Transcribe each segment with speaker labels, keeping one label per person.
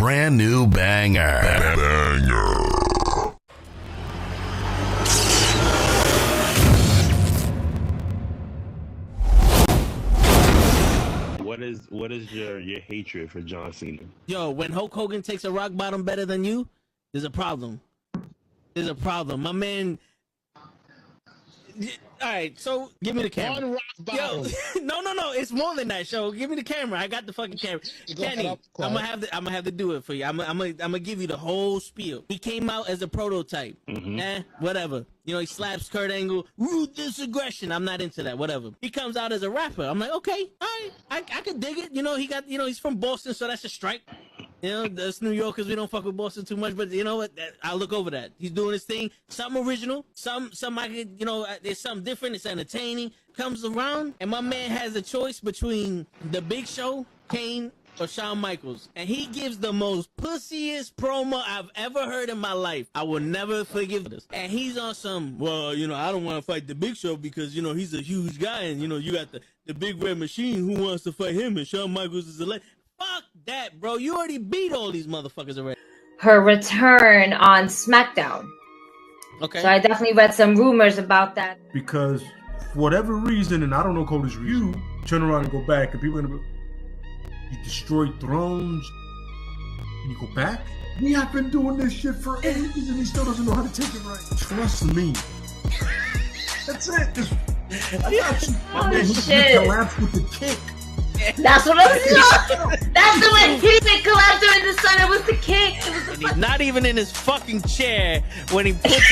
Speaker 1: brand new banger.
Speaker 2: What is your hatred for John Cena?
Speaker 3: Yo, when Hulk Hogan takes a rock bottom better than you, there's a problem. There's a problem. My man. All right, so give me the camera.
Speaker 4: On rock bottom.
Speaker 3: Yo, no, it's more than that. Show, give me the camera. I got the fucking camera. Kenny, I'm gonna have to do it for you. I'm gonna give you the whole spiel. He came out as a prototype. Whatever. You know, he slaps Kurt Angle. Ruthless aggression. I'm not into that. Whatever. He comes out as a rapper. I'm like, okay, all right, I could dig it. You know, he's from Boston, so that's a strike. You know, that's New Yorkers. We don't fuck with Boston too much, but you know what? I'll look over that. He's doing his thing. Something original. Some I could, you know, there's something different. It's entertaining. Comes around, and my man has a choice between The Big Show, Kane, or Shawn Michaels, and he gives the most pussiest promo I've ever heard in my life. I will never forgive this. And he's on some, well, you know, I don't want to fight The Big Show because, you know, he's a huge guy, and, you know, you got the big red machine who wants to fight him, and Shawn Michaels is a legend. Fuck that, bro. You already beat all these motherfuckers already.
Speaker 5: Her return on SmackDown.
Speaker 3: Okay.
Speaker 5: So I definitely read some rumors about that.
Speaker 6: Because for whatever reason, and I don't know Cody's you turn around and go back, and people are gonna be, you destroyed thrones, and you go back? We have been doing this shit for ages, and he still doesn't know how to take it right. Trust me. That's it. I got you.
Speaker 5: Oh,
Speaker 6: man,
Speaker 5: shit.
Speaker 6: Collapse with the kick.
Speaker 5: That's what I'm saying. That's the way he didn't collapse during the sun. It was the kick.
Speaker 3: He's not even in his fucking chair when he gets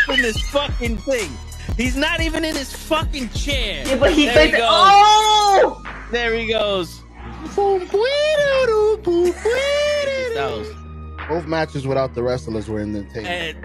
Speaker 3: in this fucking thing. He's not even in his fucking chair.
Speaker 5: Yeah, but
Speaker 3: there he goes.
Speaker 5: Oh!
Speaker 3: There he goes.
Speaker 4: Both matches without the wrestlers were in the table.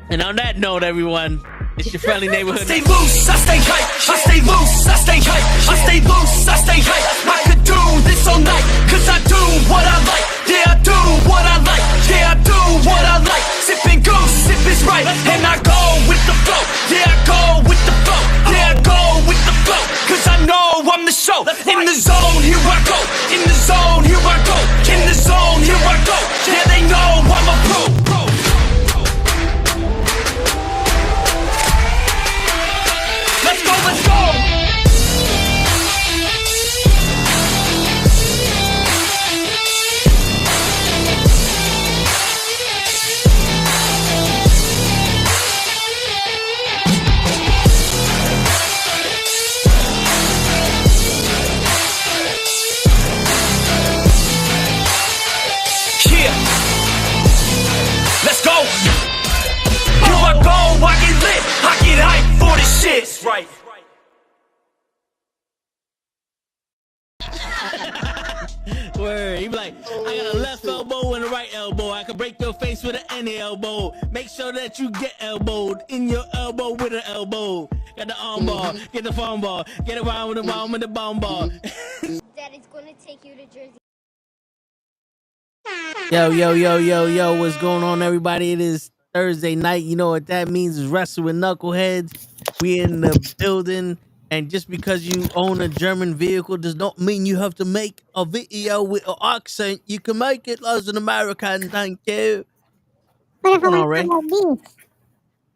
Speaker 3: And on that note, everyone, it's your friendly neighborhood.
Speaker 7: I stay loose, I stay hype. I stay loose, I stay hype. I stay loose, I stay hype. I could do this all night, cause I do what I like. Yeah, I do what I like. Yeah, I do what I like. Sipping goose, sip is right. And I go with the flow. Yeah, I go with the flow. Yeah, I go with the flow. Cause I know I'm the show. In the zone, here I go. In the zone, here I go. In the zone, here I go. Yeah, they know I'm a pro. Let's go, let's go! Yeah! Let's go! Here I go, I get lit, I get hyped for this shit. Right.
Speaker 3: Word. He be like, I got a left elbow and a right elbow. I can break your face with an any elbow. Make sure that you get elbowed in your elbow with an elbow. Got the arm bar, get the phone ball, get around with the arm with the bomb ball.
Speaker 8: Daddy's gonna take you to Jersey.
Speaker 3: Yo, what's going on, everybody? It is Thursday night. You know what that means is Wrestle with Knuckleheads. We in the building. And just because you own a German vehicle does not mean you have to make a video with an accent. You can make it as an American, thank you.
Speaker 9: What if I
Speaker 3: All
Speaker 9: want
Speaker 3: right.
Speaker 9: to beef?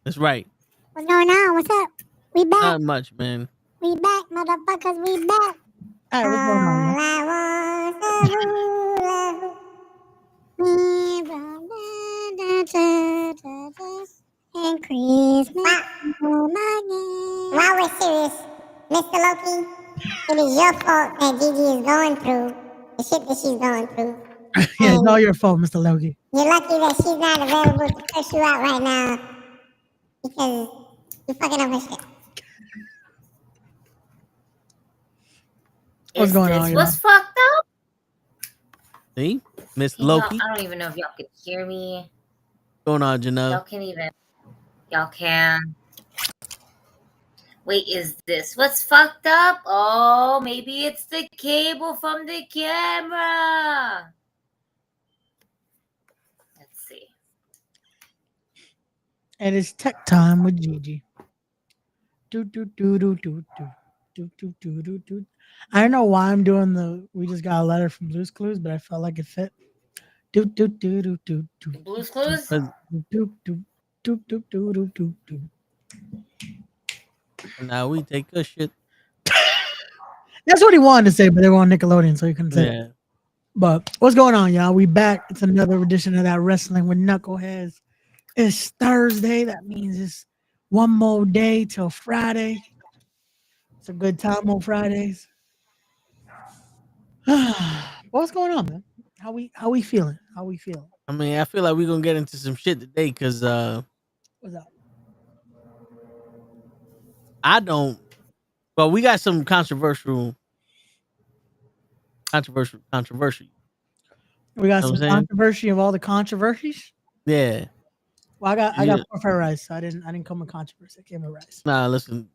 Speaker 3: That's right.
Speaker 9: What's going on? What's up? We back.
Speaker 3: Not much, man.
Speaker 9: We back, motherfuckers. We back.
Speaker 10: All right, what's going on?
Speaker 9: All I want is me, and Christmas. While we're serious, Mr. Loki, it is your fault that Gigi is going through the shit that she's going through.
Speaker 10: Yeah, it's all your fault, Mr. Loki.
Speaker 9: You're lucky that she's not available to push you out right now because you're fucking up her shit.
Speaker 10: What's going on?
Speaker 5: What's fucked up?
Speaker 3: See? Miss Loki.
Speaker 5: I don't even know if y'all can hear me.
Speaker 3: What's going on, Janelle?
Speaker 5: Y'all can even. Y'all can. Wait, is this what's fucked up? Oh, maybe it's the cable from the camera. Let's see.
Speaker 10: And it's tech time with Gigi. Do do do do do do do do do do do. I don't know why I'm doing the. We just got a letter from Blue's Clues, but I felt like it fit. Do do do do do do.
Speaker 5: Blue's Clues?
Speaker 10: Do do do do do do do do.
Speaker 3: Now we take a shit.
Speaker 10: That's what he wanted to say, but they were on Nickelodeon, so he couldn't say it.
Speaker 3: Yeah.
Speaker 10: But what's going on, y'all? We back. It's another edition of that Wrestling with Knuckleheads. It's Thursday. That means it's one more day till Friday. It's a good time on Fridays. What's going on, man? How we feeling? How we feeling?
Speaker 3: I mean, I feel like we're gonna get into some shit today because
Speaker 10: What's up?
Speaker 3: I don't. Well, we got some controversial.
Speaker 10: We got
Speaker 3: You know
Speaker 10: some
Speaker 3: what I'm saying?
Speaker 10: controversy of all the controversies.
Speaker 3: Yeah.
Speaker 10: Well, I got
Speaker 3: Yeah.
Speaker 10: pork fried rice. So I didn't come with controversy. I came with rice.
Speaker 3: Nah, listen,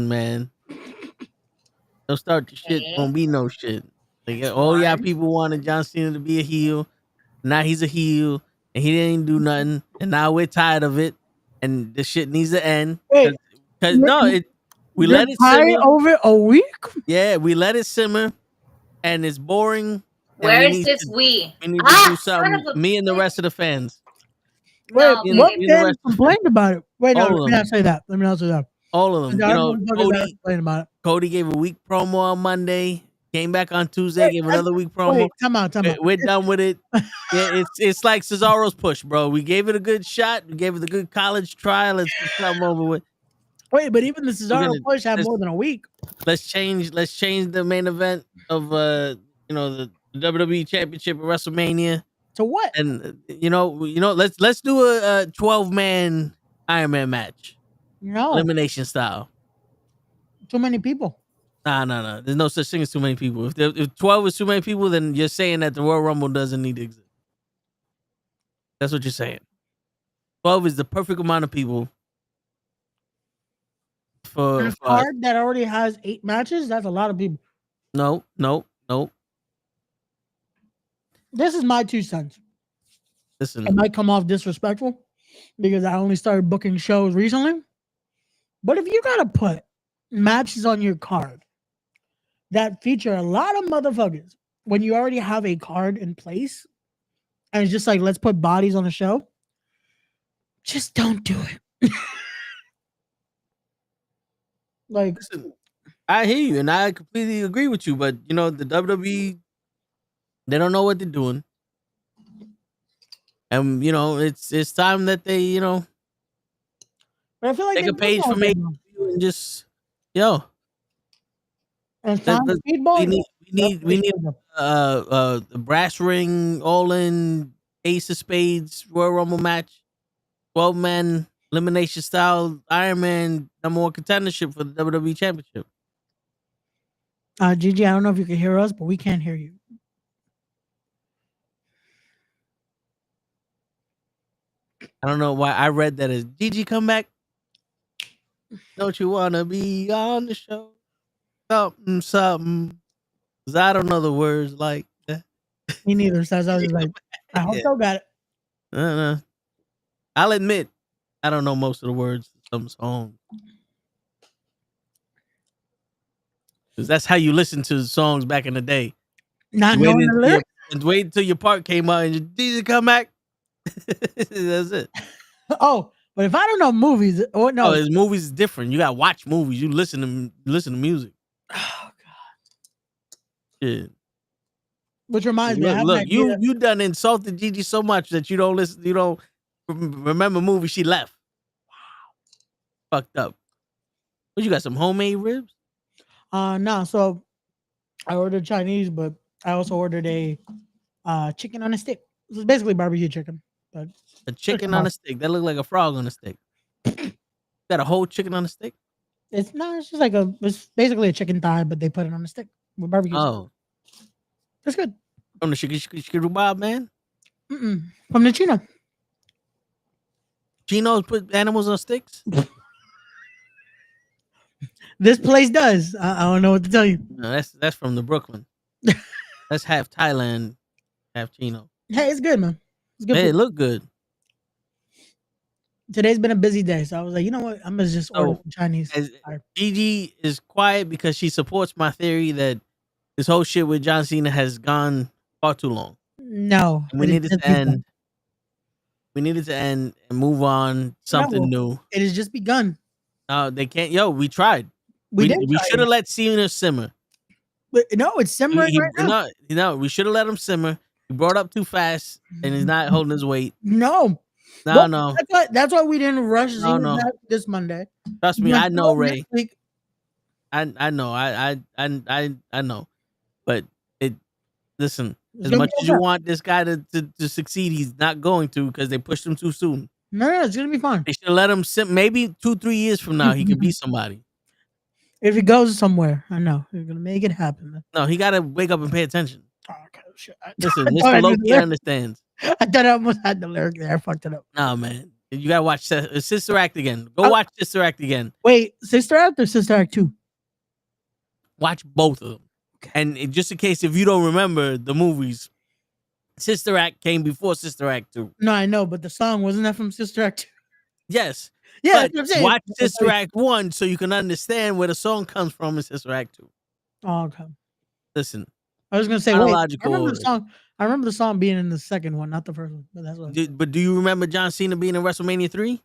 Speaker 3: man. Don't start the shit. Won't be no shit. Like, all y'all people wanted John Cena to be a heel. Now he's a heel, and he didn't do nothing. And now we're tired of it, and the shit needs to end.
Speaker 10: Wait,
Speaker 3: Cause no, we let it
Speaker 10: tired
Speaker 3: simmer.
Speaker 10: over a week.
Speaker 3: Yeah, we let it simmer, and it's boring. and
Speaker 5: Where
Speaker 3: we
Speaker 5: is
Speaker 3: need
Speaker 5: this
Speaker 3: to-
Speaker 5: we?
Speaker 3: We need to do
Speaker 5: Son
Speaker 3: something.
Speaker 5: of a
Speaker 3: Me and the
Speaker 5: bitch.
Speaker 3: rest of the fans.
Speaker 10: Wait,
Speaker 5: No,
Speaker 3: you know,
Speaker 10: what
Speaker 3: you know,
Speaker 10: fan
Speaker 3: rest-
Speaker 10: complained about it? Wait, no,
Speaker 3: All of
Speaker 10: let me
Speaker 3: them.
Speaker 10: not say that. Let me not say that.
Speaker 3: All of them. You know, Cody
Speaker 10: complained about it.
Speaker 3: Cody gave a week promo on Monday. Came back on Tuesday. Gave another week promo.
Speaker 10: Wait, time out.
Speaker 3: We're done with it. Yeah, it's like Cesaro's push, bro. We gave it a good shot. We gave it a good college try. Let's get something over with.
Speaker 10: Wait, but even the Cesaro
Speaker 3: gonna-
Speaker 10: push had
Speaker 3: let's-
Speaker 10: more than a week.
Speaker 3: Let's change the main event of the WWE Championship at WrestleMania.
Speaker 10: To what?
Speaker 3: And let's do a 12-man Iron Man match.
Speaker 10: No,
Speaker 3: Elimination style.
Speaker 10: too many people.
Speaker 3: Nah. There's no such thing as too many people. If 12 is too many people, then you're saying that the Royal Rumble doesn't need to exist. That's what you're saying. 12 is the perfect amount of people for
Speaker 10: A
Speaker 3: us.
Speaker 10: card that already has 8 matches. That's a lot of people.
Speaker 3: No.
Speaker 10: This is my 2 cents.
Speaker 3: Listen,
Speaker 10: It might come off disrespectful because I only started booking shows recently. But if you gotta put matches on your card that feature a lot of motherfuckers when you already have a card in place, and it's just like, let's put bodies on the show, just don't do it. Like,
Speaker 3: listen, I hear you, and I completely agree with you. But the WWE, they don't know what they're doing, and it's time that they
Speaker 10: but I feel like
Speaker 3: take
Speaker 10: they
Speaker 3: a page
Speaker 10: do know
Speaker 3: from
Speaker 10: what
Speaker 3: me
Speaker 10: they're doing.
Speaker 3: and just and
Speaker 10: And Simon Speedball,
Speaker 3: we need the brass ring, all in Ace of Spades Royal Rumble match, 12-man elimination style Iron Man #1 contendership for the WWE Championship.
Speaker 10: Gigi, I don't know if you can hear us, but we can't hear you.
Speaker 3: I don't know why I read that as Gigi come back. Don't you wanna be on the show? Something. 'Cause I don't know the words like that.
Speaker 10: Me neither. So I was just like, I hope so got it.
Speaker 3: I don't know. I'll admit, I don't know most of the words to some songs. Because that's how you listen to songs back in the day.
Speaker 10: Not knowing the lyrics.
Speaker 3: And wait until your part came out and you did come back. That's it.
Speaker 10: Oh, but if I don't know movies, or no,
Speaker 3: No, his movies is different. You gotta watch movies. You listen to music.
Speaker 10: oh god.
Speaker 3: Yeah.
Speaker 10: Which reminds me, I have
Speaker 3: Look,
Speaker 10: an idea.
Speaker 3: you done insulted Gigi so much that you don't listen. You don't remember movies she left. Wow, fucked up. What you got? Some homemade ribs?
Speaker 10: No, so I ordered Chinese, but I also ordered a chicken on a stick. This is basically barbecue chicken, but
Speaker 3: A chicken on a stick. That look like a frog on a stick. Got a whole chicken on a stick?
Speaker 10: it's just like it's basically a chicken thigh, but they put it on a stick with barbecue.
Speaker 3: Oh,
Speaker 10: It's good.
Speaker 3: from the chicken Bob, man.
Speaker 10: From the Chino.
Speaker 3: Chinos put animals on sticks?
Speaker 10: This place does. I don't know what to tell you.
Speaker 3: No, that's from the Brooklyn. That's half Thailand, half Chino.
Speaker 10: Hey, it's good, man. It's good.
Speaker 3: Hey, it
Speaker 10: food.
Speaker 3: look good.
Speaker 10: Today's been a busy day, so I was like, you know what? I'm gonna just order some Chinese.
Speaker 3: Gigi is quiet because she supports my theory that this whole shit with John Cena has gone far too long.
Speaker 10: No,
Speaker 3: And we
Speaker 10: it has
Speaker 3: needed
Speaker 10: just
Speaker 3: to end.
Speaker 10: begun.
Speaker 3: We needed to end and move on something new.
Speaker 10: It has just begun.
Speaker 3: They can't. Yo, we tried.
Speaker 10: We did.
Speaker 3: We should have let Cena simmer.
Speaker 10: But no, it's simmering right now.
Speaker 3: No, we should have let him simmer. He brought up too fast, and he's not holding his weight.
Speaker 10: No.
Speaker 3: No.
Speaker 10: That's why we didn't rush Cena
Speaker 3: No.
Speaker 10: back this Monday.
Speaker 3: Trust me, I know, Ray.
Speaker 10: Week.
Speaker 3: I know. I know. But listen,
Speaker 10: It's
Speaker 3: as
Speaker 10: gonna
Speaker 3: much
Speaker 10: be
Speaker 3: as you
Speaker 10: okay.
Speaker 3: want this guy to succeed, he's not going to because they pushed him too soon.
Speaker 10: No, it's gonna be fine.
Speaker 3: They should let him maybe 2-3 years from now he could be somebody.
Speaker 10: If he goes somewhere, I know he's gonna make it happen. Man.
Speaker 3: No, he gotta wake up and pay attention.
Speaker 10: Oh, okay, shit.
Speaker 3: Listen,
Speaker 10: I thought I
Speaker 3: Mr.
Speaker 10: knew the
Speaker 3: Loki
Speaker 10: lyric.
Speaker 3: understands.
Speaker 10: I thought I almost had the lyric there. I fucked it up.
Speaker 3: No, man. You gotta watch Sister Act again. Go watch Sister Act again.
Speaker 10: Wait, Sister Act or Sister Act 2?
Speaker 3: Watch both of them. And just in case if you don't remember the movies, Sister Act came before Sister Act 2.
Speaker 10: No, I know, but the song wasn't that from Sister Act 2?
Speaker 3: Yes.
Speaker 10: Yeah,
Speaker 3: But
Speaker 10: that's what I'm saying.
Speaker 3: watch Sister Act 1 so you can understand where the song comes from in Sister Act 2.
Speaker 10: Oh, okay.
Speaker 3: Listen.
Speaker 10: I was gonna say, wait,
Speaker 3: chronological
Speaker 10: I remember
Speaker 3: order.
Speaker 10: the song. I remember the song being in the second one, not the first one. But that's what.
Speaker 3: But do you remember John Cena being in WrestleMania 3?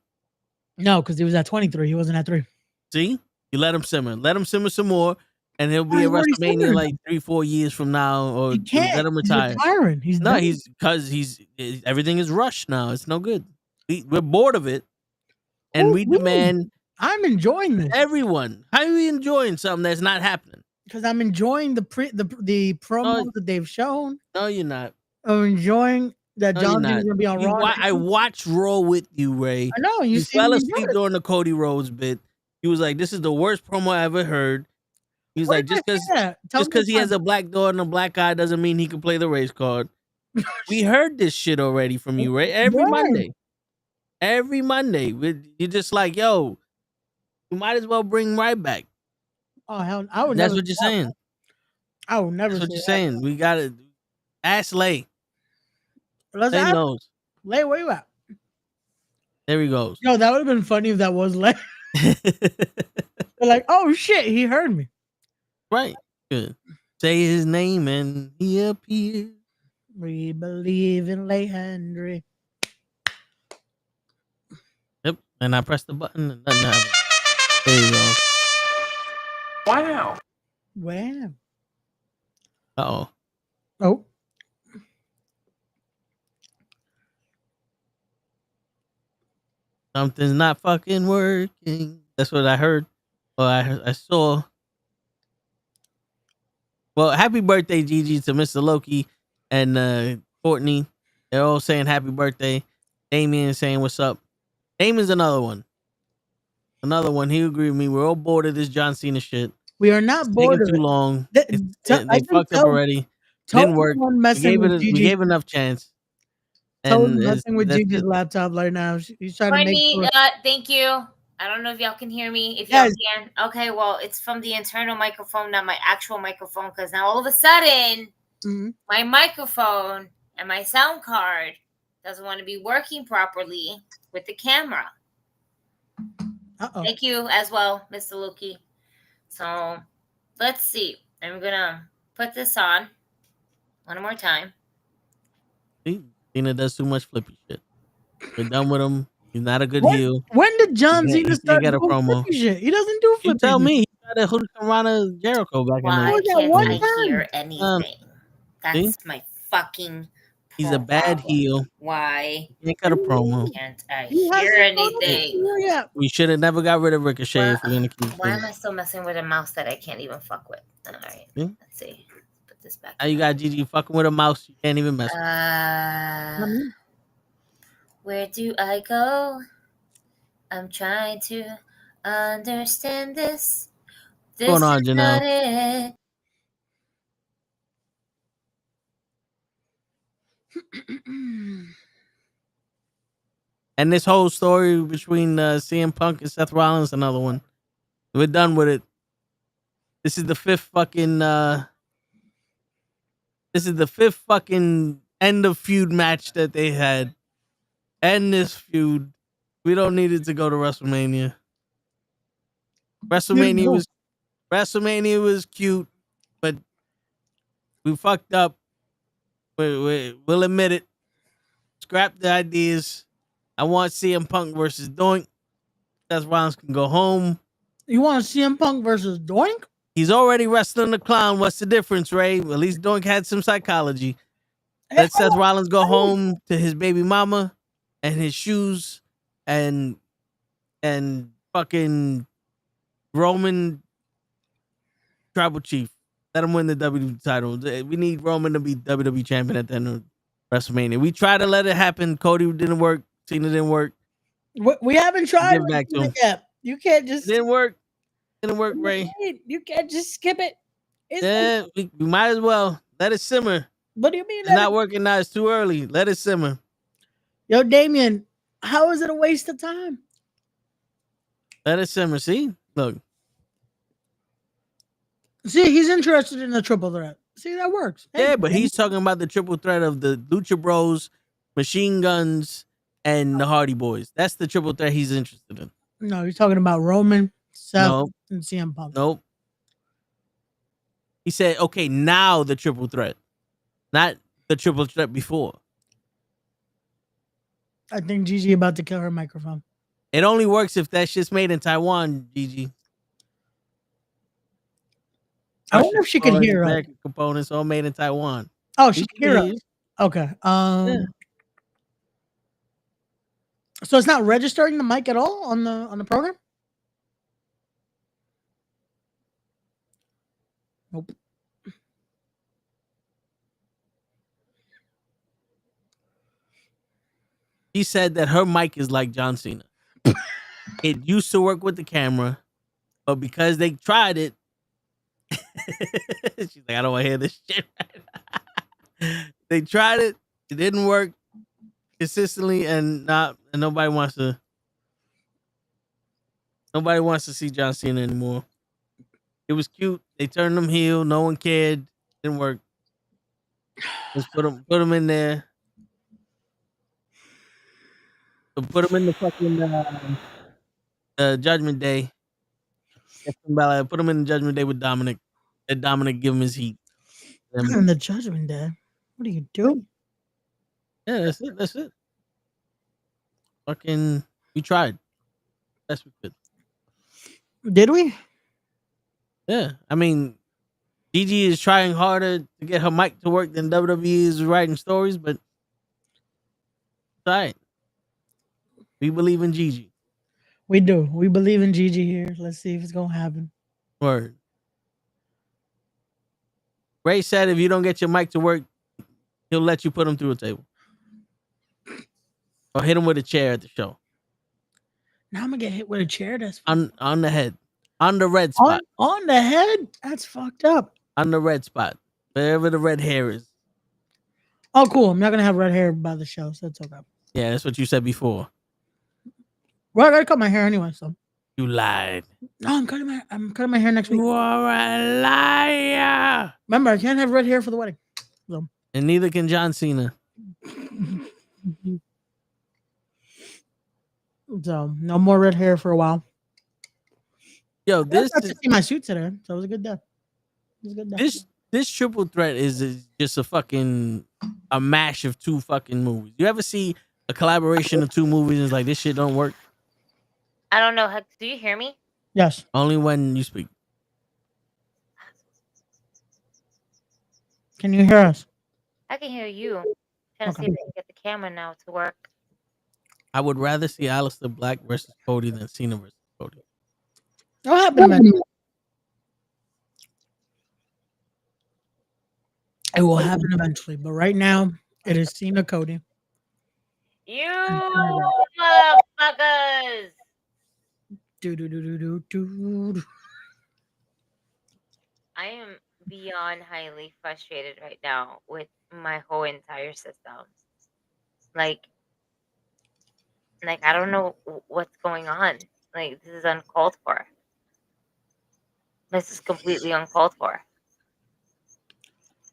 Speaker 10: No, because he was at 23. He wasn't at 3.
Speaker 3: See? You let him simmer. Let him simmer some more, and he'll be
Speaker 10: He's
Speaker 3: at
Speaker 10: already
Speaker 3: WrestleMania
Speaker 10: simmered.
Speaker 3: like 3-4 years from now, or
Speaker 10: He can't.
Speaker 3: let him retire.
Speaker 10: He's retiring. He's
Speaker 3: No,
Speaker 10: done.
Speaker 3: because everything is rushed now. It's no good. We're bored of it, and
Speaker 10: Oh,
Speaker 3: we
Speaker 10: really?
Speaker 3: demand
Speaker 10: I'm enjoying this
Speaker 3: everyone. How are you enjoying something that's not happening?
Speaker 10: because I'm enjoying the promo that they've shown.
Speaker 3: No, you're not.
Speaker 10: I'm enjoying that
Speaker 3: No, you're
Speaker 10: John Cena's
Speaker 3: not.
Speaker 10: gonna be on Raw.
Speaker 3: I watched Raw with you, Ray.
Speaker 10: I know you
Speaker 3: fell
Speaker 10: seem
Speaker 3: asleep
Speaker 10: enjoyed it.
Speaker 3: during the Cody Rhodes bit. He was like, "This is the worst promo I ever heard." He was
Speaker 10: Where
Speaker 3: like,
Speaker 10: did I say that? Tell
Speaker 3: just
Speaker 10: me
Speaker 3: because he
Speaker 10: the
Speaker 3: has a black daughter and a black guy doesn't mean he can play the race card." We heard this shit already from you, Ray. Every
Speaker 10: Why?
Speaker 3: Monday. Every Monday. You're just like, yo, you might as well bring right back.
Speaker 10: Oh hell, I would.
Speaker 3: That's
Speaker 10: never
Speaker 3: what you're
Speaker 10: say that.
Speaker 3: saying.
Speaker 10: I would never.
Speaker 3: That's what
Speaker 10: say
Speaker 3: you're
Speaker 10: that.
Speaker 3: saying. We gotta ask Lay.
Speaker 10: Let's
Speaker 3: Lay
Speaker 10: ask
Speaker 3: knows.
Speaker 10: Lay, where you at?
Speaker 3: There he goes.
Speaker 10: Yo, that would have been funny if that was Lay. They're like, oh shit, he heard me.
Speaker 3: Right. Good. Say his name and he appears.
Speaker 10: We believe in Lay Hendry.
Speaker 3: Yep. And I pressed the button and nothing happened. There you go.
Speaker 10: Wow.
Speaker 3: Uh-oh.
Speaker 10: Oh.
Speaker 3: Something's not fucking working. That's what I heard. Well, I saw. Well, happy birthday, Gigi, to Mr. Loki and Courtney. They're all saying happy birthday. Damien saying what's up. Damien's another one. Another one. He agreed with me. We're all bored of this John Cena shit.
Speaker 10: We are not
Speaker 3: It's
Speaker 10: bored
Speaker 3: taking
Speaker 10: of
Speaker 3: too
Speaker 10: it.
Speaker 3: long.
Speaker 10: They
Speaker 3: They fucked up already. Didn't work. We gave enough chance.
Speaker 10: Toad
Speaker 3: And
Speaker 10: messing with
Speaker 3: that's
Speaker 10: Gigi's
Speaker 3: it.
Speaker 10: laptop right now. He's trying to make
Speaker 5: Courtney,
Speaker 10: sure.
Speaker 5: thank you. I don't know if y'all can hear me. If
Speaker 10: Yes.
Speaker 5: y'all can, okay. Well, it's from the internal microphone, not my actual microphone, because now all of a sudden,
Speaker 10: Mhm.
Speaker 5: my microphone and my sound card doesn't want to be working properly with the camera.
Speaker 10: Uh-oh.
Speaker 5: Thank you as well, Mr. Loki. So let's see. I'm gonna put this on one more time.
Speaker 3: See, Cena does too much flippy shit. We're done with him. He's not a good
Speaker 10: When-
Speaker 3: heel.
Speaker 10: When did John
Speaker 3: He
Speaker 10: Cena
Speaker 3: can't
Speaker 10: start
Speaker 3: get a
Speaker 10: doing
Speaker 3: promo.
Speaker 10: flippy shit? He doesn't do
Speaker 3: You
Speaker 10: flippy
Speaker 3: tell
Speaker 10: shit.
Speaker 3: me. He got a Hurricane Jericho back in
Speaker 5: Why
Speaker 3: the
Speaker 10: was that
Speaker 5: can't
Speaker 10: one
Speaker 5: I
Speaker 10: time?
Speaker 5: hear anything? That's
Speaker 3: see?
Speaker 5: my fucking
Speaker 3: He's a bad
Speaker 5: problem.
Speaker 3: heel.
Speaker 5: Why
Speaker 3: He ain't got a promo.
Speaker 5: can't I
Speaker 10: He
Speaker 5: hear
Speaker 10: hasn't gone up
Speaker 5: anything?
Speaker 10: here yet.
Speaker 3: We should have never got rid of Ricochet if we're gonna keep
Speaker 5: Why am
Speaker 3: Cena.
Speaker 5: I still messing with a mouse that I can't even fuck with? All right,
Speaker 3: See?
Speaker 5: let's see. Put this back.
Speaker 3: Now you got Gigi fucking with a mouse. You can't even mess with.
Speaker 5: Where do I go? I'm trying to understand this. This
Speaker 3: What's going on,
Speaker 5: is
Speaker 3: Janelle?
Speaker 5: not it.
Speaker 3: And this whole story between CM Punk and Seth Rollins, another one. We're done with it. This is the fifth fucking end of feud match that they had. End this feud. We don't need it to go to WrestleMania. WrestleMania was cute, but We fucked up. We'll admit it. Scrap the ideas. I want CM Punk versus Doink. Seth Rollins can go home.
Speaker 10: You want CM Punk versus Doink?
Speaker 3: He's already wrestling the clown. What's the difference, Ray? At least Doink had some psychology. Let Seth Rollins go home to his baby mama and his shoes and fucking Roman tribal chief. Let him win the WWE title. We need Roman to be WWE champion at the end of WrestleMania. We tried to let it happen. Cody didn't work. Cena didn't work.
Speaker 10: We haven't tried
Speaker 3: Give back to him.
Speaker 10: yet. You can't just
Speaker 3: Didn't work. Didn't work, Ray.
Speaker 10: You can't just skip it.
Speaker 3: Yeah, we might as well let it simmer.
Speaker 10: What do you mean?
Speaker 3: It's not working now. It's too early. Let it simmer.
Speaker 10: Yo, Damien, how is it a waste of time?
Speaker 3: Let it simmer. See? Look.
Speaker 10: See, he's interested in the triple threat. See, that works.
Speaker 3: Yeah, but he's talking about the triple threat of the Lucha Bros, Machine Guns, and the Hardy Boys. That's the triple threat he's interested in.
Speaker 10: No, he's talking about Roman, Seth, and CM Punk.
Speaker 3: Nope. He said, okay, now the triple threat. Not the triple threat before.
Speaker 10: I think Gigi about to kill her microphone.
Speaker 3: It only works if that shit's made in Taiwan, Gigi.
Speaker 10: I wonder if she can hear us.
Speaker 3: American components all made in Taiwan.
Speaker 10: Oh, she can hear us. Okay.
Speaker 3: Yeah.
Speaker 10: So it's not registering the mic at all on the program? Nope.
Speaker 3: She said that her mic is like John Cena. It used to work with the camera, but because they tried it, she's like, I don't want to hear this shit right now. They tried it, it didn't work consistently, and nobody wants to see John Cena anymore. It was cute. They turned him heel. No one cared. Didn't work. Just put him in there. Put him in the fucking Judgment Day. Put him in the Judgment Day with Dominic. Let Dominic give him his heat.
Speaker 10: In the Judgment Day? What are you doing?
Speaker 3: Yeah, that's it. That's it. Fucking, we tried. Best we could.
Speaker 10: Did we?
Speaker 3: Yeah, I mean, Gigi is trying harder to get her mic to work than WWE is writing stories, but it's all right. We believe in Gigi.
Speaker 10: We do. We believe in Gigi here. Let's see if it's gonna happen.
Speaker 3: Word. Ray said if you don't get your mic to work, he'll let you put him through a table. Or hit him with a chair at the show.
Speaker 10: Now I'm gonna get hit with a chair. That's
Speaker 3: on the head. On the red spot.
Speaker 10: On the head? That's fucked up.
Speaker 3: On the red spot. Wherever the red hair is.
Speaker 10: Oh, cool. I'm not gonna have red hair by the show, so that's okay.
Speaker 3: Yeah, that's what you said before.
Speaker 10: Well, I gotta cut my hair anyway, so.
Speaker 3: You lied.
Speaker 10: No, I'm cutting my hair next week.
Speaker 3: You are a liar.
Speaker 10: Remember, I can't have red hair for the wedding. So.
Speaker 3: And neither can John Cena.
Speaker 10: So no more red hair for a while.
Speaker 3: Yo, this
Speaker 10: is my suit today, so it was a good day. It was a good day.
Speaker 3: This triple threat is just a mash of two fucking movies. You ever see a collaboration of two movies and it's like this shit don't work?
Speaker 5: I don't know. Do you hear me?
Speaker 10: Yes.
Speaker 3: Only when you speak.
Speaker 10: Can you hear us?
Speaker 5: I can hear you. I'm trying to see if I can get the camera now to work.
Speaker 3: I would rather see Aleister Black versus Cody than Cena versus Cody.
Speaker 10: What happened, man? It will happen eventually, but right now it is Cena Cody.
Speaker 5: You motherfuckers! I am beyond highly frustrated right now with my whole entire system. Like I don't know what's going on. Like, this is uncalled for. This is completely uncalled for.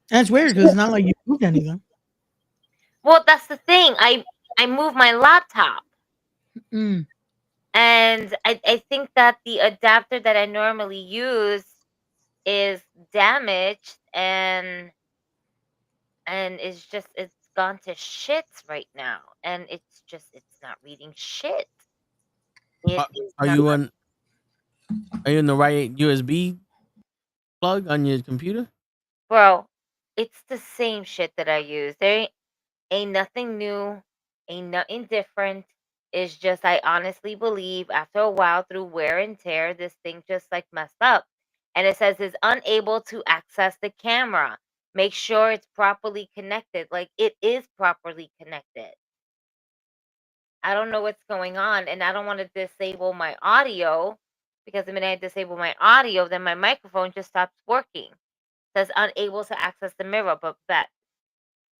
Speaker 10: That's weird because it's not like you moved anything.
Speaker 5: Well, that's the thing. I moved my laptop.
Speaker 10: Mm.
Speaker 5: And I think that the adapter that I normally use is damaged, and and it's gone to shits right now, and it's not reading shit.
Speaker 3: Are you in the right USB plug on your computer?
Speaker 5: Bro, it's the same shit that I use. There ain't nothing new, ain't nothing different. It's just I honestly believe after a while through wear and tear, this thing just like messed up. And it says it's unable to access the camera. Make sure it's properly connected. Like it is properly connected. I don't know what's going on, and I don't want to disable my audio because the minute I disable my audio, then my microphone just stops working. It says unable to access the mirror, but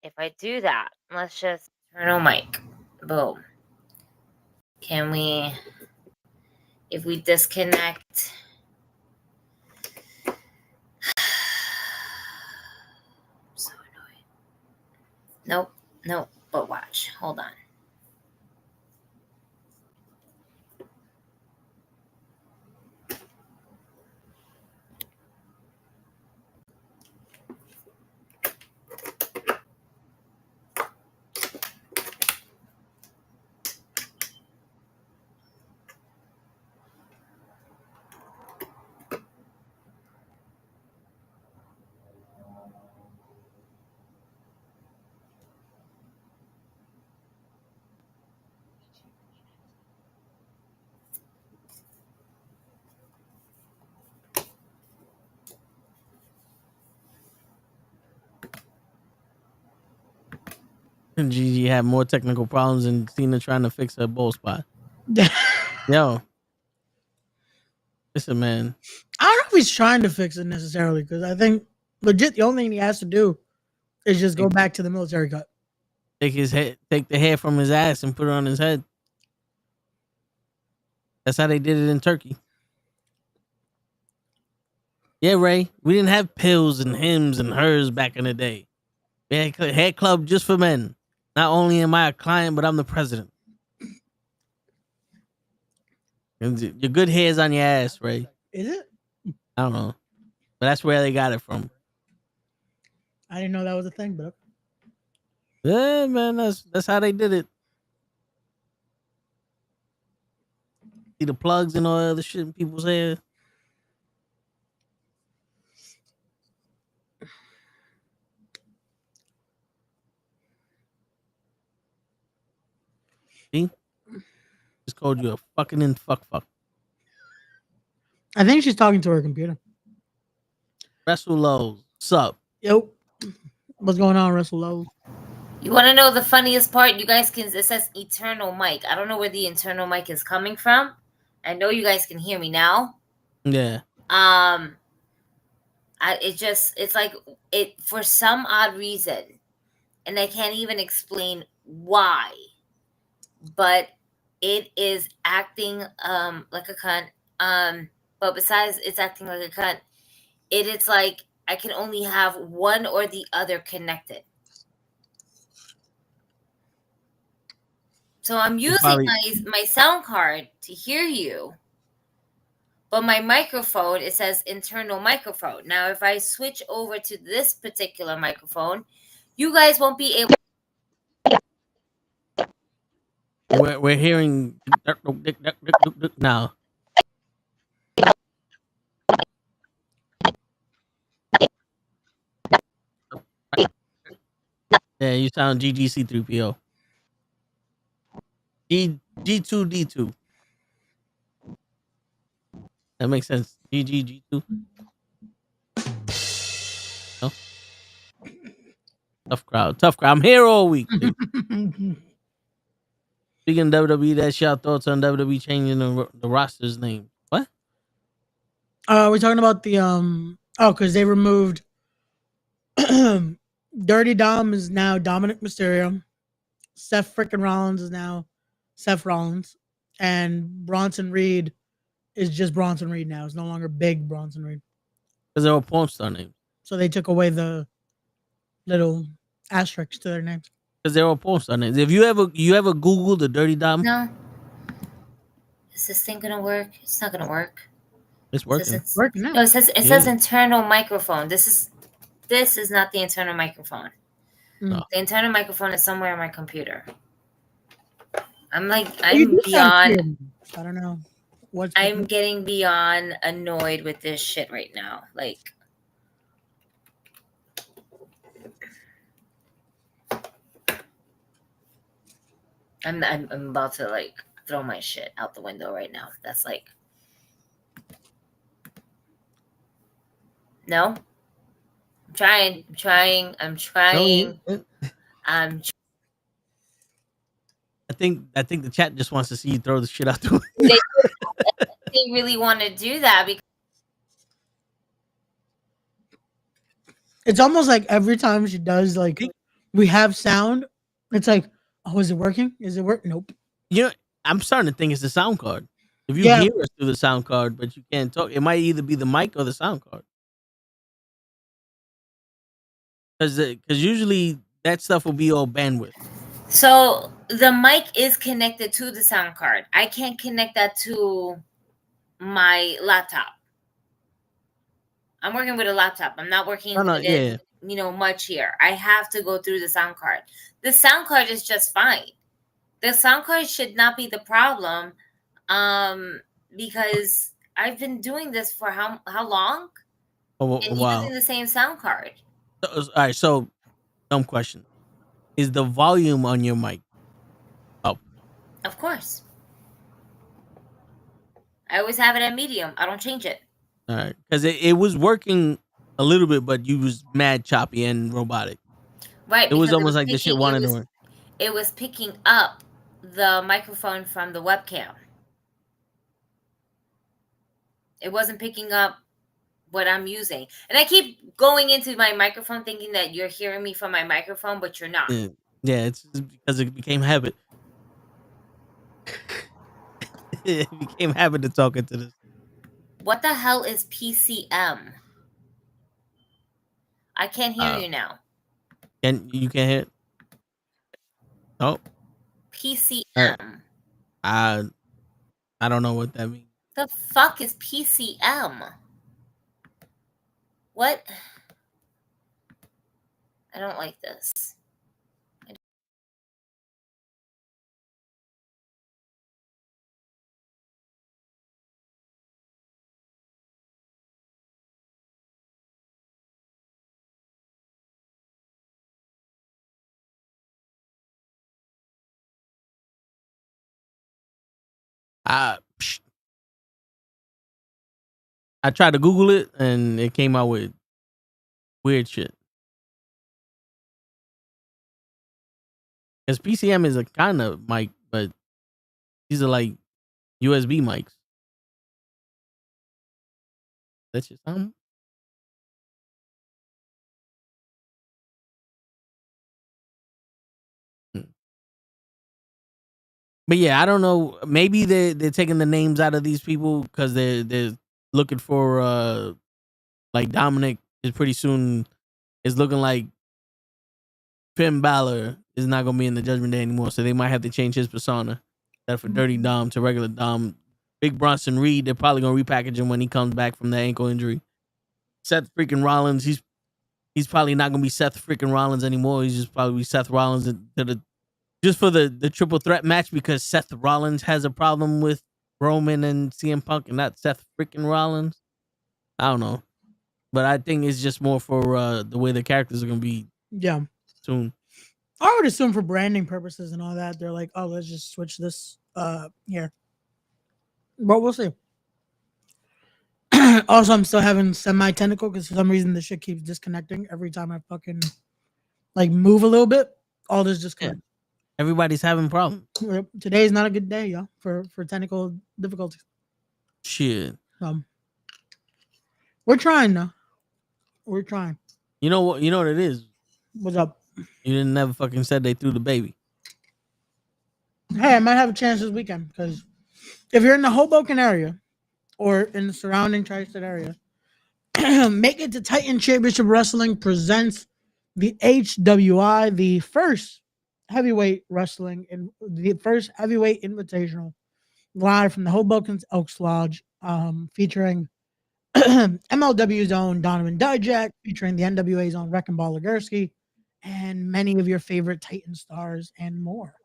Speaker 5: if I do that, let's just turn on mic. Boom. Can we, if we disconnect, so annoying. Nope, but watch, hold on.
Speaker 3: And Gigi had more technical problems than Cena trying to fix her bald spot. Yo. Listen, man.
Speaker 10: I don't know if he's trying to fix it necessarily, because I think legit the only thing he has to do is just go back to the military cut.
Speaker 3: Take the hair from his ass and put it on his head. That's how they did it in Turkey. Yeah, Ray. We didn't have pills and hims and hers back in the day. We had a hair club just for men. Not only am I a client, but I'm the president. And your good hair's on your ass, Ray.
Speaker 10: Is it?
Speaker 3: I don't know. But that's where they got it from.
Speaker 10: I didn't know that was a thing, but
Speaker 3: yeah, man, that's how they did it. See the plugs and all the other shit in people's hair. See? Just called you a fucking fuck.
Speaker 10: I think she's talking to her computer.
Speaker 3: Wrestle Lowe's. What's up?
Speaker 10: Yo. What's going on, Wrestle Lowe's?
Speaker 5: You want to know the funniest part? You guys can, it says eternal mic. I don't know where the internal mic is coming from. I know you guys can hear me now.
Speaker 3: Yeah.
Speaker 5: It's like it for some odd reason, and I can't even explain why, but it is acting like a cunt. But besides it's acting like a cunt, it's like I can only have one or the other connected. So I'm using my sound card to hear you. But my microphone, it says internal microphone. Now, if I switch over to this particular microphone, you guys won't be able.
Speaker 3: We're hearing now. Yeah, you sound GGC3PO. G2D2. That makes sense. G2. No? Tough crowd. I'm here all week. Speaking of WWE, that's your thoughts on WWE changing the roster's name. What?
Speaker 10: We're talking about the because they removed Dirty Dom is now Dominic Mysterio. Seth frickin' Rollins is now Seth Rollins, and Bronson Reed is just Bronson Reed now. It's no longer Big Bronson Reed.
Speaker 3: Because they're all porn star names.
Speaker 10: So they took away the little asterisks to their names.
Speaker 3: Because they're all porn star names. If you ever Google the Dirty Dom?
Speaker 5: No. Is this thing gonna work? It's not gonna work.
Speaker 3: It's working.
Speaker 10: It's working now.
Speaker 5: No, it says internal microphone. This is not the internal microphone.
Speaker 3: No.
Speaker 5: The internal microphone is somewhere on my computer. I'm
Speaker 10: You
Speaker 5: I'm
Speaker 10: do sound
Speaker 5: beyond.
Speaker 10: clear. I don't know what's.
Speaker 5: I'm getting beyond annoyed with this shit right now. Like, I'm about to like throw my shit out the window right now. That's like, no. I'm trying.
Speaker 3: I think the chat just wants to see you throw the shit out the window.
Speaker 5: They really want to do that because
Speaker 10: It's almost like every time she does, like, we have sound, it's like, oh, is it working? Is it working? Nope.
Speaker 3: You know, I'm starting to think it's the sound card. If you
Speaker 10: Yeah.
Speaker 3: hear us through the sound card, but you can't talk, it might either be the mic or the sound card. Because usually that stuff will be all bandwidth.
Speaker 5: so the mic is connected to the sound card. I can't connect that to my laptop. I'm working with a laptop. I'm not working with it, much here. I have to go through the sound card. The sound card is just fine. The sound card should not be the problem, because I've been doing this for how long? And using the same sound card.
Speaker 3: All right, so dumb question. Is the volume on your mic up?
Speaker 5: Of course. I always have it at medium. I don't change it.
Speaker 3: All right, because it was working a little bit, but you was mad choppy and robotic.
Speaker 5: Right.
Speaker 3: It was almost like the shit wanted to work.
Speaker 5: It was picking up the microphone from the webcam. It wasn't picking up what I'm using. And I keep going into my microphone thinking that you're hearing me from my microphone, but you're not.
Speaker 3: Yeah, it's just because it became habit. It became habit to talk into this.
Speaker 5: What the hell is PCM? I can't hear you now.
Speaker 3: You can't hear it? Oh.
Speaker 5: PCM.
Speaker 3: I don't know what that means.
Speaker 5: The fuck is PCM? What? I don't like this.
Speaker 3: I tried to Google it and it came out with weird shit. Because PCM is a kind of mic, but these are like USB mics. That's your sound? But yeah, I don't know. Maybe they're taking the names out of these people because they're looking for like Dominic is pretty soon is looking like Finn Balor is not gonna be in the Judgment Day anymore, so they might have to change his persona. That for Dirty Dom to regular Dom. Big Bronson Reed, they're probably gonna repackage him when he comes back from the ankle injury. Seth freaking Rollins, he's probably not gonna be Seth freaking Rollins anymore. He's just probably Seth Rollins just for the triple threat match because Seth Rollins has a problem with Roman and CM Punk and not Seth freaking Rollins. I don't know. But I think it's just more for the way the characters are going to be soon.
Speaker 10: I would assume for branding purposes and all that, they're like, oh, let's just switch this here. But we'll see. Also, I'm still having semi-technical because for some reason this shit keeps disconnecting every time I fucking like move a little bit. All this disconnect.
Speaker 3: Yeah. Everybody's having problems.
Speaker 10: Today is not a good day, y'all, for technical difficulties.
Speaker 3: Shit.
Speaker 10: We're trying though. We're trying.
Speaker 3: You know what? You know what it is.
Speaker 10: What's up?
Speaker 3: You didn't never fucking said they threw the baby.
Speaker 10: Hey, I might have a chance this weekend because if you're in the Hoboken area or in the surrounding tri-state area, make it to Titan Championship Wrestling presents the HWI, the first heavyweight wrestling and the first heavyweight invitational live from the Hoboken's Elks Lodge, featuring MLW's own Donovan Dijak, featuring the NWA's own Wrecking Ball Legursky, and many of your favorite Titan stars and more.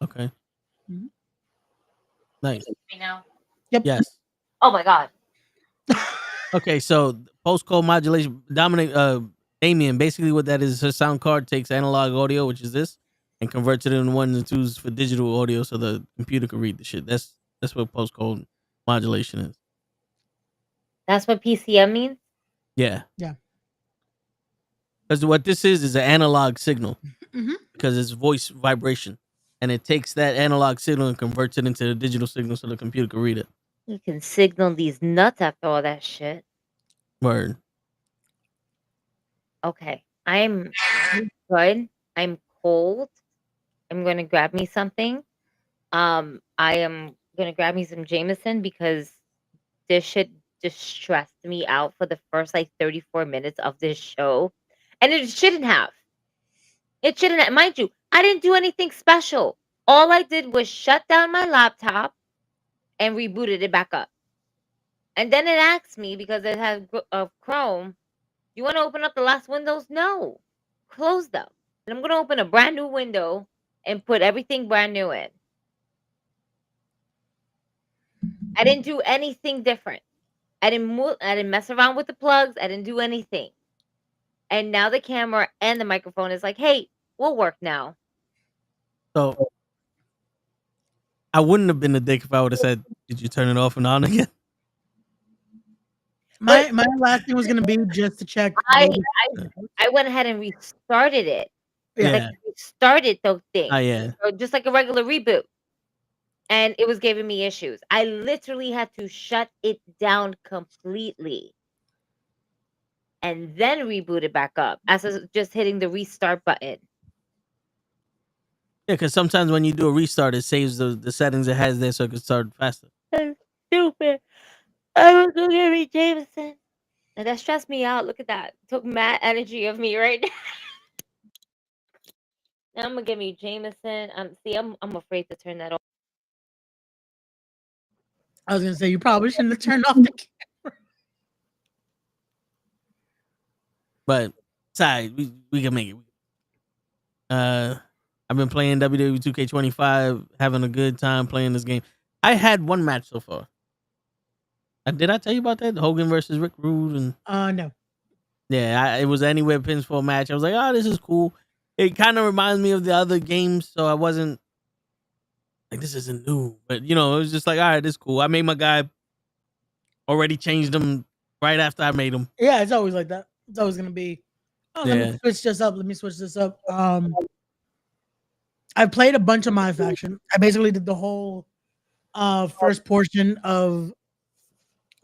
Speaker 3: Okay.
Speaker 10: Mhm.
Speaker 3: Nice.
Speaker 5: Me now.
Speaker 10: Yep.
Speaker 3: Yes.
Speaker 5: Oh my god.
Speaker 3: Okay, so post code modulation, Damien. Basically, what that is, her sound card takes analog audio, which is this, and converts it into ones and twos for digital audio, so the computer can read the shit. That's what post code modulation is.
Speaker 5: That's what PCM means?
Speaker 3: Yeah.
Speaker 10: Yeah.
Speaker 3: Because what this is an analog signal,
Speaker 10: Mhm.
Speaker 3: because it's voice vibration, and it takes that analog signal and converts it into a digital signal, so the computer can read it.
Speaker 5: You can signal these nuts after all that shit.
Speaker 3: Word.
Speaker 5: Okay. I'm good. I'm cold. I'm gonna grab me something. I am gonna grab me some Jameson because this shit just stressed me out for the first like 34 minutes of this show. And it shouldn't have. It shouldn't have. Mind you, I didn't do anything special. All I did was shut down my laptop and rebooted it back up. And then it asked me, because it has Chrome, you want to open up the last windows? No. Close them. And I'm going to open a brand new window and put everything brand new in. I didn't do anything different. I didn't mess around with the plugs. I didn't do anything. And now the camera and the microphone is like, hey, we'll work now.
Speaker 3: So I wouldn't have been a dick if I would have said, "Did you turn it off and on again?"
Speaker 10: My last thing was gonna be just to check.
Speaker 5: I went ahead and restarted it.
Speaker 3: Yeah.
Speaker 5: Like restarted those things.
Speaker 3: Oh yeah.
Speaker 5: So just like a regular reboot. And it was giving me issues. I literally had to shut it down completely. And then reboot it back up. As just hitting the restart button.
Speaker 3: Yeah, because sometimes when you do a restart, it saves the settings it has there so it can start faster.
Speaker 5: That's stupid. I was gonna get me Jameson. And that stressed me out. Look at that. Took mad energy of me right now. Now I'm gonna get me Jameson. I'm afraid to turn that on.
Speaker 10: I was gonna say you probably shouldn't have turned off the camera.
Speaker 3: But sorry, we can make it. I've been playing WWE 2K25, having a good time playing this game. I had one match so far. Did I tell you about that? Hogan versus Rick Rude and
Speaker 10: No.
Speaker 3: yeah, it was an anywhere pins for a match. I was like, oh, this is cool. It kind of reminds me of the other games, so I wasn't like, this isn't new. But it was just like, all right, this is cool. I made my guy, already changed him right after I made him.
Speaker 10: Yeah, it's always like that. It's always gonna be, let
Speaker 3: Yeah.
Speaker 10: me switch this up. Let me switch this up. I've played a bunch of my faction. I basically did the whole first portion of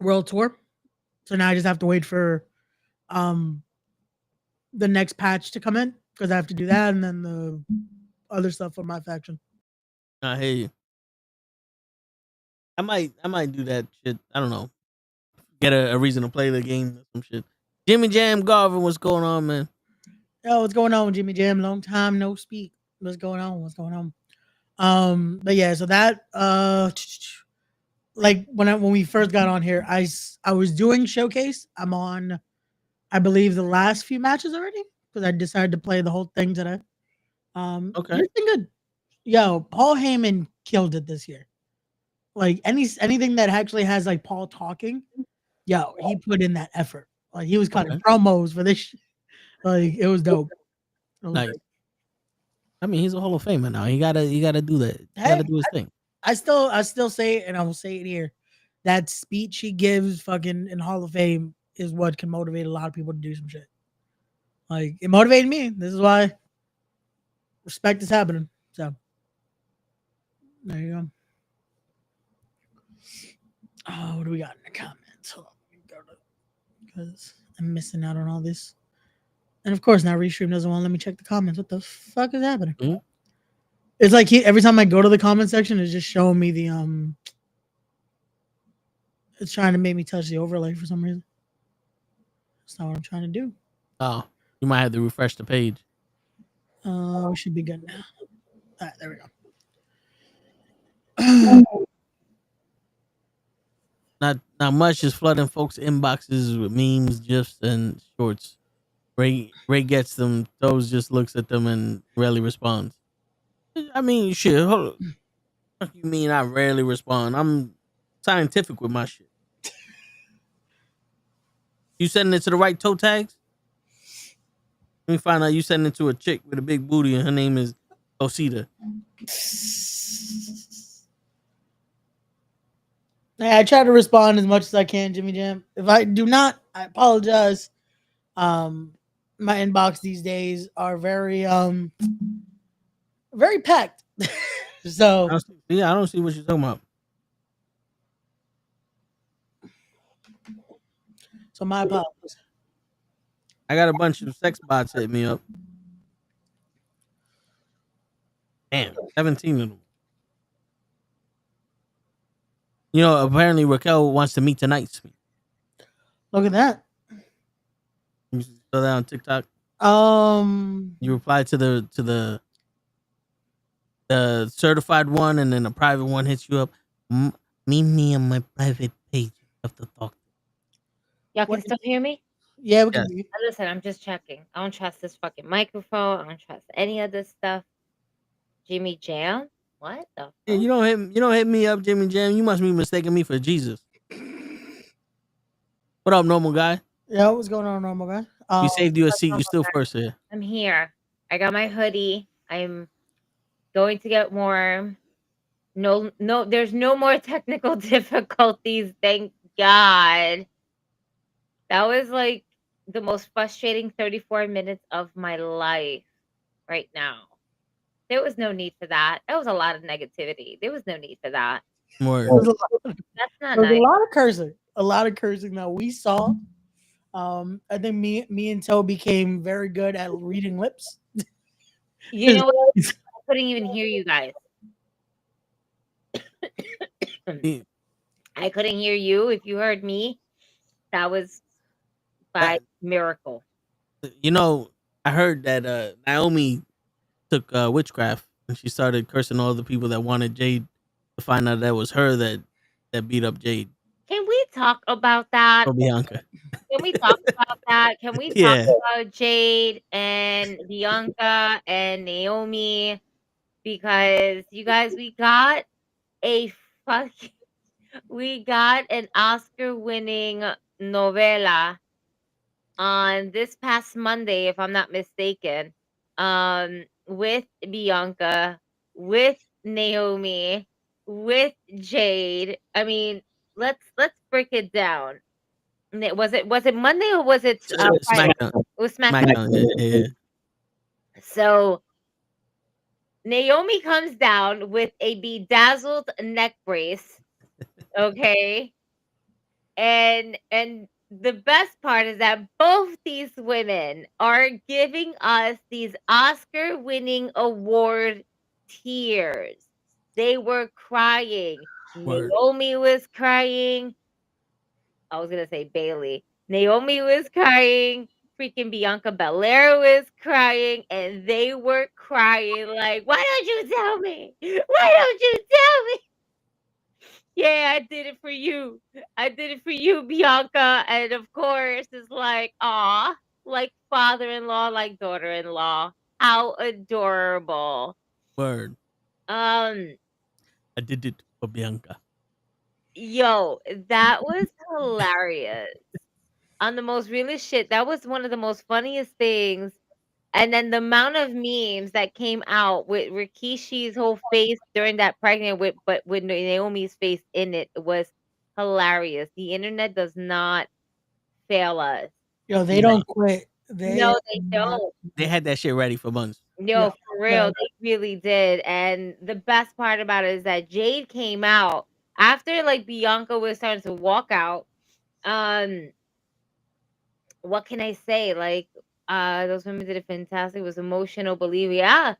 Speaker 10: World Tour. So now I just have to wait for the next patch to come in because I have to do that and then the other stuff for my faction.
Speaker 3: I hear you. I might do that shit. I don't know. Get a reason to play the game or some shit. Jimmy Jam Garvin, what's going on, man?
Speaker 10: Yo, what's going on, Jimmy Jam? Long time no speak. What's going on? What's going on? But yeah, so that like when we first got on here, I was doing showcase. I'm on, I believe, the last few matches already because I decided to play the whole thing today.
Speaker 3: Okay.
Speaker 10: It's been good. Yo, Paul Heyman killed it this year. Like anything that actually has like Paul talking, yo, he put in that effort. Like he was cutting promos for this shit. Like it was dope.
Speaker 3: Nice. I mean, he's a Hall of Famer now. He gotta do that. He gotta do his thing.
Speaker 10: I still say it, and I will say it here. That speech he gives fucking in Hall of Fame is what can motivate a lot of people to do some shit. Like it motivated me. This is why respect is happening. So there you go. Oh, what do we got in the comments? Hold on, because I'm missing out on all this. And of course, now Restream doesn't want to let me check the comments. What the fuck is happening? Mm-hmm. It's like every time I go to the comment section, it's just showing me the it's trying to make me touch the overlay for some reason. That's not what I'm trying to do.
Speaker 3: Oh, you might have to refresh the page.
Speaker 10: We should be good now. All right, there we go.
Speaker 3: Not much, just flooding folks' inboxes with memes, gifs, and shorts. Ray gets them. Those just looks at them and rarely responds. I mean, shit. Hold on. What you mean I rarely respond? I'm scientific with my shit. You sending it to the right toe tags? Let me find out you sending it to a chick with a big booty and her name is Osita.
Speaker 10: Yeah, I try to respond as much as I can, Jimmy Jam. If I do not, I apologize. My inbox these days are very packed. So
Speaker 3: I don't see what you're talking about.
Speaker 10: So my apologies.
Speaker 3: I got a bunch of sex bots hit me up. Damn, 17 of them. You know, apparently Raquel wants to meet tonight.
Speaker 10: Look at that.
Speaker 3: You saw that on TikTok. You replied to the certified one, and then a private one hits you up. Meet me on my private page. Have to talk.
Speaker 5: Y'all can still hear me?
Speaker 10: Yeah, we can.
Speaker 3: Yes.
Speaker 5: Listen, I'm just checking. I don't trust this fucking microphone. I don't trust any of this stuff. Jimmy Jam? What the fuck?
Speaker 3: Yeah, you don't hit me up, Jimmy Jam. You must be mistaking me for Jesus. What up, normal guy?
Speaker 10: Yeah, what's going on, normal guy?
Speaker 3: We saved you a seat. You still first here.
Speaker 5: I'm here. I got my hoodie. I'm going to get warm. No, there's no more technical difficulties. Thank God. That was like the most frustrating 34 minutes of my life right now. There was no need for that. That was a lot of negativity. There was no need for that.
Speaker 3: More.
Speaker 5: That's not
Speaker 10: There's
Speaker 5: nice.
Speaker 10: a lot of cursing. A lot of cursing that we saw. I think me and Toe became very good at reading lips.
Speaker 5: You know what? I couldn't even hear you guys. I couldn't hear you. If you heard me, that was by miracle.
Speaker 3: You know, I heard that Naomi took witchcraft and she started cursing all the people that wanted Jade to find out that was her that beat up Jade.
Speaker 5: Can we talk about that?
Speaker 3: Or Bianca.
Speaker 5: Can we talk about that? Can we talk about Jade and Bianca and Naomi? Because you guys, we got an Oscar-winning novela on this past Monday, if I'm not mistaken, with Bianca, with Naomi, with Jade. I mean, let's break it down. Was it Monday or was it Friday?
Speaker 3: SmackDown.
Speaker 5: It was SmackDown.
Speaker 3: Yeah.
Speaker 5: So Naomi comes down with a bedazzled neck brace. Okay. And the best part is that both these women are giving us these Oscar-winning award tears. They were crying.
Speaker 3: Word.
Speaker 5: Naomi was crying. I was going to say Bailey. Naomi was crying. Freaking Bianca Belair was crying. And they were crying like, why don't you tell me? Why don't you tell me? Yeah, I did it for you. I did it for you, Bianca. And of course, it's like, aw, like father-in-law, like daughter-in-law. How adorable.
Speaker 3: Word.
Speaker 5: I
Speaker 3: did it for Bianca.
Speaker 5: Yo, that was hilarious. On the most realest shit, that was one of the most funniest things. And then the amount of memes that came out with Rikishi's whole face during that pregnant but with Naomi's face in it was hilarious. The internet does not fail us.
Speaker 10: Yo, they don't quit.
Speaker 5: No, they don't.
Speaker 3: They had that shit ready for months.
Speaker 5: No, for real, they really did. And the best part about it is that Jade came out after like Bianca was starting to walk out. What can I say? Like, those women did it fantastic. It was emotional, believe yeah.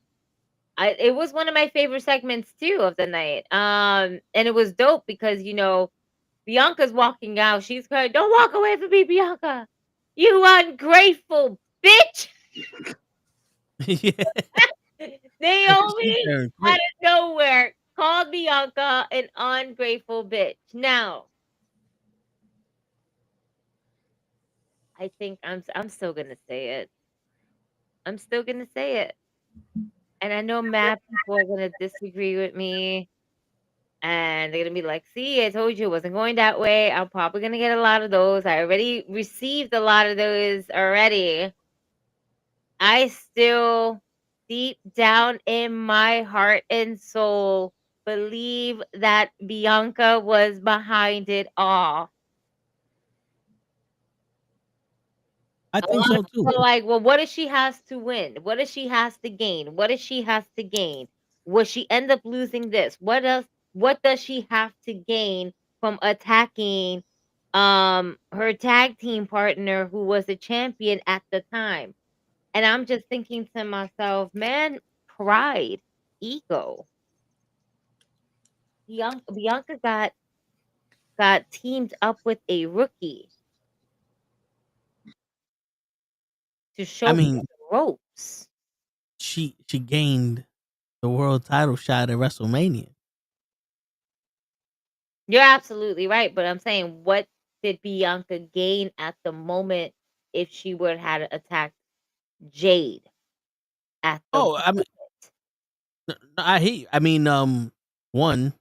Speaker 5: It was one of my favorite segments too of the night. And it was dope because Bianca's walking out. She's crying, "Don't walk away from me, Bianca. You ungrateful bitch." Naomi out of nowhere called Bianca an ungrateful bitch. Now, I think I'm still gonna say it. I'm still gonna say it. And I know mad people are gonna disagree with me. And they're gonna be like, see, I told you it wasn't going that way. I'm probably gonna get a lot of those. I already received a lot of those already. I still, deep down in my heart and soul, believe that Bianca was behind it all.
Speaker 3: I think so too.
Speaker 5: Like, well, what does she has to win? What does she has to gain? What does she has to gain? Will she end up losing this? What does she have to gain from attacking her tag team partner who was a champion at the time? And I'm just thinking to myself, man, pride, ego. Bianca got teamed up with a rookie to show
Speaker 3: I mean,
Speaker 5: her the ropes.
Speaker 3: she gained the world title shot at WrestleMania.
Speaker 5: You're absolutely right, but I'm saying, what did Bianca gain at the moment if she would have attacked Jade at the
Speaker 3: Oh, I mean, I hate. I mean, one.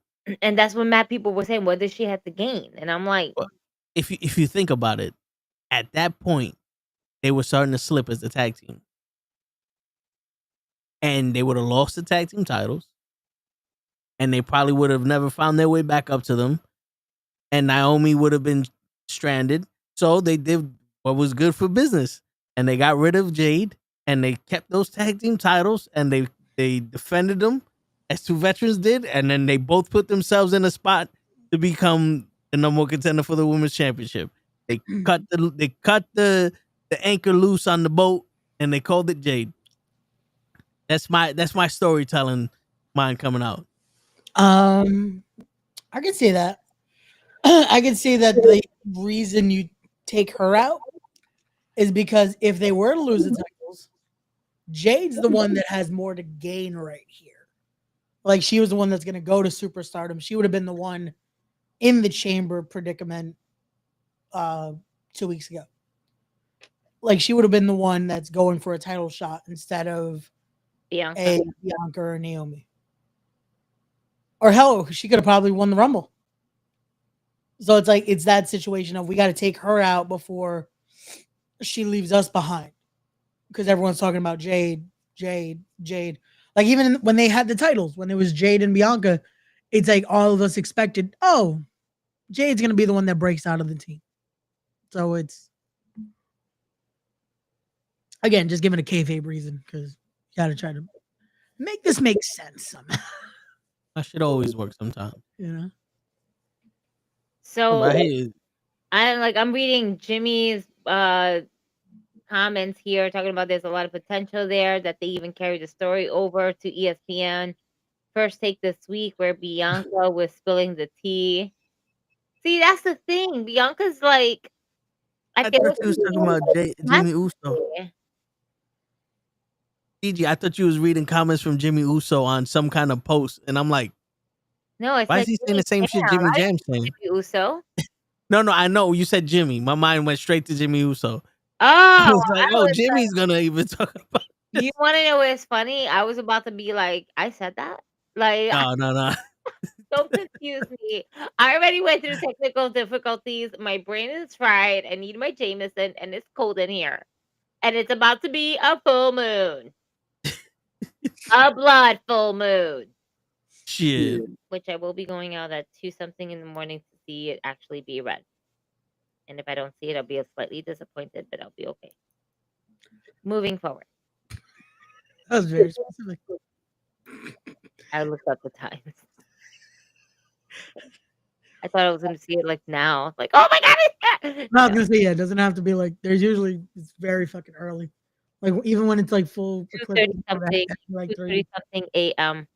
Speaker 5: and that's what mad people were saying. What does she have to gain? And I'm like,
Speaker 3: If you think about it, at that point, they were starting to slip as a tag team, and they would have lost the tag team titles, and they probably would have never found their way back up to them, and Naomi would have been stranded. So they did what was good for business, and they got rid of Jade, and they kept those tag team titles, and they defended them as two veterans did, and then they both put themselves in a spot to become the number one contender for the women's championship. They cut the anchor loose on the boat, and they called it Jade. That's my storytelling mind coming out.
Speaker 10: I can see that. I can see that the reason you take her out is because if they were to lose the titles, Jade's the one that has more to gain right here. Like, she was the one that's going to go to superstardom. She would have been the one in the chamber predicament 2 weeks ago. Like, she would have been the one that's going for a title shot instead of Bianca or Naomi. Or hell, she could have probably won the Rumble. So it's like, it's that situation of we got to take her out before she leaves us behind. Because everyone's talking about Jade. Like, even when they had the titles, when it was Jade and Bianca, it's like all of us expected, oh, Jade's going to be the one that breaks out of the team. So it's, again, just giving a kayfabe reason because you got to try to make this make sense somehow.
Speaker 3: That should always work sometimes.
Speaker 10: You know?
Speaker 5: so I'm reading Jimmy's comments here talking about there's a lot of potential there, that they even carried the story over to ESPN. First Take this week where Bianca was spilling the tea. See, that's the thing. Bianca's like,
Speaker 3: I thought you was talking about Jimmy Uso. Gigi, I thought you was reading comments from Jimmy Uso on some kind of post, and I'm like,
Speaker 5: no, I
Speaker 3: why is he saying the same shit Jimmy Jam's saying?
Speaker 5: Jimmy Uso?
Speaker 3: No, I know you said Jimmy. My mind went straight to Jimmy Uso.
Speaker 5: Oh,
Speaker 3: I was like, oh, Jimmy's gonna even talk about this.
Speaker 5: You want to know what's funny? I was about to be like, I said that? Like,
Speaker 3: no.
Speaker 5: Don't confuse me. I already went through technical difficulties. My brain is fried. I need my Jameson, and it's cold in here. And it's about to be a full moon. A blood full moon.
Speaker 3: Shit.
Speaker 5: Which I will be going out at 2-something in the morning to see it actually be red. And if I don't see it, I'll be slightly disappointed, but I'll be okay. Moving forward.
Speaker 10: That was very specific.
Speaker 5: I looked up the times. I thought I was going to see it like now. Like, oh my God, it's that.
Speaker 10: No, I was going to say, yeah, it doesn't have to be like, there's usually, it's very fucking early. Like, even when it's like full.
Speaker 5: 2:30 something a.m.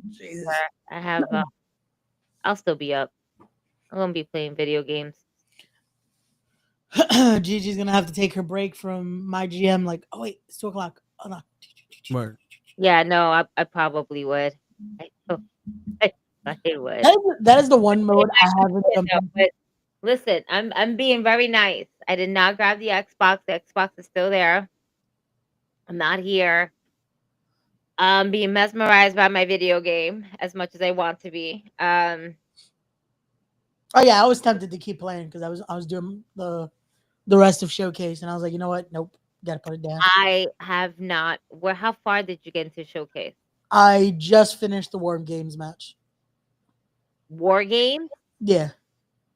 Speaker 10: Jesus.
Speaker 5: I have, I'll still be up. I'm going to be playing video games.
Speaker 10: Gigi's going to have to take her break from my GM. Like, oh, wait, it's 2 o'clock. Oh, no.
Speaker 3: Word.
Speaker 5: Yeah, no, I probably would. I would.
Speaker 10: That is the one mode I haven't done.
Speaker 5: But listen, I'm being very nice. I did not grab the Xbox. The Xbox is still there. I'm not here. Being mesmerized by my video game as much as I want to be.
Speaker 10: Oh yeah, I was tempted to keep playing because I was doing the rest of Showcase, and I was like, you know what? Nope, gotta put it down.
Speaker 5: I have not. How far did you get into Showcase?
Speaker 10: I just finished the War Games match.
Speaker 5: War Games?
Speaker 10: Yeah.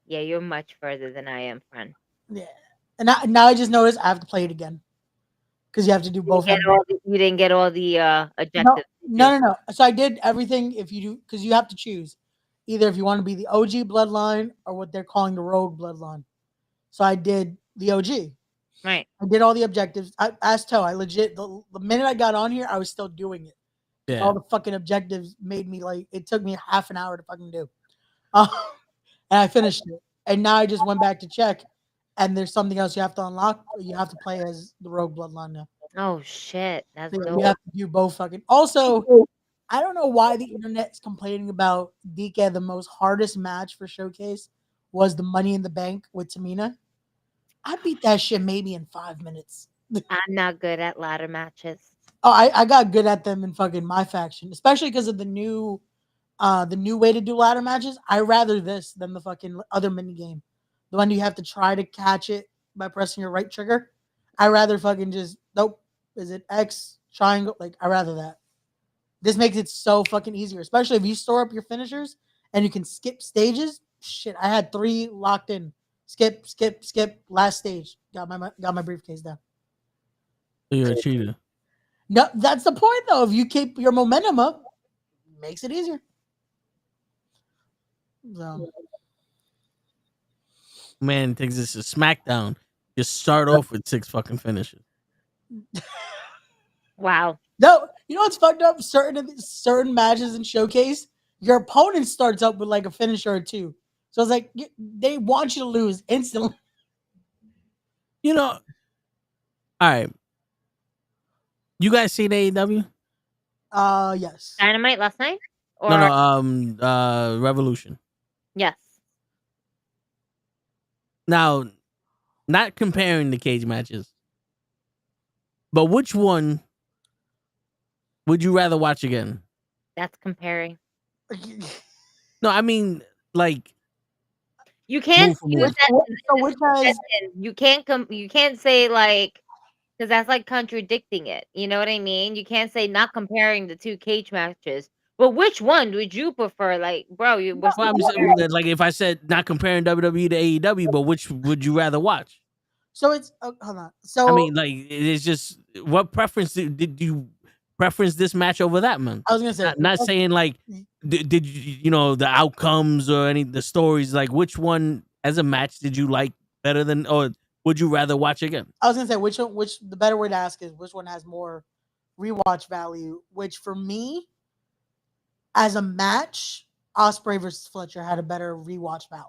Speaker 5: Yeah, you're much further than I am, friend.
Speaker 10: Yeah. And now I just noticed I have to play it again. Because you have to do both.
Speaker 5: You didn't get all the objectives.
Speaker 10: No. So I did everything if you do, because you have to choose. Either if you want to be the OG bloodline or what they're calling the rogue bloodline. So I did the OG.
Speaker 5: Right.
Speaker 10: I did all the objectives. I asked Toe. I legit, the minute I got on here, I was still doing it.
Speaker 3: Yeah.
Speaker 10: All the fucking objectives made me like, it took me half an hour to fucking do. And I finished it. And now I just went back to check. And there's something else you have to unlock. You have to play as the rogue bloodline now.
Speaker 5: Oh shit. That's
Speaker 10: So
Speaker 5: dope.
Speaker 10: you have to do both fucking. Also, I don't know why the internet is complaining about DK. The most hardest match for Showcase was the Money in the Bank with Tamina. I beat that shit maybe in 5 minutes.
Speaker 5: I'm not good at ladder matches.
Speaker 10: Oh, I got good at them in fucking my faction, especially because of the new way to do ladder matches. I rather this than the fucking other mini game, the one you have to try to catch it by pressing your right trigger. I rather fucking just nope. Is it X triangle? Like I rather that. This makes it so fucking easier, especially if you store up your finishers and you can skip stages. Shit, I had 3 locked in. Skip. Last stage. Got my briefcase down.
Speaker 3: So you're a cheater.
Speaker 10: No, that's the point though. If you keep your momentum up, it makes it easier. So.
Speaker 3: Man thinks this is SmackDown. Just start off with 6 fucking finishes.
Speaker 5: Wow.
Speaker 10: No, you know what's fucked up? Certain matches in Showcase, your opponent starts up with like a finisher or 2. So it's like they want you to lose instantly.
Speaker 3: You know, all right. You guys seen AEW?
Speaker 10: Yes.
Speaker 5: Dynamite last night? Or
Speaker 3: No, Revolution.
Speaker 5: yes.
Speaker 3: Now, not comparing the cage matches, but which one would you rather watch again?
Speaker 5: That's comparing.
Speaker 3: No, I mean like
Speaker 5: you can't
Speaker 3: move for move.
Speaker 5: you can't say like because that's like contradicting it. You know what I mean? You can't say not comparing the 2 cage matches. But which one would you prefer? Like, bro,
Speaker 3: like if I said not comparing WWE to AEW, but which would you rather watch?
Speaker 10: So it's hold on. So
Speaker 3: I mean, like it's just what preference did you preference this match over that, man?
Speaker 10: I was gonna say
Speaker 3: not saying like did you know the outcomes or any the stories, like which one as a match did you like better than, or would you rather watch again?
Speaker 10: I was gonna say which the better way to ask is which one has more rewatch value. Which for me, as a match, Ospreay versus Fletcher had a better rewatch value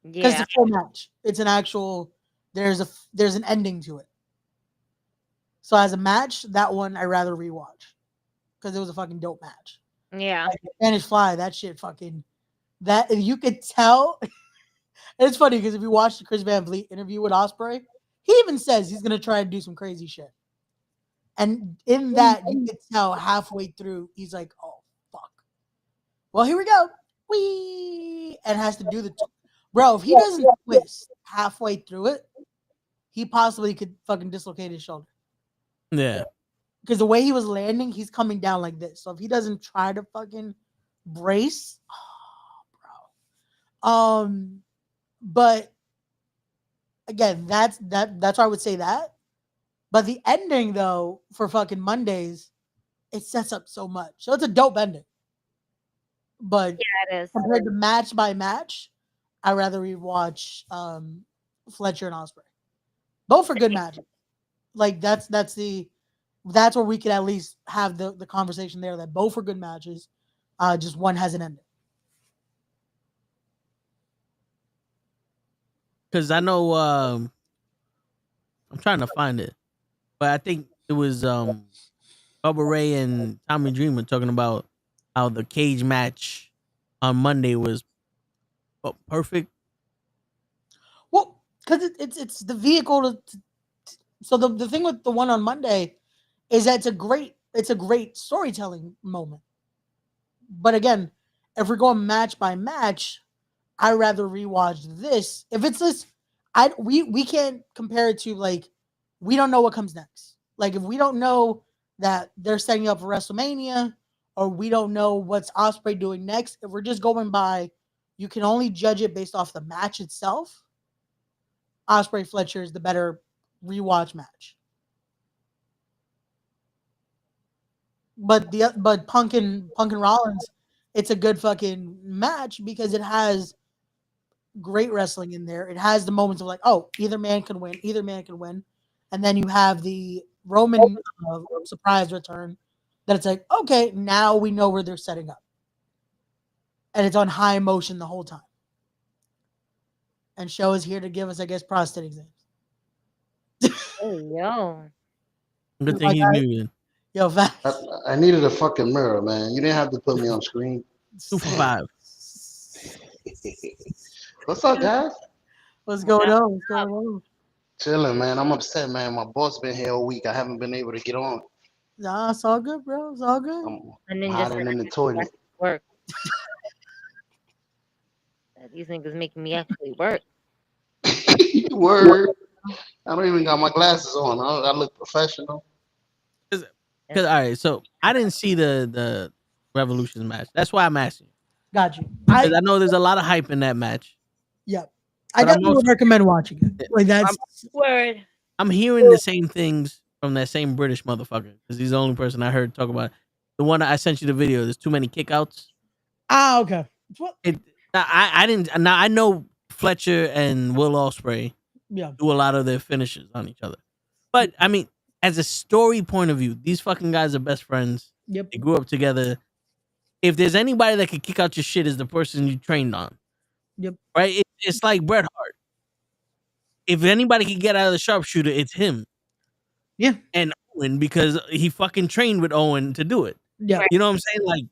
Speaker 10: because it's a full match. It's an actual. There's an ending to it. So as a match, that one I rather rewatch because it was a fucking dope match.
Speaker 5: Yeah.
Speaker 10: Like Spanish Fly, that shit fucking that you could tell. It's funny because if you watch the Chris Van Vliet interview with Ospreay, he even says he's gonna try to do some crazy shit. And in that, you could tell halfway through, he's like, "Oh fuck, well here we go, wee," and has to do the bro. If he doesn't twist halfway through it, he possibly could fucking dislocate his shoulder.
Speaker 3: Yeah.
Speaker 10: Because the way he was landing, he's coming down like this. So if he doesn't try to fucking brace, bro. But again, that's why I would say that. But the ending though for fucking Mondays, it sets up so much. So it's a dope ending. But
Speaker 5: yeah, it is.
Speaker 10: Compared to match by match, I'd rather rewatch Fletcher and Ospreay. Both are good matches. Like that's where we could at least have the conversation there that both are good matches. Just one hasn't ended.
Speaker 3: Because I know I'm trying to find it, but I think it was Bubba Ray and Tommy Dreamer talking about how the cage match on Monday was perfect.
Speaker 10: Well, because it's the vehicle to. So the thing with the one on Monday is that it's a great storytelling moment. But again, if we're going match by match, I'd rather rewatch this. If it's this, we can't compare it to like we don't know what comes next. Like if we don't know that they're setting up for WrestleMania, or we don't know what's Ospreay doing next, if we're just going by, you can only judge it based off the match itself. Ospreay Fletcher is the better rewatch match. But Punk and Rollins, it's a good fucking match because it has great wrestling in there. It has the moments of like, oh, either man can win, and then you have the Roman surprise return. That it's like, okay, now we know where they're setting up, and it's on high emotion the whole time. And Show is here to give us, I guess, prostate exams.
Speaker 5: Hey, yo.
Speaker 3: Good thing he's muted.
Speaker 10: Yo, facts.
Speaker 4: I needed a fucking mirror, man. You didn't have to put me on screen.
Speaker 3: 2 for 5.
Speaker 4: What's up, guys?
Speaker 10: What's going on?
Speaker 4: Chilling, man. I'm upset, man. My boss been here all week. I haven't been able to get on.
Speaker 10: Nah, it's all good, bro. It's all good.
Speaker 4: I'm hiding in the toilet.
Speaker 5: Work. These niggas making me actually work.
Speaker 4: Word. I don't even got my glasses on. I look professional.
Speaker 3: Because all right, so I didn't see the Revolution match. That's why I'm asking.
Speaker 10: Got you.
Speaker 3: I know there's a lot of hype in that match.
Speaker 10: Yep. I definitely would recommend watching it. Like that's
Speaker 5: word.
Speaker 3: I'm hearing the same things from that same British motherfucker because he's the only person I heard talk about it. The one I sent you the video. There's too many kickouts.
Speaker 10: Ah, okay.
Speaker 3: I didn't. Now I know Fletcher and Will Ospreay do a lot of their finishes on each other, but I mean, as a story point of view, these fucking guys are best friends.
Speaker 10: Yep.
Speaker 3: They grew up together. If there's anybody that could kick out your shit, is the person you trained on.
Speaker 10: Yep.
Speaker 3: Right. It's like Bret Hart. If anybody can get out of the sharpshooter, it's him.
Speaker 10: Yeah.
Speaker 3: And Owen, because he fucking trained with Owen to do it.
Speaker 10: Yeah.
Speaker 3: You know what I'm saying? Like,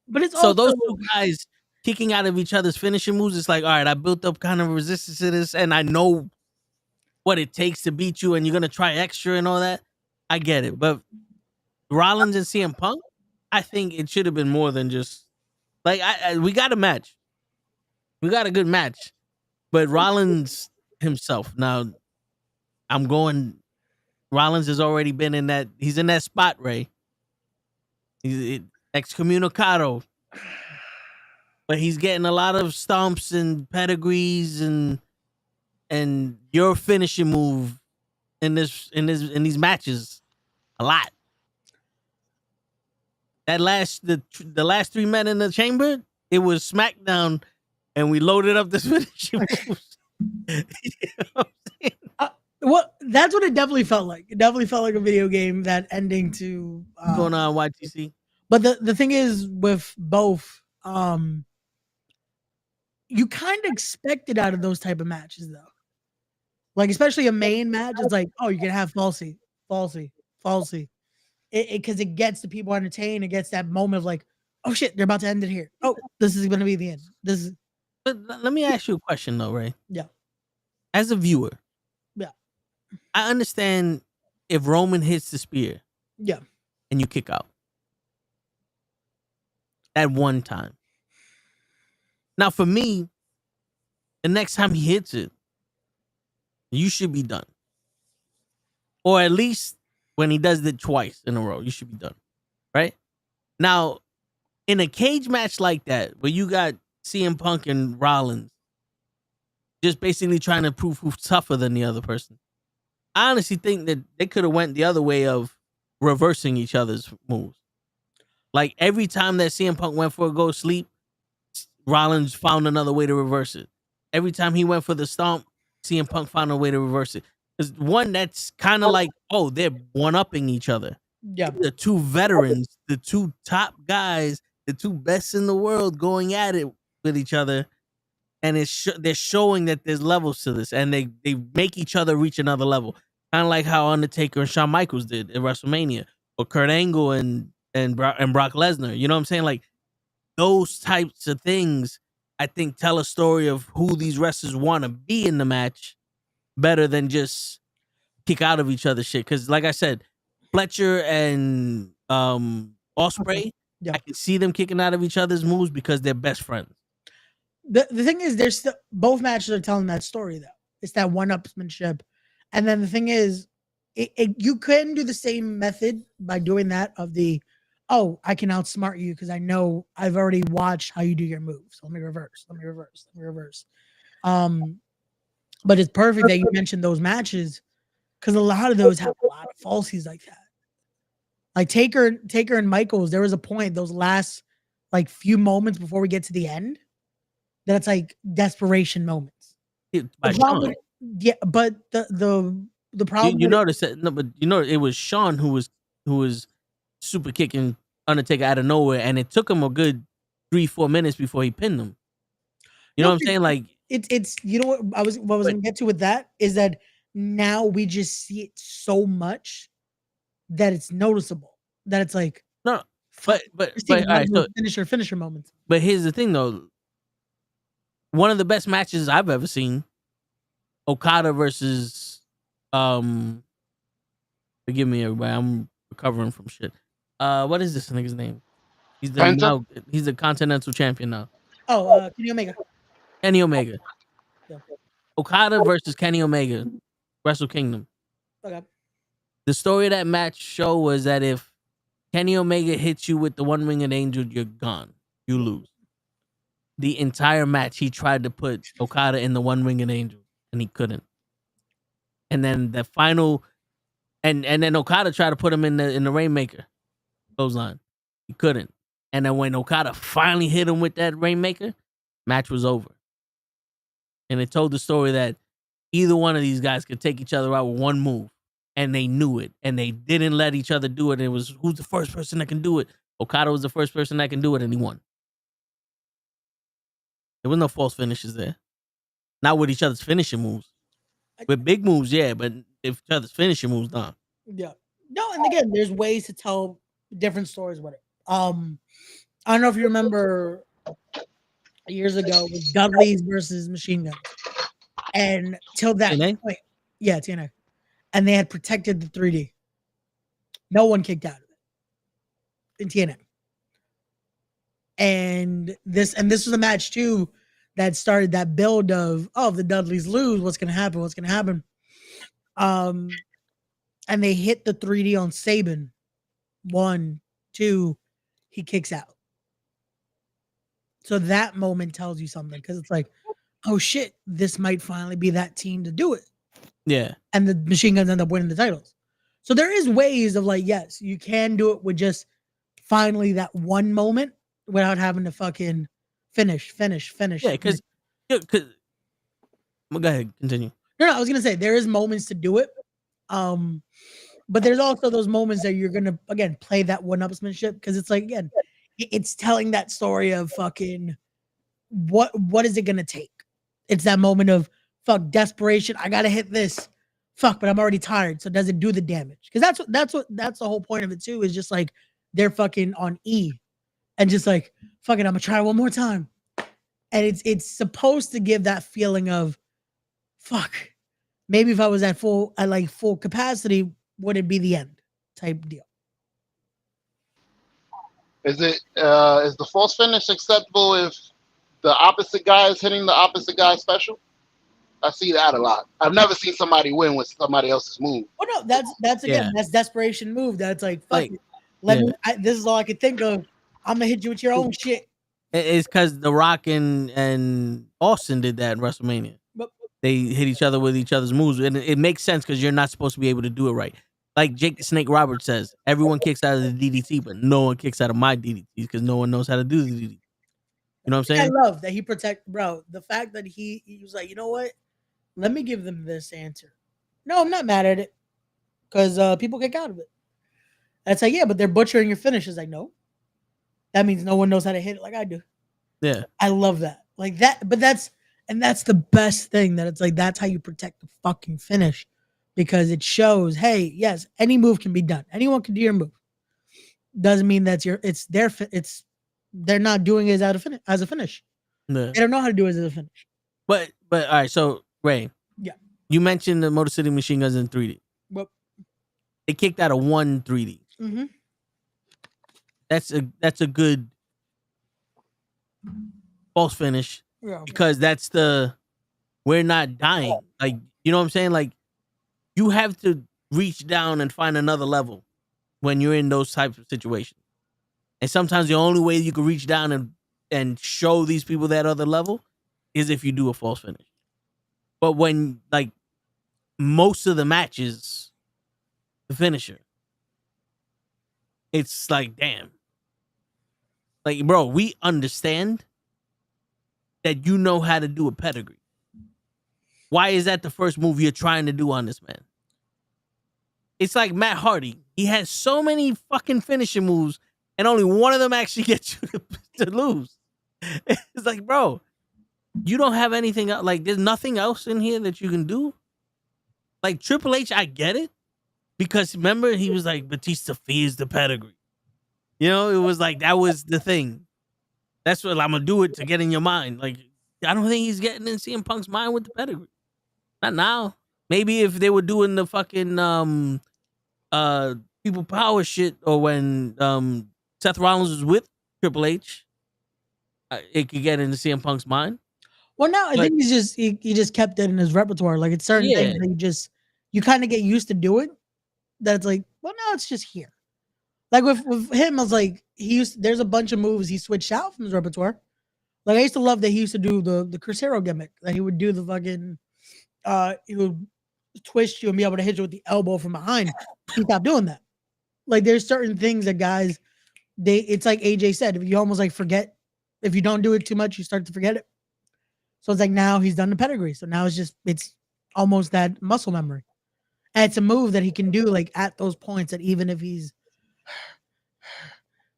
Speaker 10: but it's
Speaker 3: so
Speaker 10: also,
Speaker 3: those two guys kicking out of each other's finishing moves. It's like, all right, I built up kind of resistance to this, and I know what it takes to beat you, and you're gonna try extra and all that. I get it, but Rollins and CM Punk, I think it should have been more than just like we got a match. We got a good match, but Rollins himself. Now, I'm going. Rollins has already been in that. He's in that spot, Ray. He's excommunicado, but he's getting a lot of stomps and pedigrees and your finishing move in these matches a lot. That the last 3 men in the chamber, it was SmackDown, and we loaded up this finishing moves. You know what I'm saying?
Speaker 10: Well, that's what it definitely felt like. It definitely felt like a video game, that ending to
Speaker 3: going on YTC.
Speaker 10: But the thing is with both, you kind of expect it out of those type of matches, though. Like especially a main match, it's like, oh, you're gonna have falsy, because it gets the people entertained. It gets that moment of like, oh shit, they're about to end it here. Oh, this is gonna be the end. This is.
Speaker 3: But let me ask you a question though, Ray.
Speaker 10: Yeah.
Speaker 3: As a viewer.
Speaker 10: Yeah.
Speaker 3: I understand if Roman hits the spear.
Speaker 10: Yeah.
Speaker 3: And you kick out. At one time. Now for me, the next time he hits it, you should be done. Or at least when he does it twice in a row, you should be done. Right? Now, in a cage match like that, where you got CM Punk and Rollins just basically trying to prove who's tougher than the other person, I honestly think that they could have went the other way of reversing each other's moves. Like every time that CM Punk went for a go sleep, Rollins found another way to reverse it. Every time he went for the stomp, CM Punk found a way to reverse it. There's one that's kind of like, oh, they're one-upping each other.
Speaker 10: Yeah.
Speaker 3: The two veterans, the two top guys, the two best in the world going at it with each other. And they're showing that there's levels to this, and they make each other reach another level. Kind of like how Undertaker and Shawn Michaels did at WrestleMania, or Kurt Angle and Brock Lesnar. You know what I'm saying? Like those types of things, I think, tell a story of who these wrestlers want to be in the match, better than just kick out of each other's shit. Because, like I said, Fletcher and Ospreay,
Speaker 10: Yeah.
Speaker 3: I can see them kicking out of each other's moves because they're best friends.
Speaker 10: The thing is, there's still, both matches are telling that story though. It's that one-upsmanship, and then the thing is, you couldn't do the same method by doing that of the, oh, I can outsmart you because I know I've already watched how you do your moves. Let me reverse. But it's perfect that you mentioned those matches because a lot of those have a lot of falsies like that. Like Taker and Michaels, there was a point those last like few moments before we get to the end that it's like desperation moments.
Speaker 3: By Sean.
Speaker 10: Yeah, but the problem
Speaker 3: you notice that, no, but you know it was Sean who was super kicking Undertaker out of nowhere, and it took him a good 3-4 minutes before he pinned him. You know what I'm saying? Like
Speaker 10: it's you know what I was gonna get to with that is that now we just see it so much that it's noticeable. That it's like
Speaker 3: no, but all right, so
Speaker 10: finisher moments.
Speaker 3: But here's the thing though. One of the best matches I've ever seen, Okada versus forgive me everybody, I'm recovering from shit. What is this nigga's name? He's the Continental Champion now.
Speaker 10: Oh, Kenny Omega. Yeah.
Speaker 3: Okada versus Kenny Omega, Wrestle Kingdom.
Speaker 10: Okay.
Speaker 3: The story of that match show was that if Kenny Omega hits you with the one-winged angel, you're gone. You lose. The entire match, he tried to put Okada in the one-winged angel, and he couldn't. And then the final, and then Okada tried to put him in the Rainmaker clothesline. He couldn't. And then when Okada finally hit him with that Rainmaker, match was over. And it told the story that either one of these guys could take each other out with one move, and they knew it, and they didn't let each other do it. It was who's the first person that can do it. Okada was the first person that can do it, and he won. There was no false finishes there. Not with each other's finishing moves. With big moves, yeah, but if each other's finishing moves, nah.
Speaker 10: Yeah. No, and again, there's ways to tell different stories with it. I don't know if you remember years ago with Dudley's versus Machine Guns. And till that
Speaker 3: TNA?
Speaker 10: point, yeah, TNA. And they had protected the 3D. No one kicked out of it in TNA. And this was a match too that started that build of, oh, if the Dudleys lose, what's gonna happen? And they hit the 3D on Sabin. 1, 2, he kicks out. So that moment tells you something because it's like, oh shit, this might finally be that team to do it.
Speaker 3: Yeah.
Speaker 10: And the Machine Guns end up winning the titles. So there is ways of like, yes, you can do it with just finally that one moment without having to fucking finish.
Speaker 3: Yeah, because well, go ahead, continue.
Speaker 10: No, I was gonna say there is moments to do it. But there's also those moments that you're gonna again play that one-upsmanship because it's like again, it's telling that story of fucking what is it gonna take? It's that moment of fuck desperation. I gotta hit this. Fuck, but I'm already tired. So does it do the damage? Because that's the whole point of it too. Is just like they're fucking on E, and just like fucking, I'm gonna try one more time. And it's supposed to give that feeling of fuck. Maybe if I was at full capacity, would it be the end type deal?
Speaker 4: Is the false finish acceptable if the opposite guy is hitting the opposite guy special? I see that a lot. I've never seen somebody win with somebody else's move.
Speaker 10: Oh no, that's again, that's desperation move. That's like fuck it. This is all I could think of. I'm gonna hit you with your own shit.
Speaker 3: It's because The Rock and Austin did that in WrestleMania. They hit each other with each other's moves, and it makes sense because you're not supposed to be able to do it right. Like Jake the Snake Roberts says, everyone kicks out of the DDT, but no one kicks out of my DDT because no one knows how to do the DDT. You know what I'm saying?
Speaker 10: I love that he bro. The fact that he was like, you know what? Let me give them this answer. No, I'm not mad at it because people kick out of it. That's like, yeah, but they're butchering your finishes. Like, no, that means no one knows how to hit it like I do.
Speaker 3: Yeah,
Speaker 10: I love that. Like that, but that's the best thing that it's like that's how you protect the fucking finish because it shows, hey, yes, any move can be done. Anyone can do your move. Doesn't mean that's they're not doing it as a finish.
Speaker 3: Yeah.
Speaker 10: They don't know how to do it as a finish.
Speaker 3: But all right, so Ray,
Speaker 10: yeah,
Speaker 3: You mentioned the Motor City Machine Guns in 3D.
Speaker 10: Well,
Speaker 3: They kicked out a 1 3D.
Speaker 10: mm-hmm.
Speaker 3: That's a good false finish
Speaker 10: Yeah.
Speaker 3: because that's the we're not dying. Like, you know what I'm saying? Like, you have to reach down and find another level when you're in those types of situations. And sometimes the only way you can reach down and show these people that other level is if you do a false finish. But when, like, most of the matches, the finisher, it's like, damn. Like, bro, we understand that you know how to do a pedigree. Why is that the first move you're trying to do on this man? It's like Matt Hardy. He has so many fucking finishing moves, and only one of them actually gets you to lose. It's like, bro, you don't have anything else. Like, there's nothing else in here that you can do. Like, Triple H, I get it. Because remember, he was like, Batista fears the pedigree. You know, it was like, that was the thing. That's what I'm going to do it to get in your mind. Like, I don't think he's getting in CM Punk's mind with the pedigree. Not now. Maybe if they were doing the fucking people power shit, or when Seth Rollins was with Triple H, it could get into CM Punk's mind.
Speaker 10: Well, no, I think he just kept it in his repertoire. Like, it's certain things that you kind of get used to doing. That's like, well, no, it's just here. Like with him, I was like, there's a bunch of moves he switched out from his repertoire. Like, I used to love that he used to do the Crucero gimmick. That he would do the fucking, he would twist you and be able to hit you with the elbow from behind. He stopped doing that. Like, there's certain things that guys, it's like AJ said, if you almost like forget, if you don't do it too much, you start to forget it. So it's like, now he's done the pedigree. So now it's almost that muscle memory. And it's a move that he can do like at those points that even if he's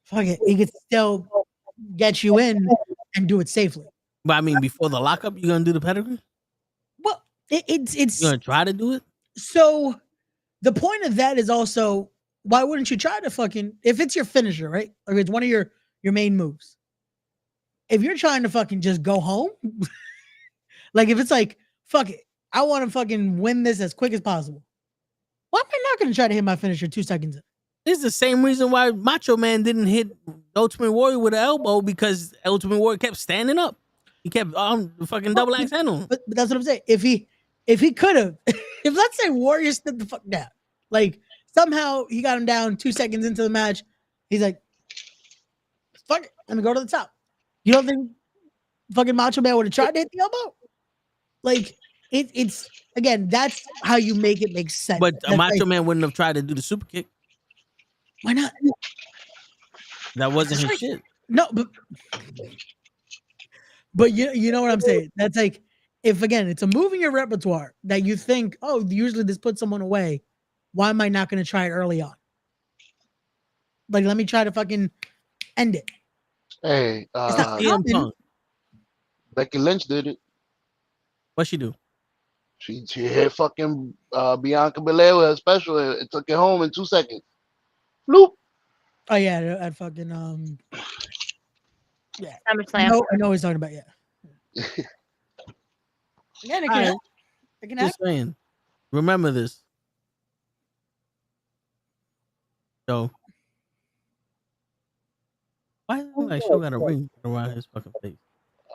Speaker 10: fuck it, he can still get you in and do it safely.
Speaker 3: But I mean, before the lockup, you're gonna do the pedigree?
Speaker 10: Well, it's
Speaker 3: you're gonna try to do it?
Speaker 10: So the point of that is also, why wouldn't you try to fucking, if it's your finisher, right? Or it's one of your main moves. If you're trying to fucking just go home, like if it's like, fuck it, I want to fucking win this as quick as possible. Why am I not going to try to hit my finisher 2 seconds in?
Speaker 3: This is the same reason why Macho Man didn't hit Ultimate Warrior with an elbow, because Ultimate Warrior kept standing up. He kept the fucking double axe handle.
Speaker 10: But that's what I'm saying. If he could have, if let's say Warrior stood the fuck down, like somehow he got him down 2 seconds into the match, he's like, fuck it, let me go to the top. You don't think fucking Macho Man would have tried to hit the elbow? Like, it's again, that's how you make it make sense.
Speaker 3: But Macho
Speaker 10: like,
Speaker 3: Man wouldn't have tried to do the super kick.
Speaker 10: Why not?
Speaker 3: That wasn't his shit.
Speaker 10: No, but you know what I'm saying? That's like, if again, it's a move in your repertoire that you think, oh, usually this puts someone away. Why am I not going to try it early on? Like, let me try to fucking end it.
Speaker 4: Hey, Becky Lynch did it.
Speaker 3: What'd she do?
Speaker 4: She hit fucking Bianca Belair with her special. It took it home in 2 seconds. Bloop.
Speaker 10: Oh yeah, at fucking yeah.
Speaker 5: SummerSlam.
Speaker 10: I know what he's talking about. Yeah. Again, it can
Speaker 3: Just saying. Remember this. So, why does it look like Show got a ring around his fucking face?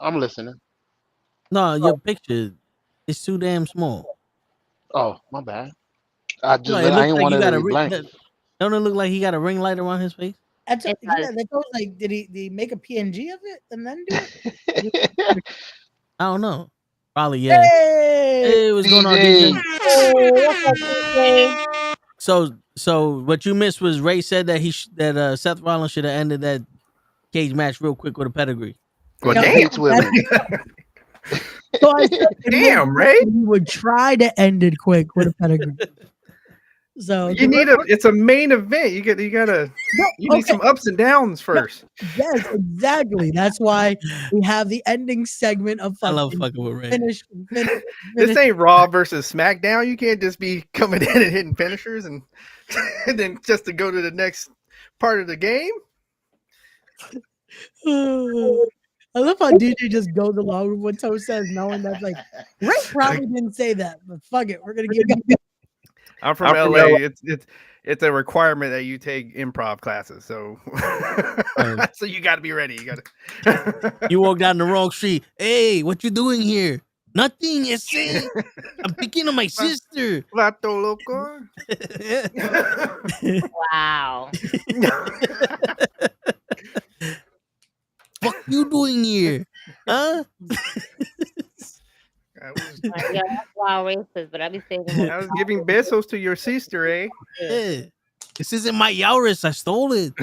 Speaker 4: I'm listening.
Speaker 3: No, your picture is too damn small.
Speaker 4: Oh, my bad. I
Speaker 3: No,
Speaker 4: I ain't want to be blank.
Speaker 3: Don't it look like he got a ring light around his face?
Speaker 10: That's like, did he make a PNG of it and then do it?
Speaker 3: I don't know. Probably, yeah. Hey, what's going on, DJ? So what you missed was Ray said that Seth Rollins should have ended that cage match real quick with a pedigree.
Speaker 1: Well, damn.
Speaker 10: So I said,
Speaker 1: damn, Ray.
Speaker 10: You would try to end it quick with a pedigree. So
Speaker 1: you need it's a main event. You need some ups and downs first.
Speaker 10: Yes, exactly. That's why we have the ending segment of
Speaker 3: I love fucking with Ray.
Speaker 10: Finish.
Speaker 1: This ain't Raw versus SmackDown. You can't just be coming in and hitting finishers and then just to go to the next part of the game.
Speaker 10: I love how DJ just goes along with what Toe says, knowing that like Ray probably didn't say that, but fuck it, we're gonna get going.
Speaker 1: I'm from LA. It's a requirement that you take improv classes. So so you got to be ready. You got to.
Speaker 3: You walk down the wrong street. Hey, what you doing here? Nothing. I'm picking on my sister.
Speaker 1: Vato loco.
Speaker 5: Wow.
Speaker 3: What you doing here? Huh?
Speaker 5: Yeah, that's wild racist, but I be saying
Speaker 1: I was giving besos to your sister, eh?
Speaker 3: Yeah. This isn't my Yaris. I stole it.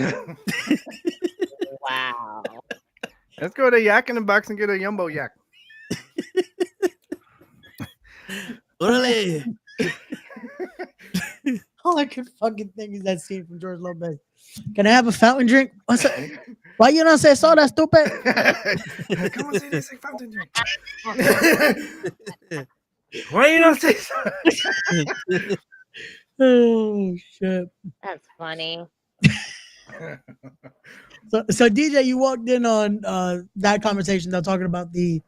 Speaker 5: wow.
Speaker 1: Let's go to Yak in the Box and get a Jumbo Yak.
Speaker 3: Orale.
Speaker 10: All I could fucking think is that scene from George Lopez. Can I have a fountain drink? What's that? Why you not say so? That's stupid.
Speaker 1: Come on, say this, say fountain drink. Why you not say so?
Speaker 10: Oh shit.
Speaker 5: That's funny.
Speaker 10: So DJ, you walked in on that conversation. They're talking about the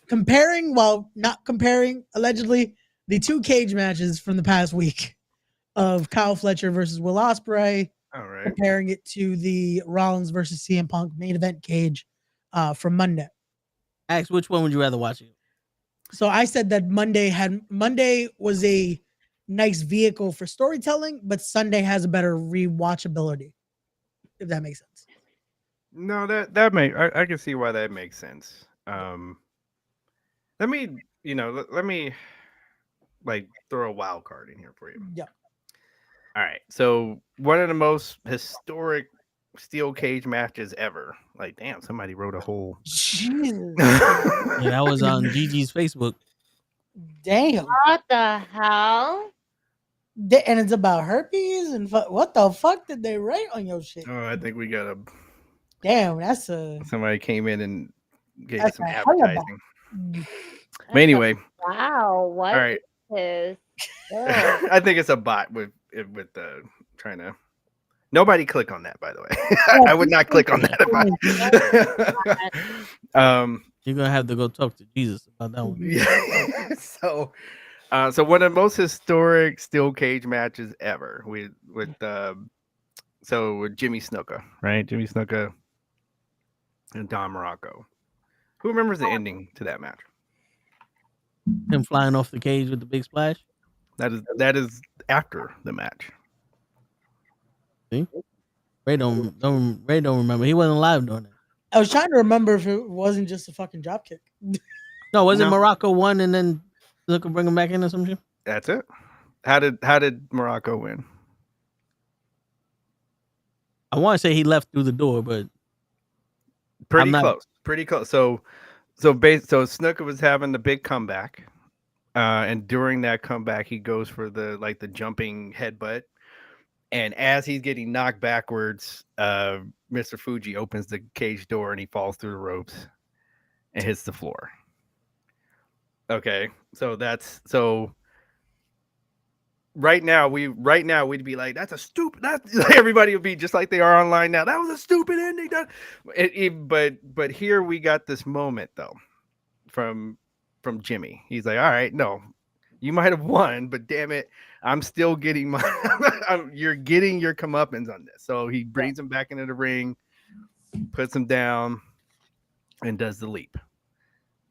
Speaker 10: comparing, while not comparing, allegedly the two cage matches from the past week of Kyle Fletcher versus Will Ospreay.
Speaker 1: All right.
Speaker 10: Comparing it to the Rollins versus CM Punk main event cage from Monday.
Speaker 3: Ask which one would you rather watch?
Speaker 10: So I said that Monday was a nice vehicle for storytelling, but Sunday has a better rewatchability. If that makes sense.
Speaker 1: No, that makes I can see why that makes sense. Let me like throw a wild card in here for you.
Speaker 10: Yeah.
Speaker 1: All right. So one of the most historic steel cage matches ever. Like, damn, somebody wrote a whole.
Speaker 10: Jesus.
Speaker 3: Yeah, that was on Gigi's Facebook.
Speaker 10: Damn.
Speaker 5: What the hell?
Speaker 10: And it's about herpes and what the fuck did they write on your shit?
Speaker 1: Oh, I think we got a.
Speaker 10: Damn, that's a.
Speaker 1: Somebody came in and gave
Speaker 10: That's
Speaker 1: some
Speaker 10: a hell of a-
Speaker 1: advertising. But anyway,
Speaker 5: Wow. What
Speaker 1: all right.
Speaker 5: is this?
Speaker 1: I think it's a bot with trying to. Nobody click on that, by the way. I would not click on that.
Speaker 3: You're gonna have to go talk to Jesus about that one.
Speaker 1: Yeah. So one of the most historic steel cage matches ever with Jimmy Snuka, right? Jimmy Snuka and Don Morocco. Who remembers the ending to that match?
Speaker 3: Him flying off the cage with the big splash.
Speaker 1: That is after the match.
Speaker 3: See? Ray don't remember. He wasn't alive during that.
Speaker 10: I was trying to remember if it wasn't just a fucking drop kick.
Speaker 3: No, wasn't Morocco won and then look and bring him back in or something?
Speaker 1: That's it. How did Morocco win?
Speaker 3: I want to say he left through the door, but
Speaker 1: pretty close. So Snuka was having the big comeback, and during that comeback, he goes for the jumping headbutt, and as he's getting knocked backwards, Mr. Fuji opens the cage door and he falls through the ropes and hits the floor. Okay, so right now we'd be like, that's a stupid. Everybody would be just like they are online now. That was a stupid ending. But here we got this moment though from Jimmy. He's like, all right, no, you might have won, but damn it, I'm still getting you're getting your comeuppance on this. So he brings him back into the ring, puts him down, and does the leap.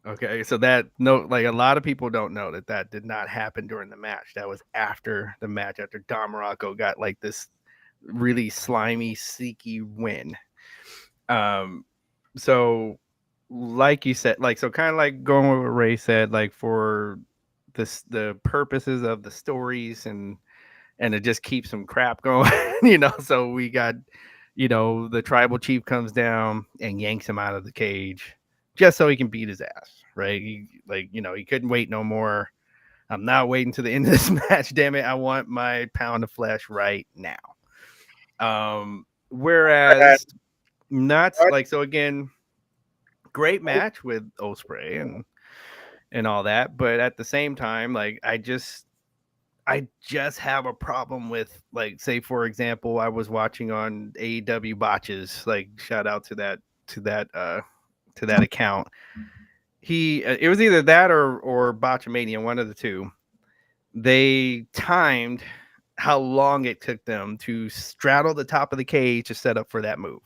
Speaker 1: Okay, so a lot of people don't know that did not happen during the match. That was after the match, after Don Morocco got like this really slimy, seeky win. So like you said, so kind of like going with what Ray said, like for the purposes of the stories and it just keeps some crap going, so we got, the tribal chief comes down and yanks him out of the cage just so he can beat his ass, right? He couldn't wait no more. I'm not waiting to the end of this match. Damn it. I want my pound of flesh right now. Whereas not like, so again, great match with Ospreay and all that. But at the same time, like, I just have a problem with, like, say, for example, I was watching on AEW Botches, like, shout out to that to that account. It was either that or Botchamania, one of the two. They timed how long it took them to straddle the top of the cage to set up for that move.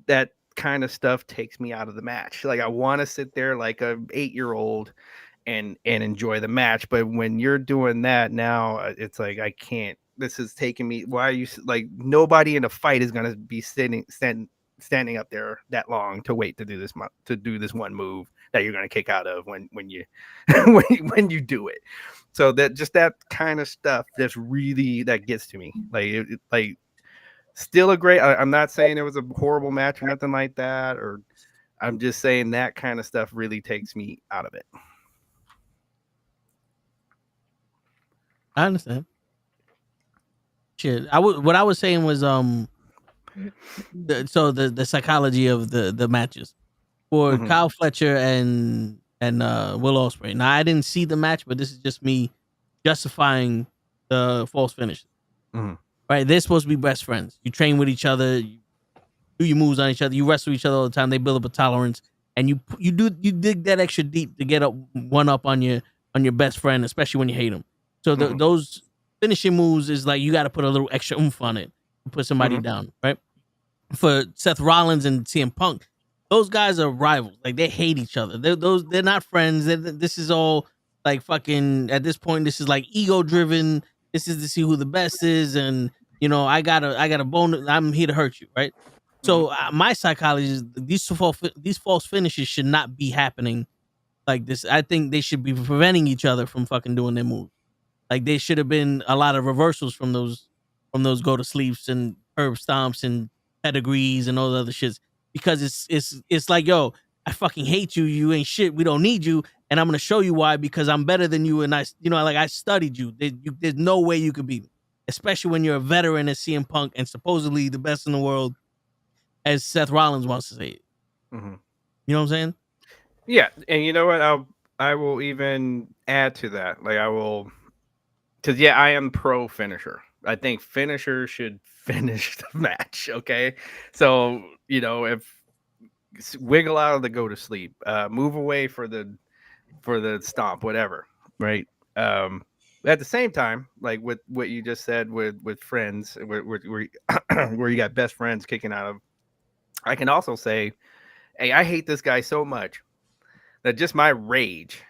Speaker 1: That kind of stuff takes me out of the match. Like, I want to sit there like a 8-year-old and enjoy the match, but when you're doing that now, it's like, I can't. This is taking me. Why are you like, nobody in a fight is gonna be standing up there that long to wait to do this one move that you're gonna kick out of when you when you do it. So that kind of stuff that gets to me. Like still a great. I'm not saying it was a horrible match or nothing like that, or I'm just saying that kind of stuff really takes me out of it.
Speaker 3: I understand. Shit, what I was saying was the psychology of the matches for Kyle Fletcher and Will Ospreay. Now, I didn't see the match, but this is just me justifying the false finish. Right? They're supposed to be best friends. You train with each other, you do your moves on each other, you wrestle each other all the time. They build up a tolerance, and you dig that extra deep to get one up on your best friend, especially when you hate him. So those finishing moves is like, you got to put a little extra oomph on it to put somebody down, right? For Seth Rollins and CM Punk, those guys are rivals. Like, they hate each other. They're not friends. This is all like fucking, at this point, this is like ego driven. This is to see who the best is, and I got a bone. I'm here to hurt you, right? So my psychology is these false finishes should not be happening like this. I think they should be preventing each other from fucking doing their moves. Like, there should have been a lot of reversals from those go to sleeps and herb stomps and pedigrees and all the other shits, because it's like, yo, I fucking hate you. You ain't shit. We don't need you, and I'm gonna show you why, because I'm better than you, and I studied you. There's no way you could beat me, especially when you're a veteran as CM Punk and supposedly the best in the world, as Seth Rollins wants to say it. You know what I'm saying?
Speaker 1: Yeah, and you know what? I will even add to that. Like, I will. Because, yeah, I am pro finisher. I think finisher should finish the match, okay? So, if wiggle out of the go to sleep, move away for the stomp, whatever, right? At the same time, like with what you just said with friends, where you got best friends kicking out of, I can also say, hey, I hate this guy so much that just my rage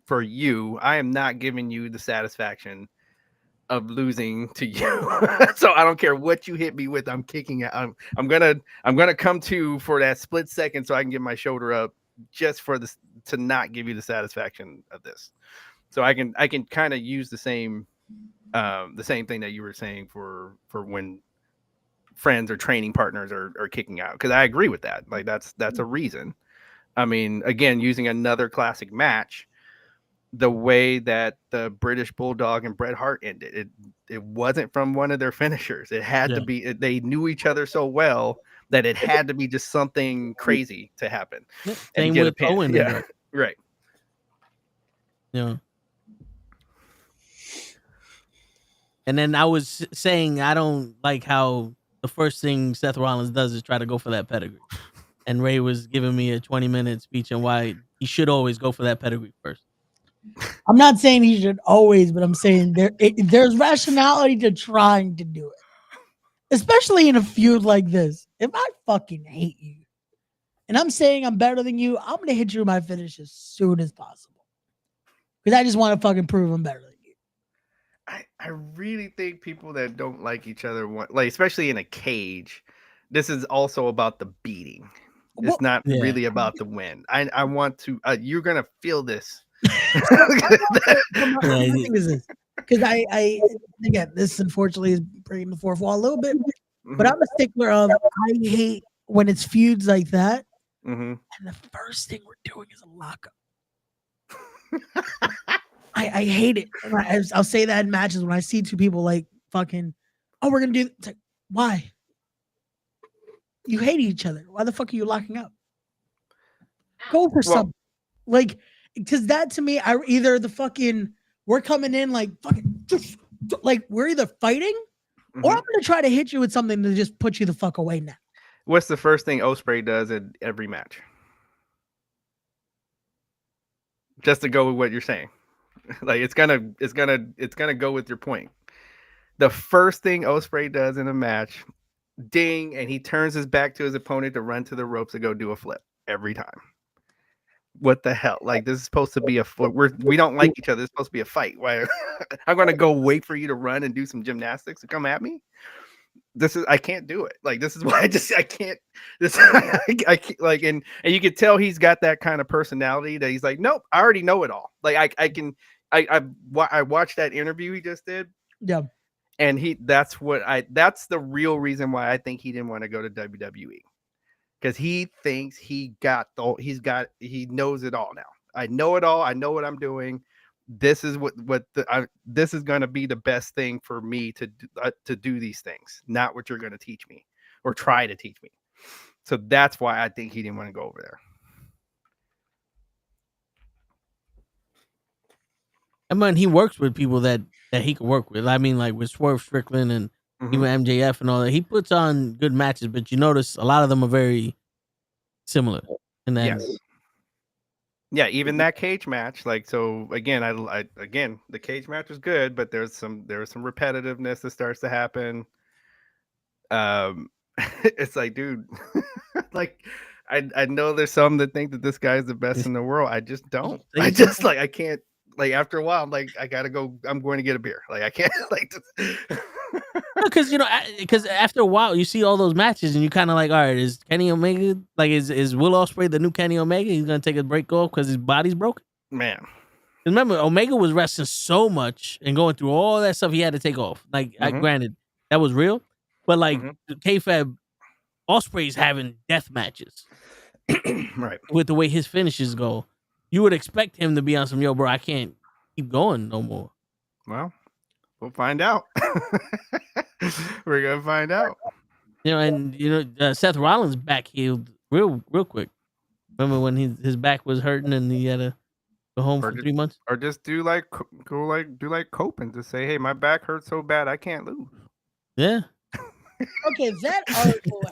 Speaker 1: for you, I am not giving you the satisfaction of losing to you. So I don't care what you hit me with. I'm kicking out. I'm gonna come to for that split second so I can get my shoulder up, just for this, to not give you the satisfaction of this. So I can kind of use the same thing that you were saying for when friends or training partners are kicking out, because I agree with that. Like, that's a reason. I mean, again, using another classic match, the way that the British Bulldog and Bret Hart ended, it wasn't from one of their finishers. It had to be, they knew each other so well that it had to be just something crazy to happen.
Speaker 3: Same with Owen.
Speaker 1: Yeah, right.
Speaker 3: Yeah. And then I was saying, I don't like how the first thing Seth Rollins does is try to go for that pedigree. And Ray was giving me a 20-minute speech on why he should always go for that pedigree first.
Speaker 10: I'm not saying he should always, but I'm saying there's rationality to trying to do it, especially in a feud like this. If I fucking hate you, and I'm saying I'm better than you, I'm gonna hit you with my finish as soon as possible, because I just want to fucking prove I'm better than you.
Speaker 1: I really think people that don't like each other want, like, especially in a cage, this is also about the beating. It's not really about the win. I want to. You're gonna feel this.
Speaker 10: Because I again, this unfortunately is breaking the fourth wall a little bit, but I'm a stickler of, I hate when it's feuds like that, and the first thing we're doing is a lockup. I hate it. I'll say that in matches when I see two people like fucking, oh, we're gonna do. It's like, why? You hate each other. Why the fuck are you locking up? Go for something. Like, because that to me, we're coming in like fucking, like we're either fighting or I'm gonna try to hit you with something to just put you the fuck away now.
Speaker 1: What's the first thing Ospreay does in every match? Just to go with what you're saying, like it's gonna go with your point. The first thing Ospreay does in a match, ding, and he turns his back to his opponent to run to the ropes and go do a flip every time. What the hell? Like, this is supposed to be we don't like each other. It's supposed to be a fight. Why I'm gonna go wait for you to run and do some gymnastics to come at me? I can't do it. Like, this is why I can't. I can't, like, and you can tell he's got that kind of personality that he's like, nope, I already know it all. Like, I watched that interview he just did.
Speaker 10: Yeah.
Speaker 1: And that's the real reason why I think he didn't want to go to WWE. Because he thinks he knows it all now. I know it all. I know what I'm doing. This is this is going to be the best thing for me to do these things, not what you're going to teach me or try to teach me. So that's why I think he didn't want to go over there.
Speaker 3: I mean, he works with people that he can work with. I mean, like with Swerve Strickland and even MJF and all that. He puts on good matches, but you notice a lot of them are very similar. And then,
Speaker 1: yeah, even that cage match. Like, so again, again, the cage match was good, but there was some repetitiveness that starts to happen. It's like, dude, like, I know there's some that think that this guy is the best in the world. I just don't. I just I can't. Like, after a while, I'm like, I gotta go. I'm going to get a beer. Like, I can't. Like,
Speaker 3: because because after a while, you see all those matches, and you kind of like, all right, is Kenny Omega like is Will Ospreay the new Kenny Omega? He's gonna take a break off because his body's broken.
Speaker 1: Man,
Speaker 3: remember, Omega was wrestling so much and going through all that stuff, he had to take off. Like, granted, that was real, but like kayfabe, Ospreay's having death matches,
Speaker 1: right?
Speaker 3: With the way his finishes go. You would expect him to be on some, yo, bro, I can't keep going no more.
Speaker 1: Well, we'll find out. We're going to find out.
Speaker 3: And Seth Rollins back healed real quick. Remember when his back was hurting and he had to go home for 3 months?
Speaker 1: Or just do like Cope and just say, hey, my back hurts so bad I can't lose.
Speaker 3: Yeah.
Speaker 10: Okay, that article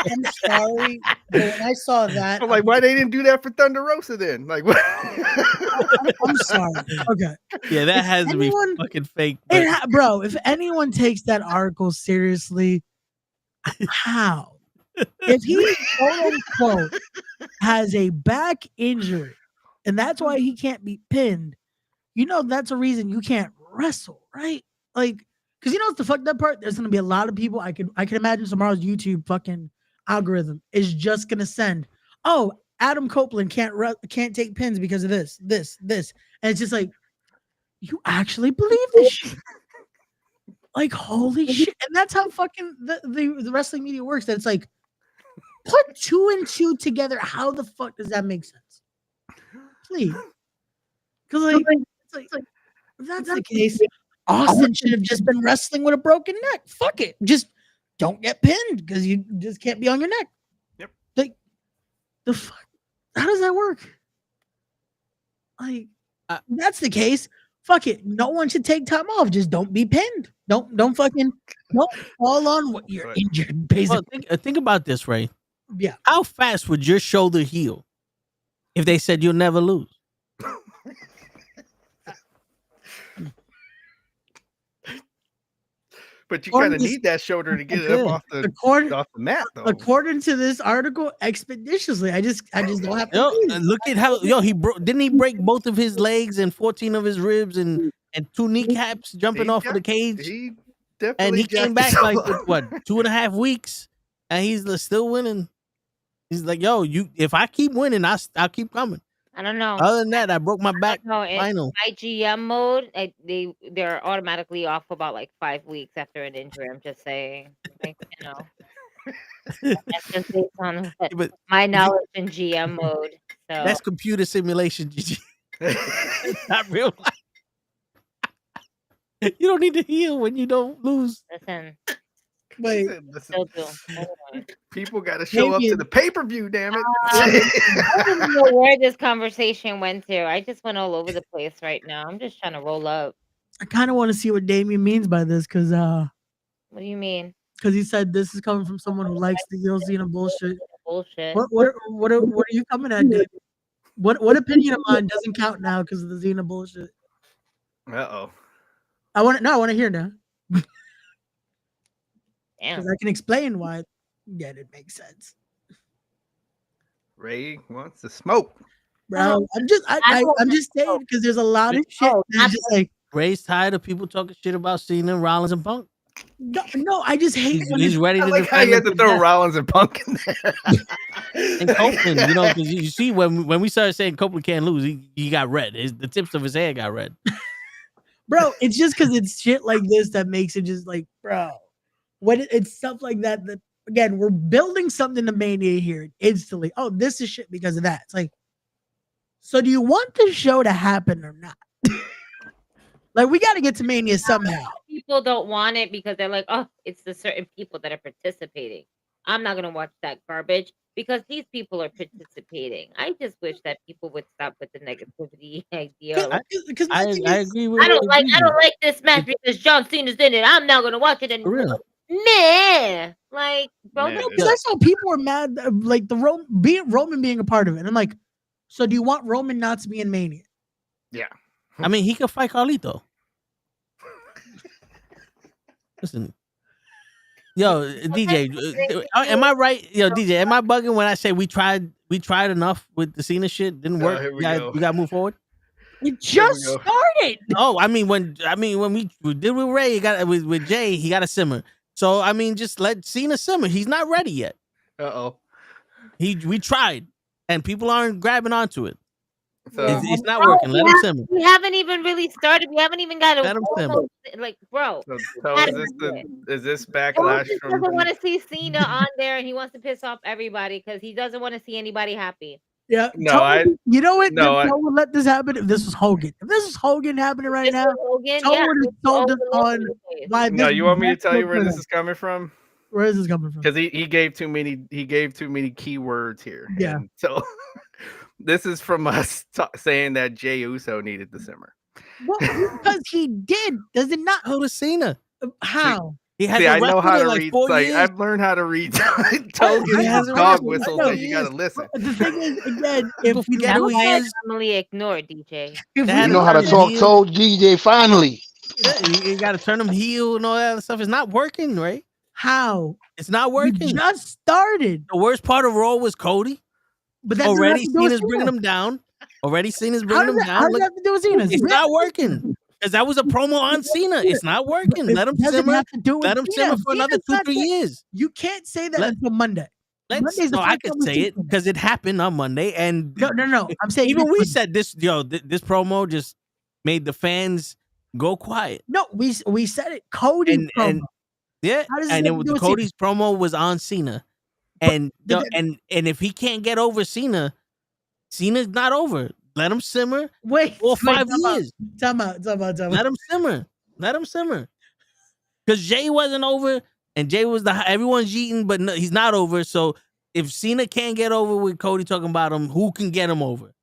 Speaker 10: I'm sorry, but when I saw that,
Speaker 1: I'm like, why they didn't do that for Thunder Rosa then? Like, what?
Speaker 10: I'm sorry. Okay.
Speaker 3: Yeah, that has to be fucking fake.
Speaker 10: Bro, if anyone takes that article seriously, how? If he, quote unquote, has a back injury, and that's why he can't be pinned, that's a reason you can't wrestle, right? Like, because what's the fucked up part? There's gonna be a lot of people. I can imagine tomorrow's YouTube fucking algorithm is just gonna send, oh, Adam Copeland can't take pins because of this, and it's just like, you actually believe this shit? Like, holy shit! And that's how fucking the wrestling media works. That it's like, put 2 and 2 together. How the fuck does that make sense? Please, because it's like if that's the case, Austin should have just been wrestling with a broken neck. Fuck it. Just don't get pinned because you just can't be on your neck.
Speaker 1: Yep.
Speaker 10: Like, the fuck? How does that work? Like, that's the case. Fuck it. No one should take time off. Just don't be pinned. Don't fall on what you're injured, basically.
Speaker 3: Well, think about this, Ray.
Speaker 10: Yeah.
Speaker 3: How fast would your shoulder heal if they said you'll never lose?
Speaker 1: But you kind of need that shoulder to get it up off the mat, though.
Speaker 10: According to this article, expeditiously. I just don't have to.
Speaker 3: Look at how didn't he break both of his legs and 14 of his ribs and 2 kneecaps jumping off of the cage?
Speaker 1: He
Speaker 3: came back like what 2.5 weeks, and he's still winning. He's like, yo, if I keep winning, I'll keep coming.
Speaker 5: I don't know.
Speaker 3: Other than that, I broke my back.
Speaker 5: No, in my GM mode, they're automatically off about like 5 weeks after an injury. I'm just saying, like, that's just based on my knowledge in GM mode. So
Speaker 3: that's computer simulation, GG. Not real life. You don't need to heal when you don't lose.
Speaker 5: Listen.
Speaker 10: Wait,
Speaker 1: people got to show up to the pay-per-view, damn it.
Speaker 5: I don't even know where this conversation went to. I just went all over the place right now. I'm just trying to roll up.
Speaker 10: I kind of want to see what Damien means by this, because
Speaker 5: what do you mean?
Speaker 10: because he said this is coming from someone who likes the Cena bullshit.
Speaker 5: Bullshit.
Speaker 10: What are you coming at, Dave? What opinion of mine doesn't count now because of the Xena bullshit?
Speaker 1: Uh-oh.
Speaker 10: I want to hear now.
Speaker 5: Damn.
Speaker 10: Because I can explain why. Yeah, it makes sense.
Speaker 1: Ray wants to smoke.
Speaker 10: Bro, I'm just saying because there's a lot of shit that's just like
Speaker 3: Ray's tired of people talking shit about Cena, Rollins, and Punk.
Speaker 10: no, I just hate when
Speaker 3: He's ready
Speaker 1: I
Speaker 3: to
Speaker 1: like how you had to
Speaker 3: defend
Speaker 1: throw
Speaker 3: them
Speaker 1: Rollins and Punk in there.
Speaker 3: and Copeland, you know, because you see when we started saying Copeland can't lose, he got red. The tips of his hair got red.
Speaker 10: bro, it's just because it's shit like this that makes it just like, bro, when it's stuff like that again, we're building something to Mania here instantly. Oh, this is shit because of that. It's like, so do you want the show to happen or not? Like, we got to get to Mania somehow.
Speaker 5: People don't want it because they're like, oh, it's the certain people that are participating. I'm not gonna watch that garbage because these people are participating. I just wish that people would stop with the negativity idea.
Speaker 10: Because
Speaker 3: I agree with.
Speaker 5: I don't like this match because John Cena's in it. I'm not gonna watch it anymore. Meh. Like, bro,
Speaker 10: because I saw people were mad, like the Roman being a part of it. And I'm like, so do you want Roman not to be in Mania?
Speaker 1: Yeah.
Speaker 3: I mean, he could fight Carlito. Listen, yo, DJ, am I right? Yo, DJ, am I bugging when I say we tried enough with the Cena shit? Didn't work.
Speaker 1: Here we
Speaker 3: go. We got to move forward.
Speaker 10: It just started.
Speaker 3: Oh, I mean when we did with Ray, with Jay, he got to simmer. So I mean, just let Cena simmer. He's not ready yet.
Speaker 1: Uh-oh.
Speaker 3: We tried, and people aren't grabbing onto it.
Speaker 1: So,
Speaker 3: it's not working. Let him simmer.
Speaker 5: We haven't even really started. We haven't even got
Speaker 3: Let him simmer.
Speaker 5: Like, bro.
Speaker 1: So is this backlash
Speaker 5: He
Speaker 1: from?
Speaker 5: doesn't want to see Cena on there, and he wants to piss off everybody because he doesn't want to see anybody happy.
Speaker 10: Yeah.
Speaker 1: No,
Speaker 10: you know what?
Speaker 1: No,
Speaker 10: I would let this happen if this was Hogan. If this was Hogan happening right now, someone would have told us on why.
Speaker 1: No, you want me to tell you where this is coming from?
Speaker 10: Where is this coming from?
Speaker 1: Because he gave too many keywords here.
Speaker 10: Yeah.
Speaker 1: And so this is from us saying that Jey Uso needed the simmer.
Speaker 10: Well, because he did. Does it not?
Speaker 3: Who to Cena?
Speaker 10: How?
Speaker 3: He has.
Speaker 1: See, I know how to
Speaker 3: like
Speaker 1: read.
Speaker 3: 4
Speaker 1: Like
Speaker 3: years.
Speaker 1: I've learned how to read. Told you
Speaker 3: has
Speaker 1: dog
Speaker 3: wrestled.
Speaker 1: whistle,
Speaker 3: I know
Speaker 1: so
Speaker 3: he
Speaker 1: you gotta
Speaker 3: is.
Speaker 1: listen.
Speaker 10: The thing is, again, if we
Speaker 3: forget who he is.
Speaker 5: Normally ignore DJ.
Speaker 10: if
Speaker 3: That
Speaker 4: You
Speaker 10: we,
Speaker 4: know how to talk
Speaker 3: Heel.
Speaker 4: told DJ finally.
Speaker 3: You got to turn him heel and all that other stuff. It's not working, right?
Speaker 10: how?
Speaker 3: It's not
Speaker 10: We
Speaker 3: working.
Speaker 10: just started.
Speaker 3: The worst part of Raw was Cody.
Speaker 10: But that doesn't have
Speaker 3: Already
Speaker 10: to do with
Speaker 3: Cena's bringing
Speaker 10: Cena.
Speaker 3: him down. Already Cena's
Speaker 10: How
Speaker 3: bringing
Speaker 10: does
Speaker 3: him
Speaker 10: that
Speaker 3: down. Look,
Speaker 10: have to do with Cena?
Speaker 3: it's not working. Because that was a promo on Cena. It's not working. Let him
Speaker 10: It doesn't
Speaker 3: simmer.
Speaker 10: have to do with
Speaker 3: Let him
Speaker 10: Cena.
Speaker 3: simmer for another
Speaker 10: Cena's
Speaker 3: 2,
Speaker 10: not
Speaker 3: 3
Speaker 10: there.
Speaker 3: years.
Speaker 10: You can't say that
Speaker 3: Let-
Speaker 10: until Monday. Monday's the
Speaker 3: No, I
Speaker 10: first
Speaker 3: could
Speaker 10: time we
Speaker 3: say
Speaker 10: see
Speaker 3: it
Speaker 10: Cena.
Speaker 3: because it happened on Monday. And
Speaker 10: No. I'm saying
Speaker 3: even
Speaker 10: this
Speaker 3: we
Speaker 10: Monday.
Speaker 3: said this, this promo just made the fans go quiet.
Speaker 10: No, we said it. Cody
Speaker 3: And-
Speaker 10: promo.
Speaker 3: and- Yeah,
Speaker 10: How does
Speaker 3: and
Speaker 10: this have to do with
Speaker 3: Cody's promo was on Cena, and and if he can't get over Cena's not over. Let him simmer.
Speaker 10: Wait,
Speaker 3: 4 or 5
Speaker 10: time out.
Speaker 3: years.
Speaker 10: Time out.
Speaker 3: Let him simmer. Let him simmer. Because Jay wasn't over, and Jay was everyone's eating, but no, he's not over. So if Cena can't get over with Cody talking about him, who can get him over?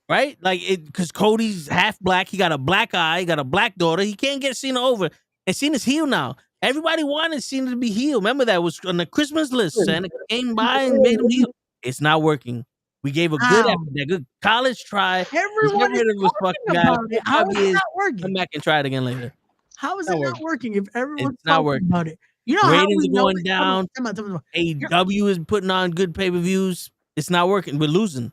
Speaker 3: Right? Like because Cody's half black, he got a black eye, he got a black daughter. He can't get Cena over, and Cena's heel now. Everybody wanted Cena to be heel. Remember that was on the Christmas list. Santa came by and made him heel. It's not working. We gave a good effort, a good college try.
Speaker 10: Everyone
Speaker 3: Get rid of
Speaker 10: is
Speaker 3: this
Speaker 10: talking
Speaker 3: fucking guy.
Speaker 10: about it. How is
Speaker 3: 5
Speaker 10: it
Speaker 3: years,
Speaker 10: not working?
Speaker 3: Come back and try it again later.
Speaker 10: How is
Speaker 3: Not
Speaker 10: it not
Speaker 3: working.
Speaker 10: working if everyone's
Speaker 3: It's not
Speaker 10: talking
Speaker 3: working.
Speaker 10: about it? You know how
Speaker 3: Ratings
Speaker 10: we
Speaker 3: are
Speaker 10: know
Speaker 3: going
Speaker 10: it-
Speaker 3: down.
Speaker 10: Come on.
Speaker 3: AEW is putting on good pay-per-views. It's not working. We're losing.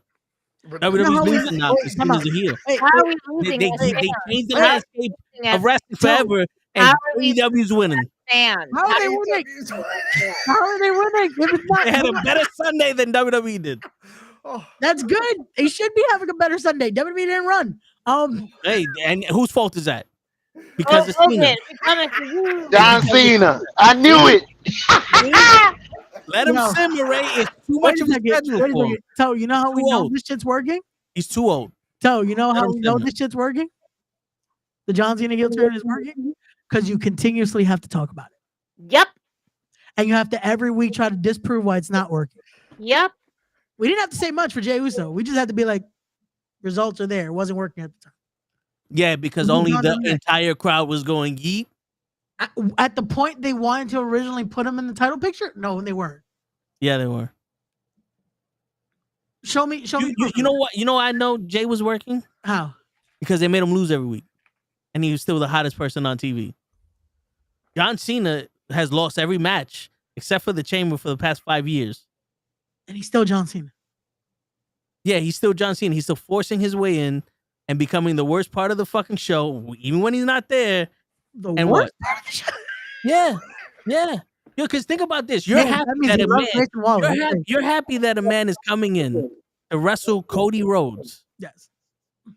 Speaker 10: You know how
Speaker 3: WWE's
Speaker 10: we-
Speaker 3: losing now.
Speaker 10: wait,
Speaker 3: This
Speaker 10: come
Speaker 3: team
Speaker 10: on.
Speaker 3: is a heel.
Speaker 10: Hey,
Speaker 5: How are we losing
Speaker 3: They
Speaker 5: as
Speaker 3: changed
Speaker 5: fans?
Speaker 3: the
Speaker 5: How are we
Speaker 3: landscape
Speaker 5: losing as
Speaker 3: of wrestling forever, and
Speaker 5: How are we
Speaker 3: AEW's winning.
Speaker 5: fans?
Speaker 10: How are they winning? How are they winning? If it's not,
Speaker 3: They had a better Sunday than WWE did.
Speaker 10: that's good. They should be having a better Sunday. WWE didn't run.
Speaker 3: Hey, and whose fault is that? Because it's
Speaker 5: Hogan,
Speaker 3: Cena.
Speaker 5: we're coming for you.
Speaker 4: John Cena. I knew it.
Speaker 3: Let him
Speaker 10: Yo.
Speaker 3: simmer, Ray. It's too
Speaker 10: Wait
Speaker 3: much
Speaker 10: a
Speaker 3: of a
Speaker 10: second.
Speaker 3: schedule
Speaker 10: Wait a
Speaker 3: for him.
Speaker 10: second. So you know how we
Speaker 3: Too
Speaker 10: know
Speaker 3: old.
Speaker 10: this shit's working?
Speaker 3: He's too old.
Speaker 10: So you know
Speaker 3: Let
Speaker 10: how
Speaker 3: him
Speaker 10: we know
Speaker 3: simmer.
Speaker 10: this shit's working? The John Cena heel turn is working because you continuously have to talk about it,
Speaker 5: Yep.
Speaker 10: and you have to every week try to disprove why it's not working.
Speaker 5: Yep.
Speaker 10: We didn't have to say much for Jey Uso. We just had to be like, results are there. It wasn't working at the time.
Speaker 3: Yeah, because
Speaker 10: Mhm.
Speaker 3: only
Speaker 10: No,
Speaker 3: the
Speaker 10: no, no.
Speaker 3: entire crowd was going yeet.
Speaker 10: At the point they wanted to originally put him in the title picture? No, they weren't.
Speaker 3: Yeah, they were.
Speaker 10: Show me.
Speaker 3: You know what? You know I know Jay was working?
Speaker 10: How?
Speaker 3: Because they made him lose every week. And he was still the hottest person on TV. John Cena has lost every match except for the Chamber for the past 5 years.
Speaker 10: And he's still John Cena.
Speaker 3: Yeah, he's still John Cena. He's still forcing his way in and becoming the worst part of the fucking show, even when he's not there.
Speaker 10: The
Speaker 3: and
Speaker 10: worst
Speaker 3: what?
Speaker 10: part of the show?
Speaker 3: Yeah. Yo, because think about this. You're happy that a man. You're happy that a man is coming in to wrestle Cody Rhodes.
Speaker 10: Yes.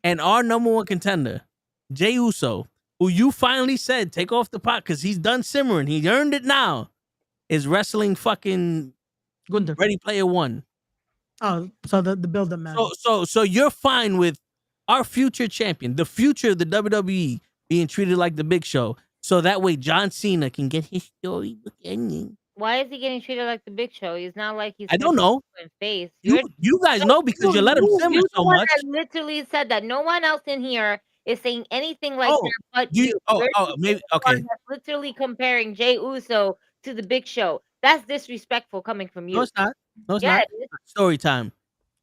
Speaker 3: And our number one contender, Jey Uso, who you finally said take off the pot because he's done simmering. He earned it now. Is wrestling fucking
Speaker 10: Gunther.
Speaker 3: Ready Player One.
Speaker 10: Oh, so the build up matters.
Speaker 3: So you're fine with our future champion, the future of the WWE, being treated like the Big Show, so that way John Cena can get his story ending.
Speaker 5: Why is he getting treated like the Big Show? He's not like he's.
Speaker 3: I don't know.
Speaker 5: Face.
Speaker 3: You guys know because you let him simmer so much.
Speaker 5: I literally said that. No one else in here is saying anything like that. But
Speaker 3: maybe okay.
Speaker 5: Literally comparing Jey Uso to the Big Show. That's disrespectful coming from you.
Speaker 3: No, it's not. No, it's not. Story time.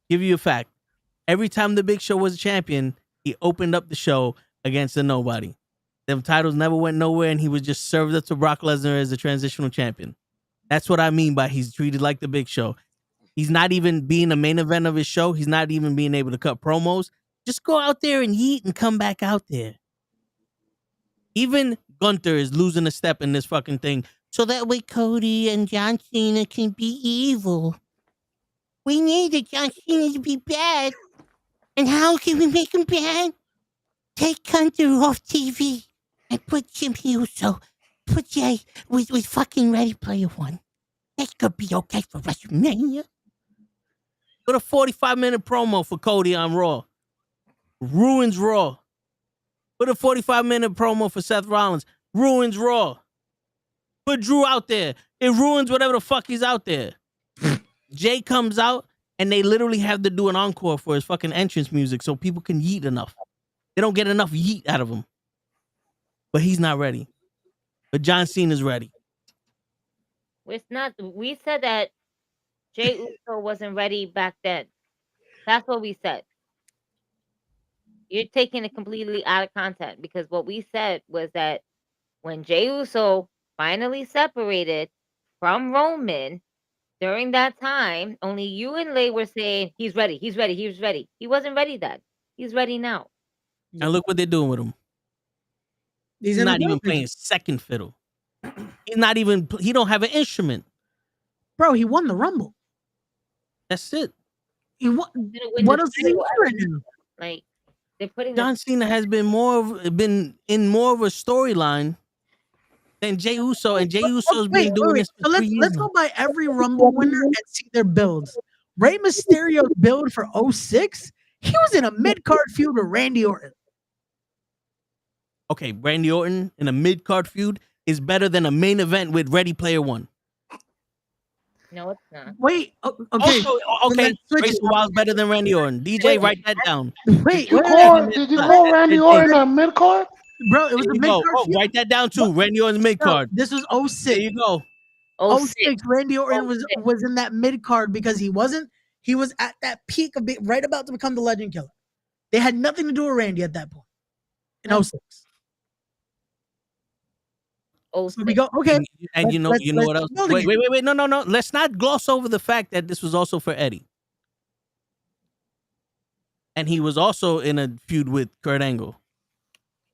Speaker 3: Give you a fact. Every time the Big Show was a champion, he opened up the show against a nobody. Them titles never went nowhere, and he was just served up to Brock Lesnar as a transitional champion. That's what I mean by he's treated like the Big Show. He's not even being a main event of his show. He's not even being able to cut promos. Just go out there and yeet and come back out there. Even Gunther is losing a step in this fucking thing. So that way Cody and John Cena can be evil. We needed John Cena to be bad. And how can we make him bad? Take Gunther off TV and put Jim Uso, put Jay with fucking Ready Player One. That could be okay for WrestleMania. Put a 45-minute promo for Cody on Raw. Ruins Raw. Put a 45-minute promo for Seth Rollins. Ruins Raw. Put Drew out there. It ruins whatever the fuck he's out there. Jay comes out and they literally have to do an encore for his fucking entrance music so people can yeet enough. They don't get enough yeet out of him. But he's not ready. But John Cena's ready.
Speaker 5: It's not. We said that Jey Uso wasn't ready back then. That's what we said. You're taking it completely out of context because what we said was that when Jey Uso finally separated from Roman during that time, only you and Lay were saying he's ready, he's ready, he was ready. He wasn't ready then. He's ready now.
Speaker 3: And look what they're doing with him. He's not even playing second fiddle. He's not even. He don't have an instrument.
Speaker 10: Bro, he won the Rumble.
Speaker 3: That's it.
Speaker 10: He won. What else is he doing?
Speaker 5: Like they're putting.
Speaker 3: John Cena has been in more of a storyline than Jey Uso, and Jey Uso's been doing this for
Speaker 10: so
Speaker 3: 3 years.
Speaker 10: Let's go by every Rumble winner and see their builds. Rey Mysterio's build for 06, he was in a mid-card feud with Randy Orton.
Speaker 3: Okay, Randy Orton in a mid-card feud is better than a main event with Ready Player One.
Speaker 5: No, it's not.
Speaker 10: Wait, okay.
Speaker 3: Okay, Grayson Wild's better than Randy Orton. DJ, write that down.
Speaker 10: Wait,
Speaker 4: did you call Randy Orton a mid-card?
Speaker 10: Bro, it was a mid-card feud.
Speaker 3: Write that down too. Randy Orton's mid-card.
Speaker 10: This was 06.
Speaker 3: There you go.
Speaker 10: 06, Randy Orton was in that mid-card because he was at that peak of being right about to become the Legend Killer. They had nothing to do with Randy at that point. In 06. So we go, okay.
Speaker 3: And you know what else? Wait. No. Let's not gloss over the fact that this was also for Eddie. And he was also in a feud with Kurt Angle.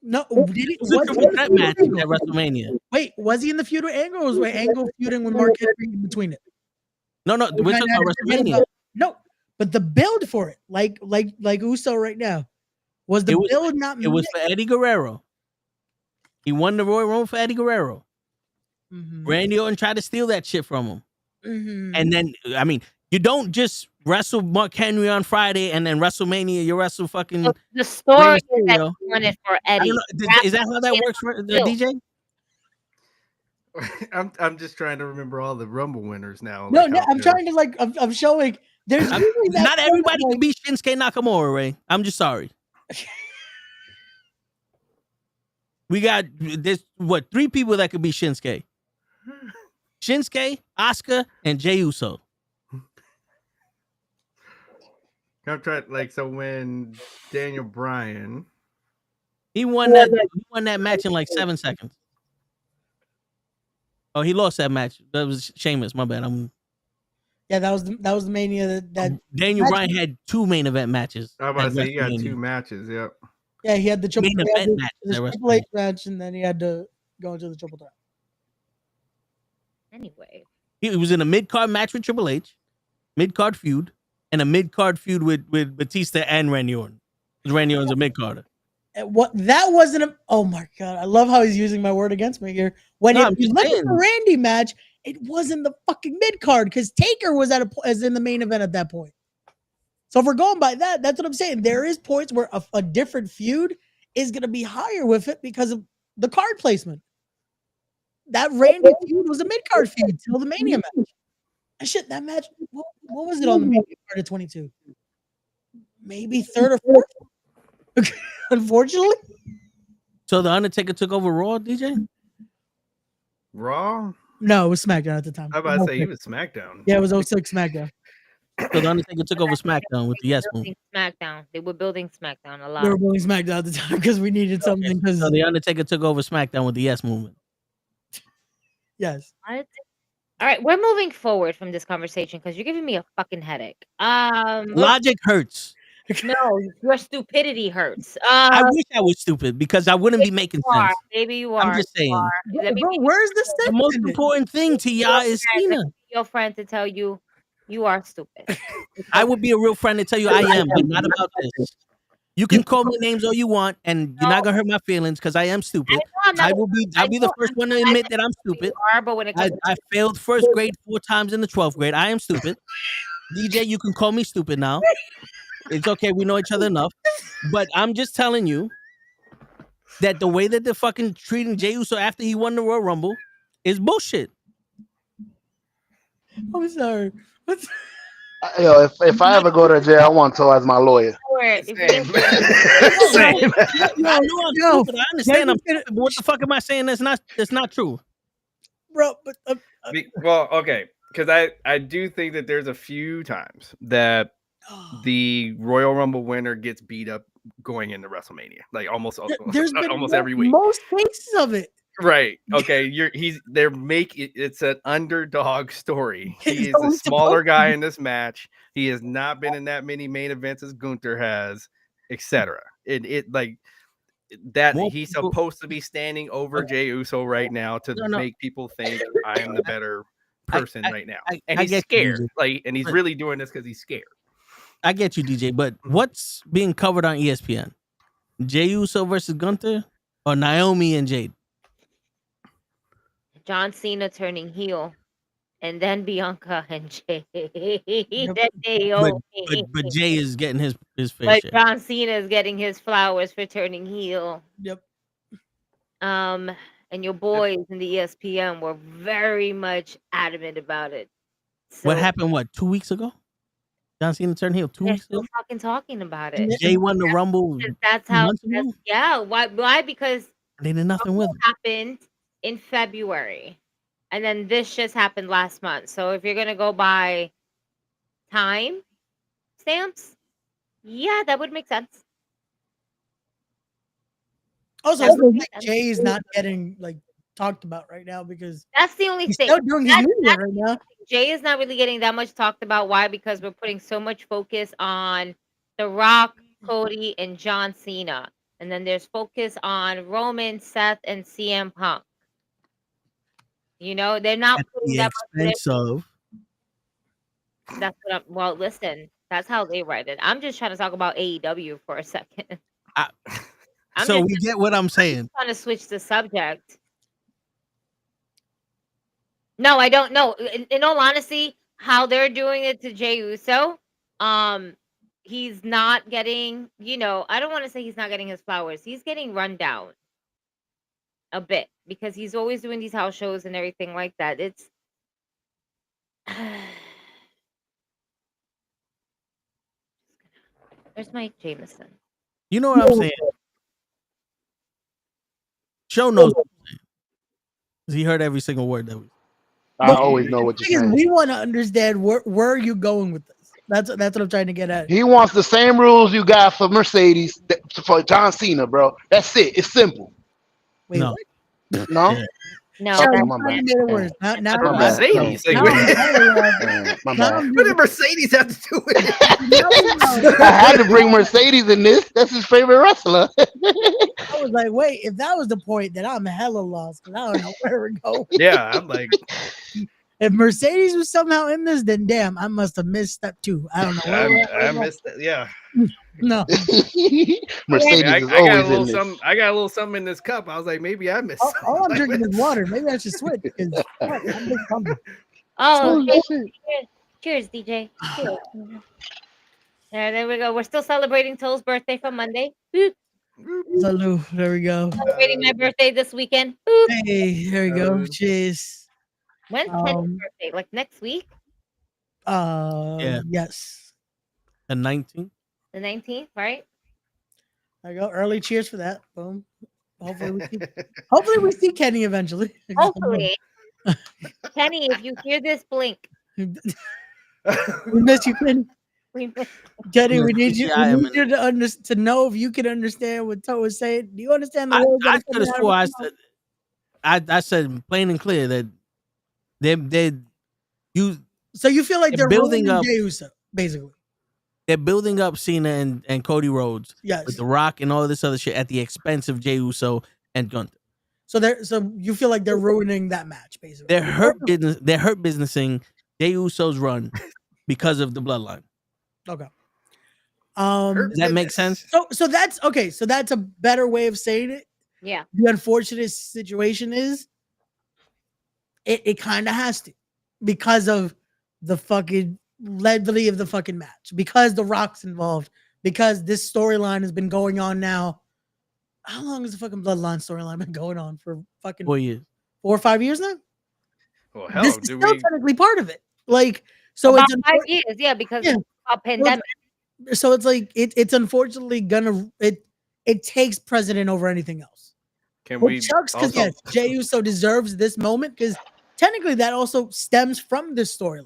Speaker 10: No,
Speaker 3: did he? Was that match at WrestleMania?
Speaker 10: Wait, was he in the feud with Angle, or was Angle feuding with Mark Henry in between it?
Speaker 3: No, we're talking about WrestleMania.
Speaker 10: No, but the build for it, like Uso right now, was the build not?
Speaker 3: It was for Eddie Guerrero. He won the Royal Rumble for Eddie Guerrero.
Speaker 10: Mm-hmm.
Speaker 3: Randy Orton tried to steal that shit from him.
Speaker 10: Mm-hmm.
Speaker 3: And then, I mean, you don't just wrestle Mark Henry on Friday and then WrestleMania, you wrestle fucking...
Speaker 5: So the story is that you won it for Eddie.
Speaker 3: Is that how that works for the DJ?
Speaker 1: I'm just trying to remember all the Rumble winners now.
Speaker 10: No, I'm trying to I'm showing... There's
Speaker 3: not everybody can be Shinsuke Nakamura, Ray. I'm just sorry. We got there's what 3 people that could be Shinsuke. Shinsuke, Asuka, and Jey Uso.
Speaker 1: I'm trying like so when Daniel Bryan
Speaker 3: He won that match in like 7 seconds. Oh, he lost that match. That was Sheamus. My bad.
Speaker 10: Yeah, that was the Mania that
Speaker 3: Daniel Bryan had 2 main event matches.
Speaker 1: I was about
Speaker 3: at
Speaker 1: to say he got
Speaker 3: WrestleMania.
Speaker 1: 2 matches, yep.
Speaker 10: Yeah, he had the triple,
Speaker 3: Main event matches at
Speaker 10: Triple H
Speaker 3: WrestleMania.
Speaker 10: match, and then he had to go into the triple threat.
Speaker 5: Anyway,
Speaker 3: He was in a mid-card match with Triple H, mid-card feud, and a mid-card feud with Batista and Randy Orton. Because Randy Orton's a mid-carder.
Speaker 10: What that wasn't a oh my god, I love how he's using my word against me here. When
Speaker 3: No,
Speaker 10: if
Speaker 3: I'm
Speaker 10: you
Speaker 3: just
Speaker 10: look at
Speaker 3: saying.
Speaker 10: the Randy match, it wasn't the fucking mid card because Taker was as in the main event at that point. So if we're going by that, that's what I'm saying. There is points where a different feud is going to be higher with it because of the card placement. That Randy feud was a mid card feud till the Mania match. And shit, that match, what was it on the Mania card of 22? Maybe 3rd or 4th. Unfortunately.
Speaker 3: So the Undertaker took over Raw, DJ?
Speaker 1: Raw?
Speaker 10: No, it was SmackDown at the time.
Speaker 1: I was about to say he was SmackDown.
Speaker 10: Yeah, it was 06 SmackDown.
Speaker 3: So the Undertaker took over SmackDown with the Yes move.
Speaker 5: SmackDown. They were building SmackDown a lot.
Speaker 10: We were building SmackDown at the time because we needed something. Because
Speaker 3: So the Undertaker took over SmackDown with the Yes movement.
Speaker 10: Yes.
Speaker 5: What? All right, we're moving forward from this conversation because you're giving me a fucking headache.
Speaker 3: Logic hurts.
Speaker 5: No, your stupidity hurts.
Speaker 3: I wish I was stupid because I wouldn't be making sense.
Speaker 5: Maybe you are.
Speaker 3: I'm just saying.
Speaker 5: Let me
Speaker 10: Bro, where's the
Speaker 3: The most important thing to y'all is Cena.
Speaker 5: your friend to tell you you are stupid.
Speaker 3: I would be a real friend to tell you I am, but not about this. You can call me names all you want, and you're not gonna hurt my feelings because I am stupid. I'll be the first one to admit that I'm stupid.
Speaker 5: But when it comes
Speaker 3: I failed first grade 4 times in the 12th grade. I am stupid. DJ, you can call me stupid now. It's okay. We know each other enough. But I'm just telling you that the way that they're fucking treating Jey Uso after he won the Royal Rumble is bullshit.
Speaker 10: I'm sorry.
Speaker 4: Yo, if I ever go to jail, I want to as my lawyer.
Speaker 1: Same.
Speaker 3: No, I'm stupid. I understand I'm stupid, but what the fuck am I saying that's not true?
Speaker 10: Bro, but
Speaker 1: Well, okay, because I do think that there's a few times that the Royal Rumble winner gets beat up going into WrestleMania, like almost every week.
Speaker 10: Most cases of it.
Speaker 1: Right. Okay. It's an underdog story. He is
Speaker 10: So
Speaker 1: a
Speaker 10: it's
Speaker 1: smaller
Speaker 10: supposed to
Speaker 1: guy
Speaker 10: be.
Speaker 1: in this match. He has not been in that many main events as Gunther has, etc. It like that
Speaker 3: More
Speaker 1: he's
Speaker 3: people-
Speaker 1: supposed to be standing over Jey Uso right now to
Speaker 3: No.
Speaker 1: make people think I am the better person right now. And
Speaker 3: I
Speaker 1: he's
Speaker 3: get you,
Speaker 1: scared. And he's
Speaker 3: But-
Speaker 1: really doing this because he's scared.
Speaker 3: I get you, DJ, but what's being covered on ESPN? Jey Uso versus Gunther or Naomi and Jade?
Speaker 5: John Cena turning heel, and then Bianca and Jay. Then Naomi.
Speaker 3: But Jay is getting his fair
Speaker 5: But
Speaker 3: share.
Speaker 5: John Cena is getting his flowers for turning heel.
Speaker 10: Yep.
Speaker 5: And your boys in the ESPN were very much adamant about it.
Speaker 3: What
Speaker 5: So
Speaker 3: happened? 2 weeks ago? John Cena turned heel 2
Speaker 5: they're
Speaker 3: weeks
Speaker 5: still
Speaker 3: ago.
Speaker 5: fucking talking about it.
Speaker 3: Jay won the Rumble.
Speaker 5: That's how.
Speaker 3: months ago?
Speaker 5: Yeah. Why? Because
Speaker 3: They did nothing with it.
Speaker 5: happened in February, and then this just happened last month. So if you're gonna go by time stamps, yeah, that would make sense.
Speaker 10: Also,
Speaker 5: That
Speaker 10: I
Speaker 5: would
Speaker 10: think
Speaker 5: make sense.
Speaker 10: Jay is not getting talked about right now because
Speaker 5: That's the only
Speaker 10: he's
Speaker 5: thing.
Speaker 10: still doing his
Speaker 5: That-
Speaker 10: media
Speaker 5: that's
Speaker 10: right now.
Speaker 5: Jay is not really getting that much talked about. Why? Because we're putting so much focus on The Rock, Cody, and John Cena. And then there's focus on Roman, Seth, and CM Punk. You know, they're not
Speaker 3: At
Speaker 5: putting
Speaker 3: the
Speaker 5: that much.
Speaker 3: expense of
Speaker 5: That's what well, listen, that's how they write it. I'm just trying to talk about AEW for a second. I'm
Speaker 3: so
Speaker 5: just
Speaker 3: we get what I'm saying.
Speaker 5: trying to switch the subject. No, I don't know. In all honesty, how they're doing it to Jey Uso, he's not getting, I don't want to say he's not getting his flowers. He's getting run down a bit because he's always doing these house shows and everything like that. It's Where's Mike Jameson?
Speaker 3: You know what I'm saying? Show knows. He heard every single word that we.
Speaker 4: I always know what you're saying.
Speaker 10: We want to understand where are you going with this. That's what I'm trying to get at.
Speaker 4: He wants the same rules you got for Mercedes for John Cena, bro. That's it. It's simple.
Speaker 10: Wait,
Speaker 3: No.
Speaker 10: what?
Speaker 4: No?
Speaker 3: Yeah.
Speaker 5: No,
Speaker 10: Sorry,
Speaker 5: that's
Speaker 4: my
Speaker 10: you
Speaker 4: bad.
Speaker 10: made it worse. Now,
Speaker 4: My bad.
Speaker 1: Mercedes.
Speaker 10: now
Speaker 1: Like,
Speaker 4: My
Speaker 1: what
Speaker 4: bad.
Speaker 1: did Mercedes have to do with it?
Speaker 4: I had to bring Mercedes in this. That's his favorite wrestler.
Speaker 10: I was like, wait, if that was the point, then I'm hella lost because I don't know where we're going.
Speaker 1: Yeah, I'm like,
Speaker 10: If Mercedes was somehow in this, then damn, I must have missed step 2. I don't know.
Speaker 1: I missed it. Yeah.
Speaker 10: No.
Speaker 4: Mercedes
Speaker 1: I
Speaker 4: is
Speaker 1: got a
Speaker 4: always
Speaker 1: little
Speaker 4: in this.
Speaker 1: something. I got a little something in this cup. I was like, maybe I missed.
Speaker 10: All I'm
Speaker 1: something.
Speaker 10: drinking is water. Maybe I should switch because I missed something.
Speaker 5: Oh,
Speaker 4: Oh,
Speaker 5: okay. Cheers, DJ. Cheers. There we go. We're still celebrating Toe's birthday from Monday. Boop.
Speaker 10: Salute. There we go.
Speaker 5: Celebrating my birthday this weekend. Boop.
Speaker 10: Hey, there we go. Cheers.
Speaker 5: When's Teddy's
Speaker 10: Um,
Speaker 5: birthday? Like next week?
Speaker 3: Yeah.
Speaker 10: Yes.
Speaker 3: The 19th.
Speaker 5: The 19th, right?
Speaker 10: There you go. Early cheers for that. Boom. Hopefully we see Kenny eventually.
Speaker 5: Hopefully. Kenny, if you hear this, blink.
Speaker 10: We miss you, Kenny.
Speaker 5: We miss-
Speaker 10: Kenny, we need you,
Speaker 3: Yeah,
Speaker 10: we need you to know if you can understand what Toe is saying. Do you understand the words?
Speaker 3: I
Speaker 10: that are
Speaker 3: could have
Speaker 10: coming
Speaker 3: swore
Speaker 10: out
Speaker 3: I
Speaker 10: of your
Speaker 3: said I said plain and clear that they you
Speaker 10: mouth? So you feel like
Speaker 3: they're
Speaker 10: they're
Speaker 3: building
Speaker 10: building
Speaker 3: up-
Speaker 10: Jey Uso, basically.
Speaker 3: they're building up Cena and Cody Rhodes
Speaker 10: Yes.
Speaker 3: with The Rock and all this other shit at the expense of Jey Uso and Gunther.
Speaker 10: So you feel like they're ruining that match, basically.
Speaker 3: They're hurt businessing Jey Uso's run because of the bloodline.
Speaker 10: Okay.
Speaker 3: Does that make sense?
Speaker 10: So that's okay. So that's a better way of saying it.
Speaker 5: Yeah.
Speaker 10: The unfortunate situation is it kind of has to because of the fucking levity of the fucking match, because The Rock's involved, because this storyline has been going on now. How long has the fucking bloodline storyline been going on? For fucking
Speaker 3: 4 years.
Speaker 10: 4 or 5 years now?
Speaker 1: Well, hell,
Speaker 10: This is
Speaker 1: do
Speaker 10: still
Speaker 1: we?
Speaker 10: technically part of it. Like, so
Speaker 5: About
Speaker 10: it's
Speaker 5: 5 years, yeah, because
Speaker 10: Yeah.
Speaker 5: of a pandemic.
Speaker 10: so it's like it's unfortunately gonna it takes precedent over anything else.
Speaker 1: Can
Speaker 10: Well,
Speaker 1: we?
Speaker 10: Chuck's because
Speaker 1: Also,
Speaker 10: yes, Jey Uso deserves this moment because technically that also stems from this storyline.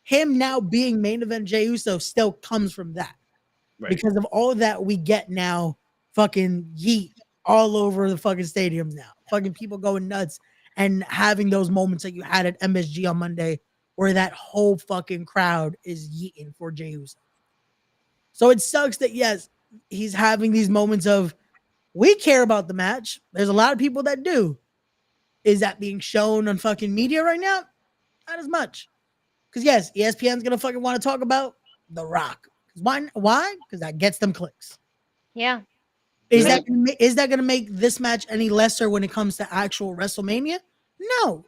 Speaker 10: Him now being main event Jey Uso still comes from that
Speaker 1: right.
Speaker 10: because of all of that we get now. Fucking yeet all over the fucking stadiums now. Fucking people going nuts and having those moments that you had at MSG on Monday where that whole fucking crowd is yeeting for Jey Uso. So it sucks that yes, he's having these moments of we care about the match. There's a lot of people that do. Is that being shown on fucking media right now? Not as much. Because yes, ESPN's gonna fucking want to talk about The Rock. Why? Because that gets them clicks.
Speaker 5: Yeah.
Speaker 10: Is that gonna make this match any lesser when it comes to actual WrestleMania? No.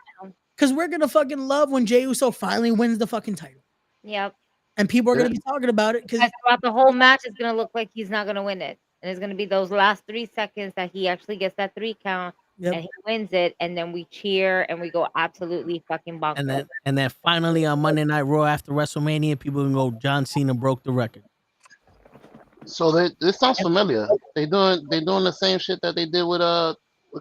Speaker 10: Because we're gonna fucking love when Jey Uso finally wins the fucking title.
Speaker 5: Yep.
Speaker 10: And people are gonna be talking about it because
Speaker 5: Throughout the whole match, it's gonna look like he's not gonna win it, and it's gonna be those last 3 seconds that he actually gets that 3 count and he wins it, and then we cheer and we go absolutely fucking bonkers.
Speaker 3: And then finally on Monday Night Raw after WrestleMania, people can go, John Cena broke the record.
Speaker 4: So this sounds familiar. They doing the same shit that they did with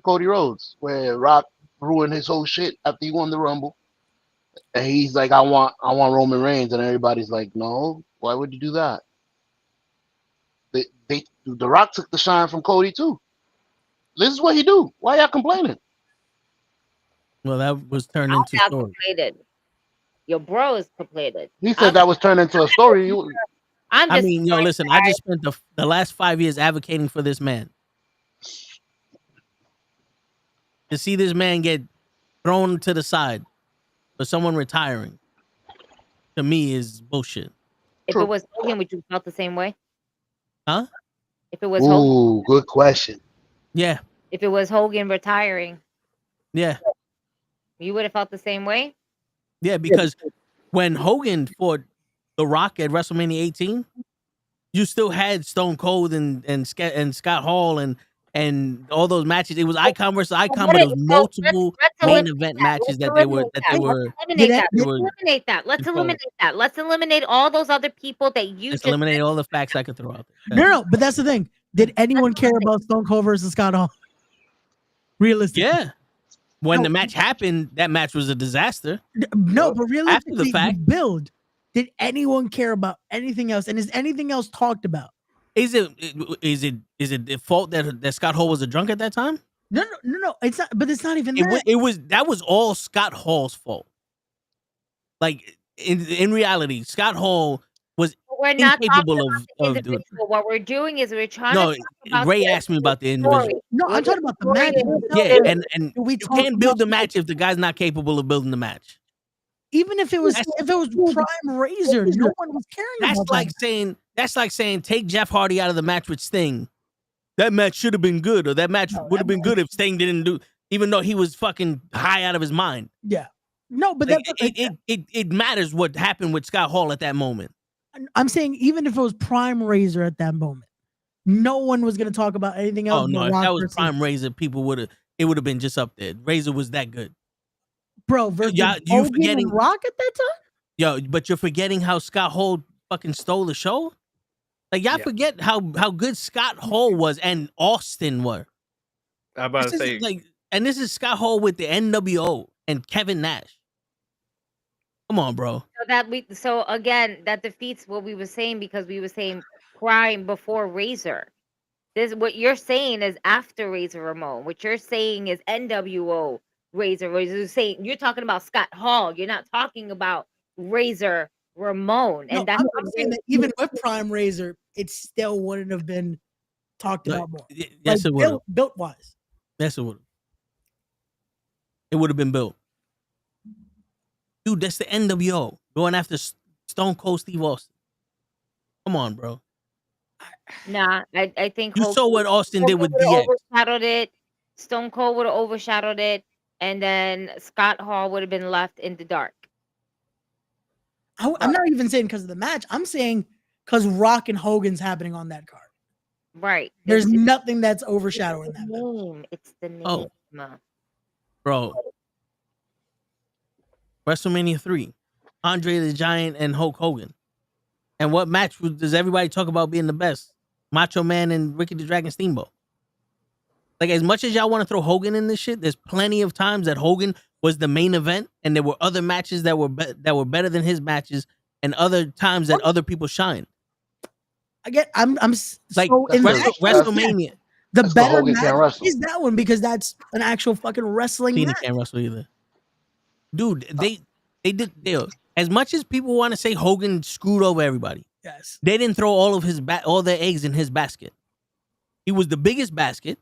Speaker 4: Cody Rhodes, where Rock ruined his whole shit after he won the Rumble, and he's like, I want Roman Reigns, and everybody's like, no, why would you do that? The Rock took the shine from Cody too. This is what he do. Why y'all complaining?
Speaker 3: Well, that was turned
Speaker 5: I'm
Speaker 3: into
Speaker 5: not
Speaker 3: story.
Speaker 5: completed. Your bro is completed.
Speaker 4: He said that was turned into a story.
Speaker 5: I'm
Speaker 3: I
Speaker 5: just
Speaker 3: mean, yo, listen, I just spent the last 5 years advocating for this man. To see this man get thrown to the side for someone retiring, to me, is bullshit.
Speaker 5: if it was Hogan, would you felt the same way?
Speaker 3: Huh?
Speaker 5: If it was Hogan,
Speaker 4: Ooh, good question.
Speaker 3: Yeah,
Speaker 5: if it was Hogan retiring,
Speaker 3: yeah,
Speaker 5: you would have felt the same way?
Speaker 3: yeah. Because when Hogan fought The Rock at WrestleMania 18, you still had Stone Cold and Scott Hall and all those matches. It was icon versus icon, but it was multiple main event matches that they were.
Speaker 5: Eliminate that. Let's eliminate that. Let's eliminate all those other people that you
Speaker 3: Let's
Speaker 5: just
Speaker 3: eliminate all the facts I could throw out there.
Speaker 10: no, but that's the thing. Did anyone care about Stone Cold versus Scott Hall? Realistically.
Speaker 3: Yeah. When
Speaker 10: No.
Speaker 3: the match happened, that match was a disaster.
Speaker 10: No, but realistically, the
Speaker 3: fact.
Speaker 10: build. Did anyone care about anything else? And is anything else talked about?
Speaker 3: Is it the fault that Scott Hall was a drunk at that time?
Speaker 10: No. It's not. But it's not even
Speaker 3: It
Speaker 10: that.
Speaker 3: that was all Scott Hall's fault. Like in reality, Scott Hall was
Speaker 5: We're not
Speaker 3: incapable
Speaker 5: talking about the
Speaker 3: of doing.
Speaker 5: individual. What we're doing is we're trying
Speaker 3: No,
Speaker 5: to talk about
Speaker 3: Ray
Speaker 5: the
Speaker 3: asked me about the
Speaker 5: story.
Speaker 3: individual.
Speaker 10: No, I'm talking about the match.
Speaker 3: Yeah, and
Speaker 10: We
Speaker 3: you
Speaker 10: talked
Speaker 3: can't build
Speaker 10: about-
Speaker 3: the match if the guy's not capable of building the match.
Speaker 10: Even if it was Prime Razor, no one was caring
Speaker 3: That's
Speaker 10: about
Speaker 3: like
Speaker 10: that.
Speaker 3: saying take Jeff Hardy out of the match with Sting. That match should have been good, or that match would have been good if Sting didn't do, even though he was fucking high out of his mind.
Speaker 10: Yeah. No, but
Speaker 3: Like, it matters what happened with Scott Hall at that moment.
Speaker 10: I'm saying even if it was Prime Razor at that moment, no one was going to talk about anything else.
Speaker 3: Oh no,
Speaker 10: but
Speaker 3: if
Speaker 10: Rock
Speaker 3: that was
Speaker 10: versus-
Speaker 3: Prime Razor, people would have been just up there. Razor was that good.
Speaker 10: Bro, versus
Speaker 3: you
Speaker 10: Hogan
Speaker 3: forgetting
Speaker 10: and Rock at that time?
Speaker 3: Yo, but you're forgetting how Scott Hall fucking stole the show. Like y'all forget how good Scott Hall was and Austin were.
Speaker 1: I'm about to say,
Speaker 3: and this is Scott Hall with the NWO and Kevin Nash. Come on, bro.
Speaker 5: So again, that defeats what we were saying because we were saying Prime before Razor. This what you're saying is after Razor Ramon. What you're saying is NWO Razor. You're talking about Scott Hall. You're not talking about Razor Ramon.
Speaker 10: No,
Speaker 5: And that's
Speaker 10: I'm saying that even with Prime Razor, it still wouldn't have been talked about more.
Speaker 3: Yes, it would.
Speaker 10: Built wise.
Speaker 3: Yes, it would. It would have been built. Dude, that's the NWO going after Stone Cold Steve Austin. Come on, bro.
Speaker 5: Nah, I think
Speaker 3: You saw what Austin did with
Speaker 5: Hogan
Speaker 3: DX.
Speaker 5: overshadowed it. Stone Cold would have overshadowed it, and then Scott Hall would have been left in the dark.
Speaker 10: I'm not even saying because of the match. I'm saying because Rock and Hogan's happening on that card.
Speaker 5: Right.
Speaker 10: There's nothing that's overshadowing that.
Speaker 5: Name. It's the name.
Speaker 3: Oh. Bro. WrestleMania 3. Andre the Giant and Hulk Hogan. And what match does everybody talk about being the best? Macho Man and Ricky the Dragon Steamboat. Like, as much as y'all want to throw Hogan in this shit, there's plenty of times that Hogan was the main event, and there were other matches that were better than his matches, and other times that other people shine.
Speaker 10: Again, I'm
Speaker 3: like
Speaker 10: so in
Speaker 3: WrestleMania.
Speaker 10: The
Speaker 4: That's
Speaker 10: better
Speaker 4: Hogan can't
Speaker 10: match
Speaker 4: wrestle.
Speaker 10: is that one because that's an actual fucking wrestling
Speaker 3: Cena
Speaker 10: match.
Speaker 3: can't wrestle either. Dude, they did as much as people want to say Hogan screwed over everybody.
Speaker 10: Yes.
Speaker 3: They didn't throw all their eggs in his basket. He was the biggest basket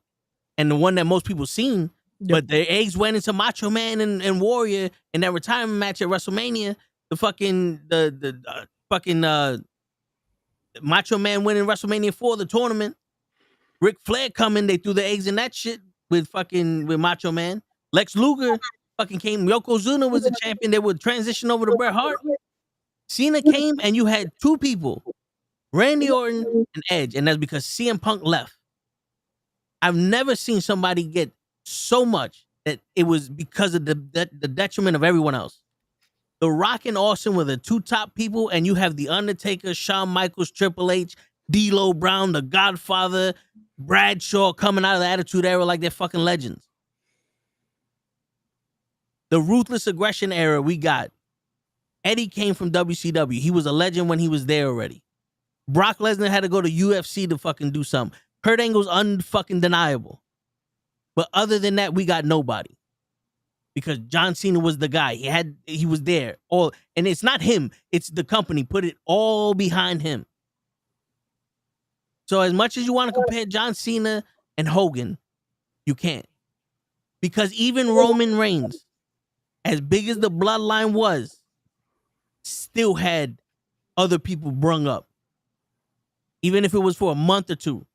Speaker 3: and the one that most people seen, but their eggs went into Macho Man and Warrior in that retirement match at WrestleMania. The fucking Macho Man winning WrestleMania 4, the tournament. Ric Flair coming, they threw the eggs in that shit with Macho Man. Lex Luger fucking came. Yokozuna was the champion. They would transition over to Bret Hart. Cena came, and you had two people, Randy Orton and Edge, and that's because CM Punk left. I've never seen somebody get so much that it was because of the detriment of everyone else. The Rock and Austin were the two top people, and you have The Undertaker, Shawn Michaels, Triple H, D'Lo Brown, The Godfather, Bradshaw coming out of the Attitude Era like they're fucking legends. The Ruthless Aggression Era we got. Eddie came from WCW. He was a legend when he was there already. Brock Lesnar had to go to UFC to fucking do something. Kurt Angle's unfucking deniable. But other than that, we got nobody. Because John Cena was the guy. He was there. And it's not him. It's the company. Put it all behind him. So as much as you want to compare John Cena and Hogan, you can't. Because even Roman Reigns, as big as the bloodline was, still had other people brung up. Even if it was for a month or two.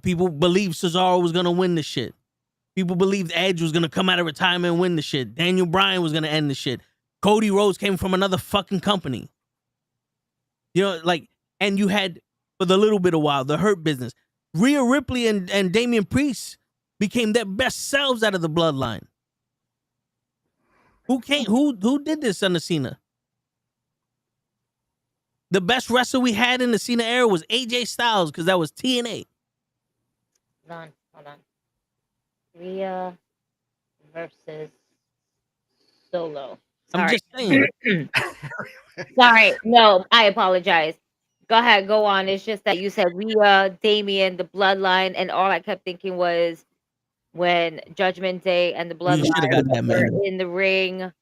Speaker 3: People believed Cesaro was going to win the shit. People believed Edge was going to come out of retirement and win the shit. Daniel Bryan was going to end the shit. Cody Rhodes came from another fucking company. You know, like, and you had, for the little bit of while, the Hurt Business. Rhea Ripley and Damian Priest became their best selves out of the bloodline. Who did this under Cena? The best wrestler we had in the Cena era was AJ Styles because that was TNA.
Speaker 5: Hold on. Rhea versus Solo.
Speaker 3: I'm
Speaker 5: Sorry.
Speaker 3: just saying.
Speaker 5: Sorry. No, I apologize. Go ahead, go on. It's just that you said Rhea, Damien, the bloodline, and all I kept thinking was when Judgment Day and the
Speaker 3: You should have got
Speaker 5: bloodline
Speaker 3: that
Speaker 5: were
Speaker 3: man.
Speaker 5: in the ring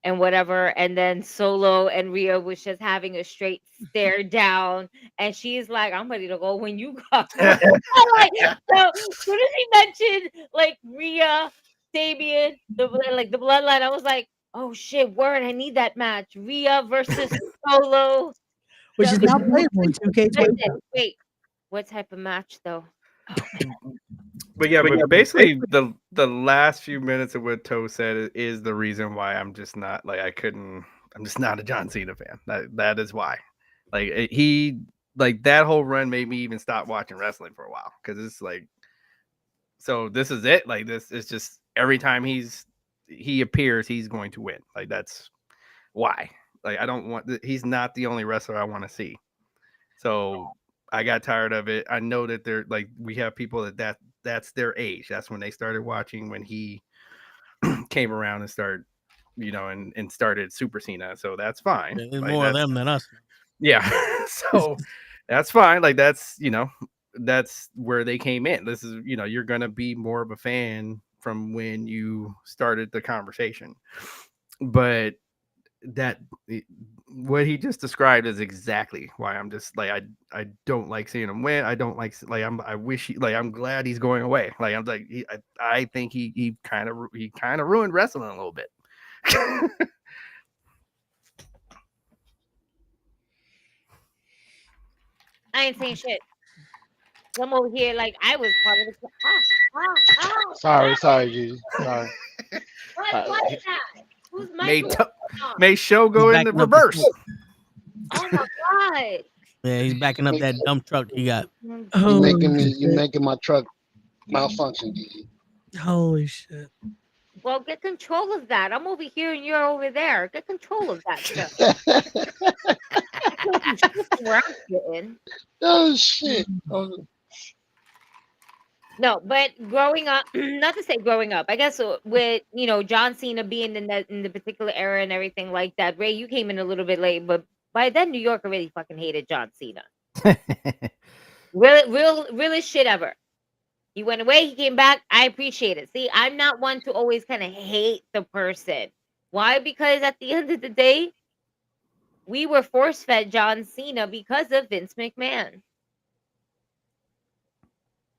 Speaker 5: and whatever, and then Solo and Rhea was just having a straight stare down, and she's like, "I'm ready to go when you go." I'm like, so as soon as he mentioned like Rhea, Damien, the bloodline, I was like, "Oh shit, word! I need that match, Rhea versus Solo."
Speaker 10: Which is now playable in 2K20.
Speaker 5: Listen, wait, what type of match though?
Speaker 1: But yeah, but basically the last few minutes of what Toe said is the reason why I'm just not like I'm just not a John Cena fan. That is why. Like he like that whole run made me even stop watching wrestling for a while because it's like so this is it. Like this is just every time he appears, he's going to win. Like that's why. Like I don't want he's not the only wrestler I want to see. So I got tired of it. I know that they're like we have people that's their age. That's when they started watching when he came around and started, and started Super Cena. So that's fine.
Speaker 3: There's
Speaker 1: Like,
Speaker 3: more of them than us.
Speaker 1: yeah. So that's fine. Like that's where they came in. This is, you're gonna be more of a fan from when you started the conversation. But that what he just described is exactly why I'm just like I don't like seeing him win. I don't like I wish I'm glad he's going away. Like I'm like I think he kind of ruined wrestling a little bit.
Speaker 5: I ain't saying shit. I'm over here like I was part of the.
Speaker 4: Sorry, Gigi. Sorry.
Speaker 5: What is that? Who's
Speaker 1: May show go into reverse.
Speaker 5: Oh my god!
Speaker 3: Yeah, he's backing up that dump truck he got.
Speaker 4: You making my truck malfunction, Gigi.
Speaker 10: Holy shit!
Speaker 5: Well, get control of that. I'm over here and you're over there. Get control of that stuff. Where I'm sitting.
Speaker 4: Oh shit!
Speaker 5: No, but growing up, not to say growing up, I guess with John Cena being in the particular era and everything like that. Ray, you came in a little bit late, but by then New York already fucking hated John Cena. Realest shit ever. He went away, he came back. I appreciate it. See, I'm not one to always kind of hate the person. Why? Because at the end of the day, we were force fed John Cena because of Vince McMahon.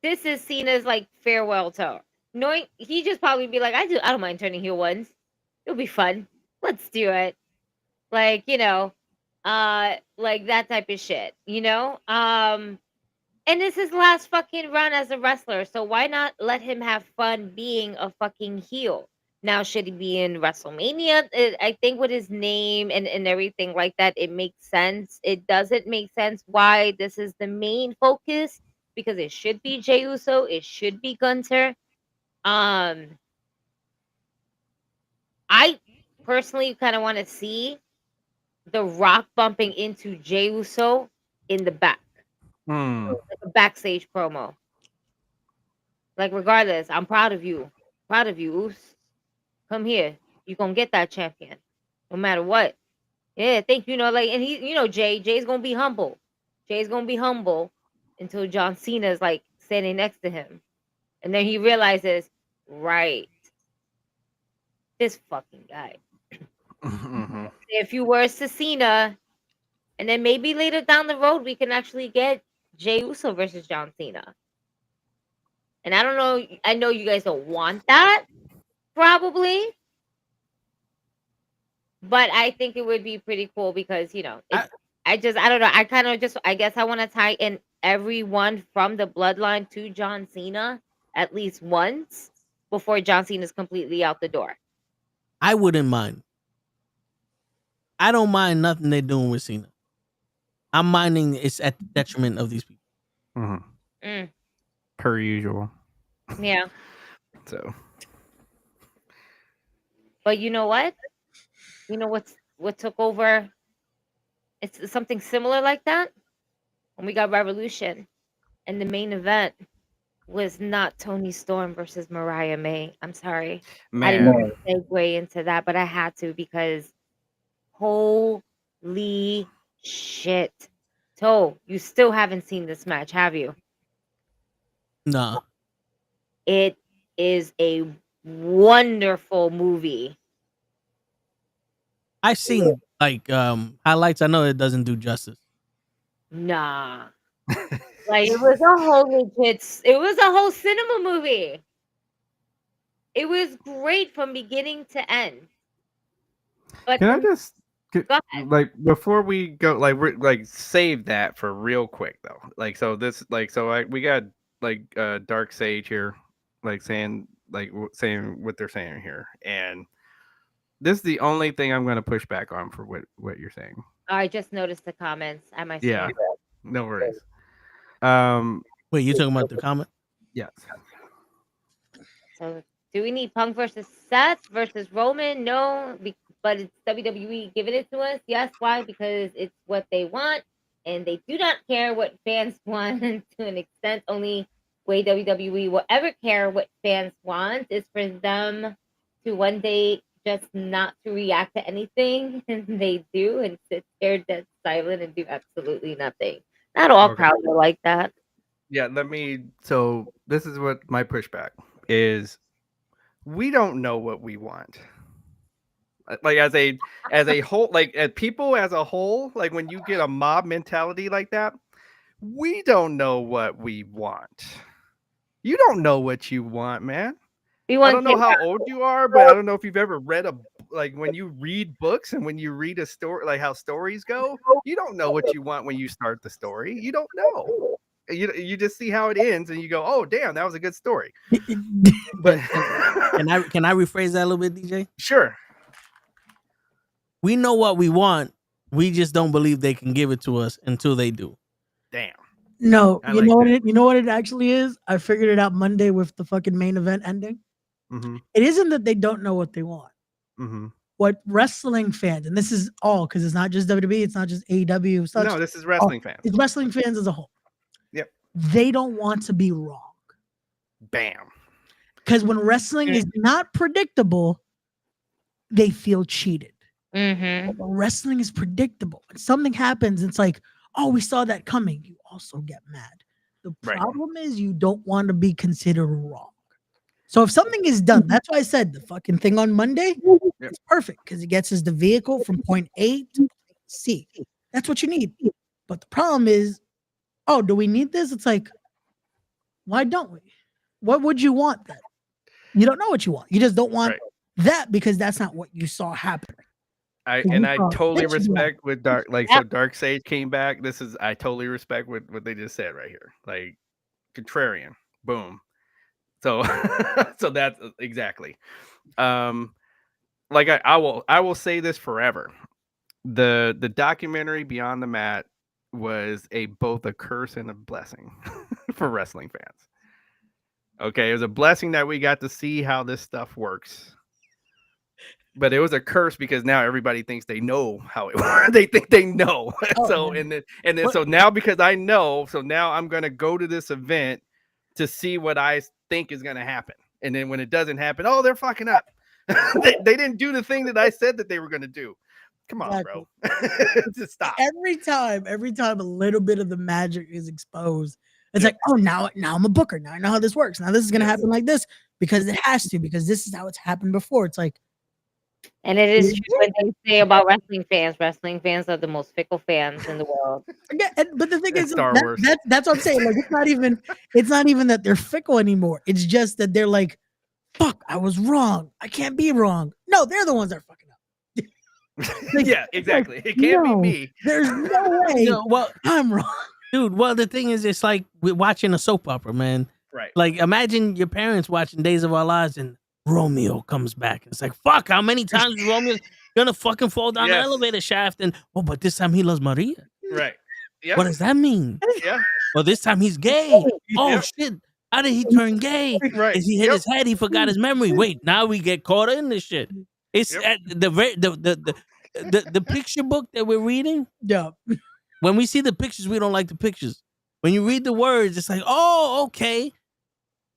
Speaker 5: This is Cena's like farewell tour. Knowing he just probably be like, I don't mind turning heel once. It'll be fun. Let's do it. Like, like that type of shit, and this is his last fucking run as a wrestler, so why not let him have fun being a fucking heel? Now, should he be in WrestleMania? I think with his name and everything like that, it makes sense. It doesn't make sense why this is the main focus, because it should be Jey Uso, it should be Gunther. I personally kind of want to see The Rock bumping into Jey Uso in the back. Like a backstage promo. Like, regardless, I'm proud of you. Proud of you, Us. Come here. You gonna get that champion. No matter what. Yeah, thank you. Like, and he, Jay's gonna be humble. Jay's gonna be humble until John Cena's like standing next to him. And then he realizes, right, this fucking guy.
Speaker 1: Mm-hmm.
Speaker 5: Say a few words to Cena, and then maybe later down the road we can actually get Jey Uso versus John Cena. And I don't know. I know you guys don't want that, probably, but I think it would be pretty cool because I don't know. I guess I want to tie in everyone from the bloodline to John Cena at least once before John Cena is completely out the door.
Speaker 3: I wouldn't mind. I don't mind nothing they're doing with Cena. I'm minding it's at the detriment of these people.
Speaker 1: Mm-hmm. Per usual.
Speaker 5: Yeah.
Speaker 1: So.
Speaker 5: But you know what? You know what took over? It's something similar like that. When we got Revolution and the main event was not Tony Storm versus Mariah May. I'm sorry. I
Speaker 1: Man,
Speaker 5: didn't want to segue into that, but I had to because holy shit. So, you still haven't seen this match, have you?
Speaker 3: Nah.
Speaker 5: It is a wonderful movie.
Speaker 3: I've seen like highlights. I know it doesn't do justice.
Speaker 5: Nah. Like it was a whole cinema movie. It was great from beginning to end. But
Speaker 1: can I just
Speaker 5: go ahead.
Speaker 1: like before we go, like save that for real quick though. Like so this we got like Dark Sage here, like saying saying what they're saying here, and this is the only thing I'm going to push back on for what you're saying.
Speaker 5: I just noticed the comments at my
Speaker 1: Yeah,
Speaker 5: screen.
Speaker 1: no worries.
Speaker 3: Wait, you talking about the comment?
Speaker 1: Yes.
Speaker 5: So, do we need Punk versus Seth versus Roman? No, but it's WWE giving it to us. Yes, why? Because it's what they want, and they do not care what fans want to an extent. Only way WWE will ever care what fans want is for them to one day just not to react to anything, and they do, and sit there dead silent and do absolutely nothing. Not all crowds are like that.
Speaker 1: Yeah, so this is what my pushback is. We don't know what we want. Like as a whole, like as people as a whole, like when you get a mob mentality like that, we don't know what we want. You don't know what you want, man. I don't know how old you are, but I don't know if you've ever read when you read books and when you read a story, like how stories go, you don't know what you want when you start the story. You don't know. You just see how it ends and you go, oh damn, that was a good story.
Speaker 3: But can I rephrase that a little bit, DJ?
Speaker 1: Sure.
Speaker 3: We know what we want. We just don't believe they can give it to us until they do.
Speaker 1: Damn.
Speaker 10: No, you know what it actually is? I figured it out Monday with the fucking main event ending.
Speaker 1: Mm-hmm.
Speaker 10: It isn't that they don't know what they want.
Speaker 1: Mm-hmm.
Speaker 10: What wrestling fans, and this is all because it's not just WWE, it's not just AEW.
Speaker 1: No, this is wrestling fans.
Speaker 10: It's wrestling fans as a whole.
Speaker 1: Yep.
Speaker 10: They don't want to be wrong.
Speaker 1: Bam.
Speaker 10: Because when wrestling is not predictable, they feel cheated.
Speaker 5: Mm-hmm.
Speaker 10: When wrestling is predictable, when something happens, it's like, oh, we saw that coming. You also get mad. The problem is you don't want to be considered wrong. So if something is done, that's why I said the fucking thing on Monday is perfect because it gets us the vehicle from point A to point C. That's what you need. But the problem is, oh, do we need this? It's like, why don't we? What would you want then? You don't know what you want. You just don't want that because that's not what you saw happen.
Speaker 1: I totally respect with Dark, so Dark Sage came back. I totally respect what they just said right here. Like contrarian, boom. So so that's exactly. Like I will say this forever. The documentary Beyond the Mat was both a curse and a blessing for wrestling fans. Okay, it was a blessing that we got to see how this stuff works. But it was a curse because now everybody thinks they know how it works. They think they know. So now because I know, so now I'm gonna go to this event to see what I think is gonna happen. And then when it doesn't happen, oh, they're fucking up. they didn't do the thing that I said that they were gonna do. Come on, bro. Just stop.
Speaker 10: Every time a little bit of the magic is exposed, it's like, oh, now I'm a booker. Now I know how this works. Now this is gonna happen like this because it has to, because this is how it's happened before. It's like,
Speaker 5: and it is true what they say about wrestling fans. Wrestling fans are the most fickle fans in the world.
Speaker 10: Yeah, but the thing is,
Speaker 1: Star Wars.
Speaker 10: That's what I'm saying. Like, it's not even that they're fickle anymore. It's just that they're like, fuck, I was wrong. I can't be wrong. No, they're the ones that are fucking up.
Speaker 1: Like, yeah, exactly. It can't be me.
Speaker 10: There's no way.
Speaker 3: Well,
Speaker 10: I'm wrong.
Speaker 3: Dude, well, the thing is, it's like we're watching a soap opera, man.
Speaker 1: Right.
Speaker 3: Like, imagine your parents watching Days of Our Lives and Romeo comes back. It's like, fuck, how many times is Romeo gonna fucking fall down the elevator shaft? And but this time he loves Maria.
Speaker 1: Right. Yeah.
Speaker 3: What does that mean?
Speaker 1: Yeah.
Speaker 3: Well, this time he's gay. Oh shit. How did he turn gay?
Speaker 1: Right.
Speaker 3: As he hit his head, he forgot his memory. Wait, now we get caught in this shit. It's at the picture book that we're reading.
Speaker 10: Yeah.
Speaker 3: When we see the pictures, we don't like the pictures. When you read the words, it's like, oh, okay.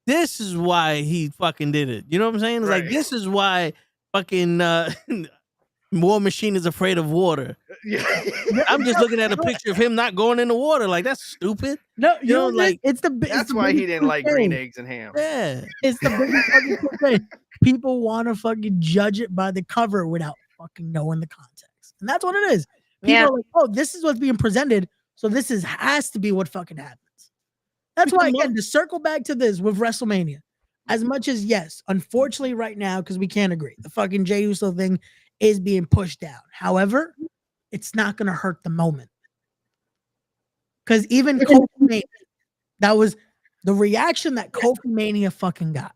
Speaker 3: this is why he fucking did it. You know what I'm saying? It's like,
Speaker 1: Right.
Speaker 3: this is why fucking War Machine is afraid of water. I'm just looking at a picture of him not going in the water. Like, that's stupid.
Speaker 10: No,
Speaker 3: You know, like,
Speaker 10: it's the
Speaker 1: That's
Speaker 10: the
Speaker 1: why he
Speaker 10: biggest
Speaker 1: didn't like green
Speaker 10: cliche.
Speaker 1: eggs and ham.
Speaker 3: yeah.
Speaker 10: It's the biggest fucking cliche. People want to fucking judge it by the cover without fucking knowing the context, and that's what it is. People
Speaker 5: Yeah.
Speaker 10: are like, "Oh, this is what's being presented, so this has to be what fucking happens." That's why, again, to circle back to this with WrestleMania, as much as yes, unfortunately, right now, because we can't agree, the fucking Jey Uso thing is being pushed down. However, it's not going to hurt the moment. Because even Kofi Mania, that was the reaction that Kofi Mania fucking got.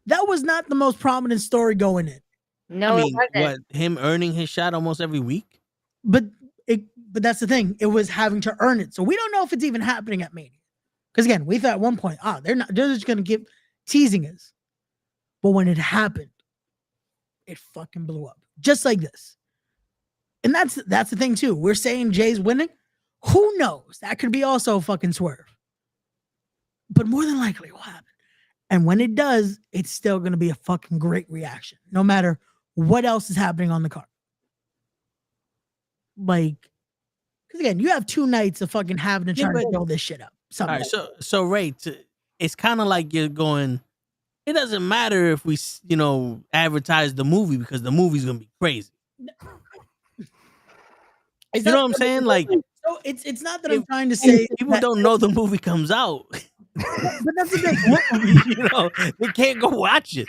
Speaker 10: That was not the most prominent story going in.
Speaker 5: No,
Speaker 3: I mean,
Speaker 5: it wasn't.
Speaker 3: what, him earning his shot almost every week?
Speaker 10: But that's the thing. It was having to earn it. So we don't know if it's even happening at Mania. Because again, we thought at one point, they're just going to keep teasing us. But when it happened, it fucking blew up. Just like this. And that's the thing too. We're saying Jay's winning. Who knows? That could be also a fucking swerve. But more than likely it will happen. And when it does, it's still going to be a fucking great reaction. No matter what else is happening on the card. Like, because again, you have 2 nights of fucking having to try to build this shit up.
Speaker 3: All right, so Ray, it's kind of like you're going, it doesn't matter if we, advertise the movie because the movie's going to be crazy. You know what I'm saying? Like,
Speaker 10: so it's not that I'm trying to say
Speaker 3: people don't know the movie comes out.
Speaker 10: But that's the thing.
Speaker 3: They can't go watch it.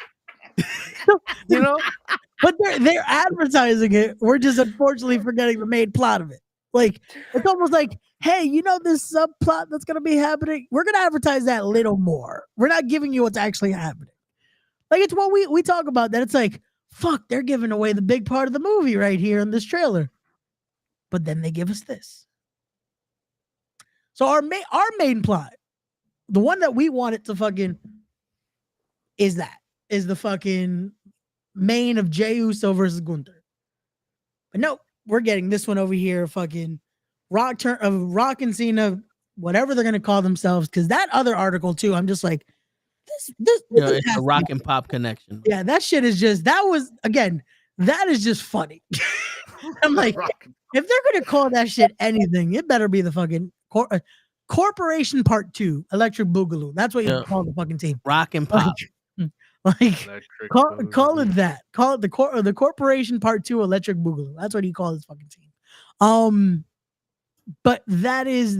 Speaker 10: But they're advertising it. We're just unfortunately forgetting the main plot of it. Like, it's almost like, hey, this subplot that's gonna be happening. We're gonna advertise that a little more. We're not giving you what's actually happening. Like, it's what we talk about. That it's like, fuck, they're giving away the big part of the movie right here in this trailer. But then they give us this. So our main plot, the one that we wanted to fucking is the fucking main of Jey Uso versus Gunther. But no, we're getting this one over here, fucking Rock and Cena, whatever they're gonna call themselves. Because that other article too, I'm just like, this
Speaker 3: it's a rock and pop connection.
Speaker 10: Yeah, that shit is just that is just funny. I'm like, if they're gonna call that shit anything, it better be the fucking Corporation Part 2, Electric Boogaloo. That's what you call the fucking team.
Speaker 3: Rock and pop.
Speaker 10: Like call it that. Call it the Corporation Part 2 Electric Boogaloo. That's what he calls his fucking team. But that is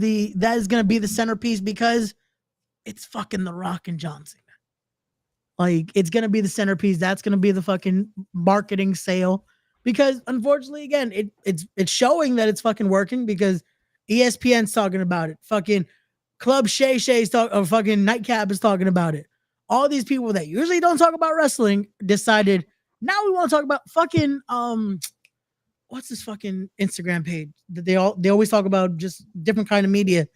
Speaker 10: gonna be the centerpiece because it's fucking The Rock and John Cena. Like, it's gonna be the centerpiece. That's gonna be the fucking marketing sale. Because unfortunately, again, it's showing that it's fucking working because ESPN's talking about it. Fucking Club Shay Shay's fucking Nightcap is talking about it. All these people that usually don't talk about wrestling decided now we want to talk about fucking what's this fucking Instagram page that they always talk about, just different kind of media.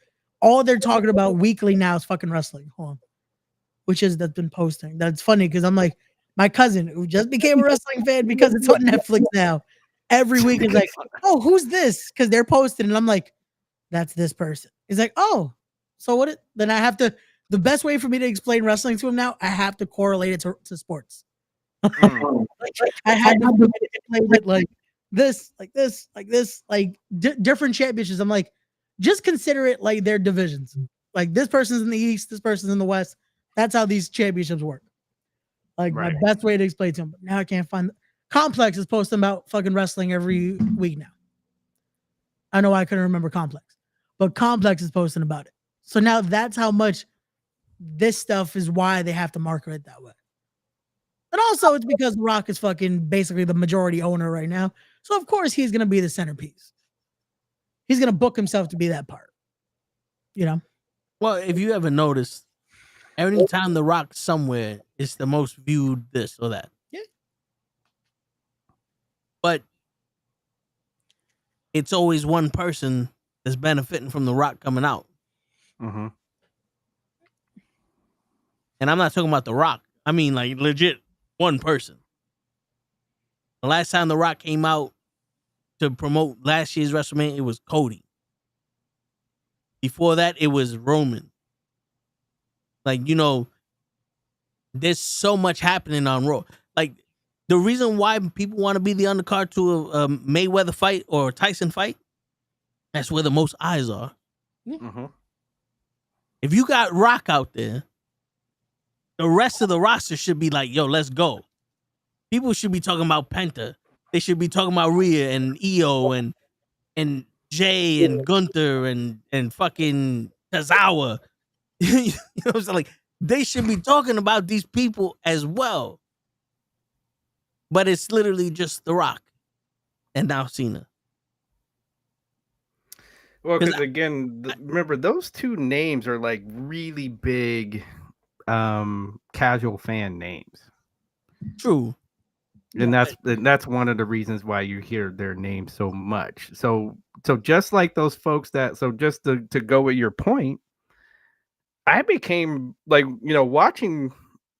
Speaker 10: All they're talking about weekly now is fucking wrestling. Hold on. That's been posting. That's funny because I'm like, my cousin who just became a wrestling fan because it's on Netflix now. Every week is like, oh, who's this? Because they're posting, and I'm like, that's this person. He's like, oh, so what? Then I have to. The best way for me to explain wrestling to him now, I have to correlate it to sports. I had to explain it like this, different championships. I'm like, just consider it like their divisions. Like, this person's in the East, this person's in the West. That's how these championships work. Like, my best way to explain to him. But now I can't find. Complex is posting about fucking wrestling every week now. I know I couldn't remember Complex, but Complex is posting about it. So now that's how much this stuff is why they have to market it that way. And also it's because The Rock is fucking basically the majority owner right now. So of course he's going to be the centerpiece. He's going to book himself to be that part.
Speaker 3: Well, if you ever noticed, every time The Rock's somewhere, it's the most viewed this or that.
Speaker 10: Yeah.
Speaker 3: But it's always one person that's benefiting from The Rock coming out.
Speaker 1: Mm-hmm.
Speaker 3: And I'm not talking about The Rock. I mean, like, legit one person. The last time The Rock came out to promote last year's WrestleMania, it was Cody. Before that, it was Roman. Like, there's so much happening on Raw. Like the reason why people want to be the undercard to a Mayweather fight or Tyson fight, that's where the most eyes are.
Speaker 1: Mm-hmm.
Speaker 3: If you got Rock out there, the rest of the roster should be like, yo, let's go. People should be talking about Penta. They should be talking about Rhea and Io and Jay and Gunther and fucking Tazawa. You know what I'm saying? Like, they should be talking about these people as well. But it's literally just The Rock and now Cena.
Speaker 1: Well, because again, remember those two names are like really big casual fan names.
Speaker 3: True.
Speaker 1: And that's one of the reasons why you hear their names so much. So just like those folks just to go with your point, I became like, watching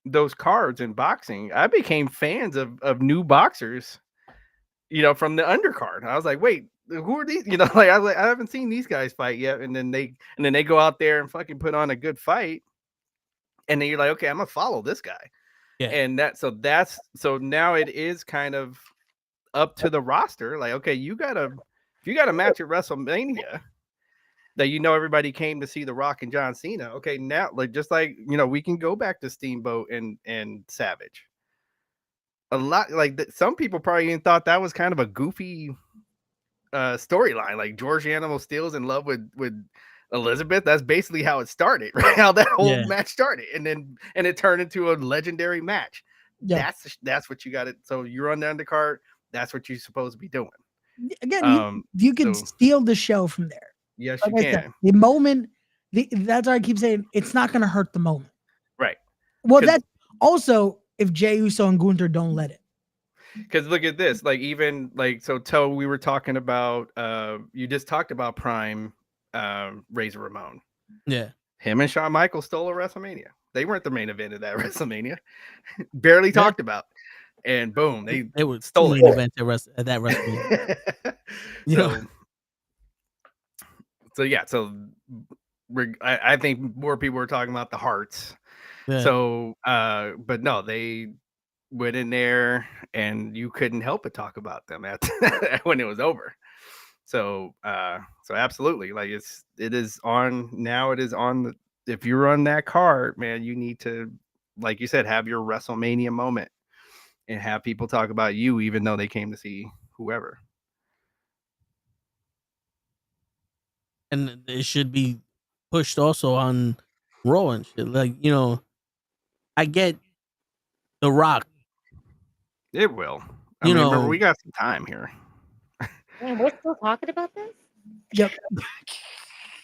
Speaker 1: those cards in boxing, I became fans of new boxers, from the undercard. I was like, wait, who are these? Like I was like, I haven't seen these guys fight yet. And then they go out there and fucking put on a good fight. And then you're like, okay, I'm gonna follow this guy. Yeah. And so now it is kind of up to the roster. Like, okay, if you got a match at WrestleMania that everybody came to see The Rock and John Cena. Okay, now we can go back to Steamboat and Savage. A lot some people probably even thought that was kind of a goofy storyline. Like George Animal Steel's in love with Elizabeth. That's basically how it started, right? How that whole match started, and it turned into a legendary match. Yeah. That's what you got it. So you're on the undercard. That's what you're supposed to be doing.
Speaker 10: Again, you can steal the show from there.
Speaker 1: Yes, you can.
Speaker 10: The moment, that's why I keep saying it's not going to hurt the moment.
Speaker 1: Right.
Speaker 10: Well, that's also if Jey Uso and Gunther don't let it.
Speaker 1: Because look at this, Toe, we were talking about, you just talked about Prime Razor Ramon.
Speaker 3: Yeah.
Speaker 1: Him and Shawn Michaels stole a WrestleMania. They weren't the main event of that WrestleMania. Barely talked about. And boom, they
Speaker 3: were
Speaker 1: stole
Speaker 3: main event at that WrestleMania.
Speaker 1: I think more people were talking about the Hearts. Yeah. So, but no, they went in there and you couldn't help but talk about them when it was over. So absolutely, like it is on if you're on that card, man, you need to, like you said, have your WrestleMania moment and have people talk about you, even though they came to see whoever.
Speaker 3: And it should be pushed also on Raw and shit. Like, I get The Rock.
Speaker 1: It will. Remember, we got some time here.
Speaker 5: Man, we're still talking about this?
Speaker 10: Yep.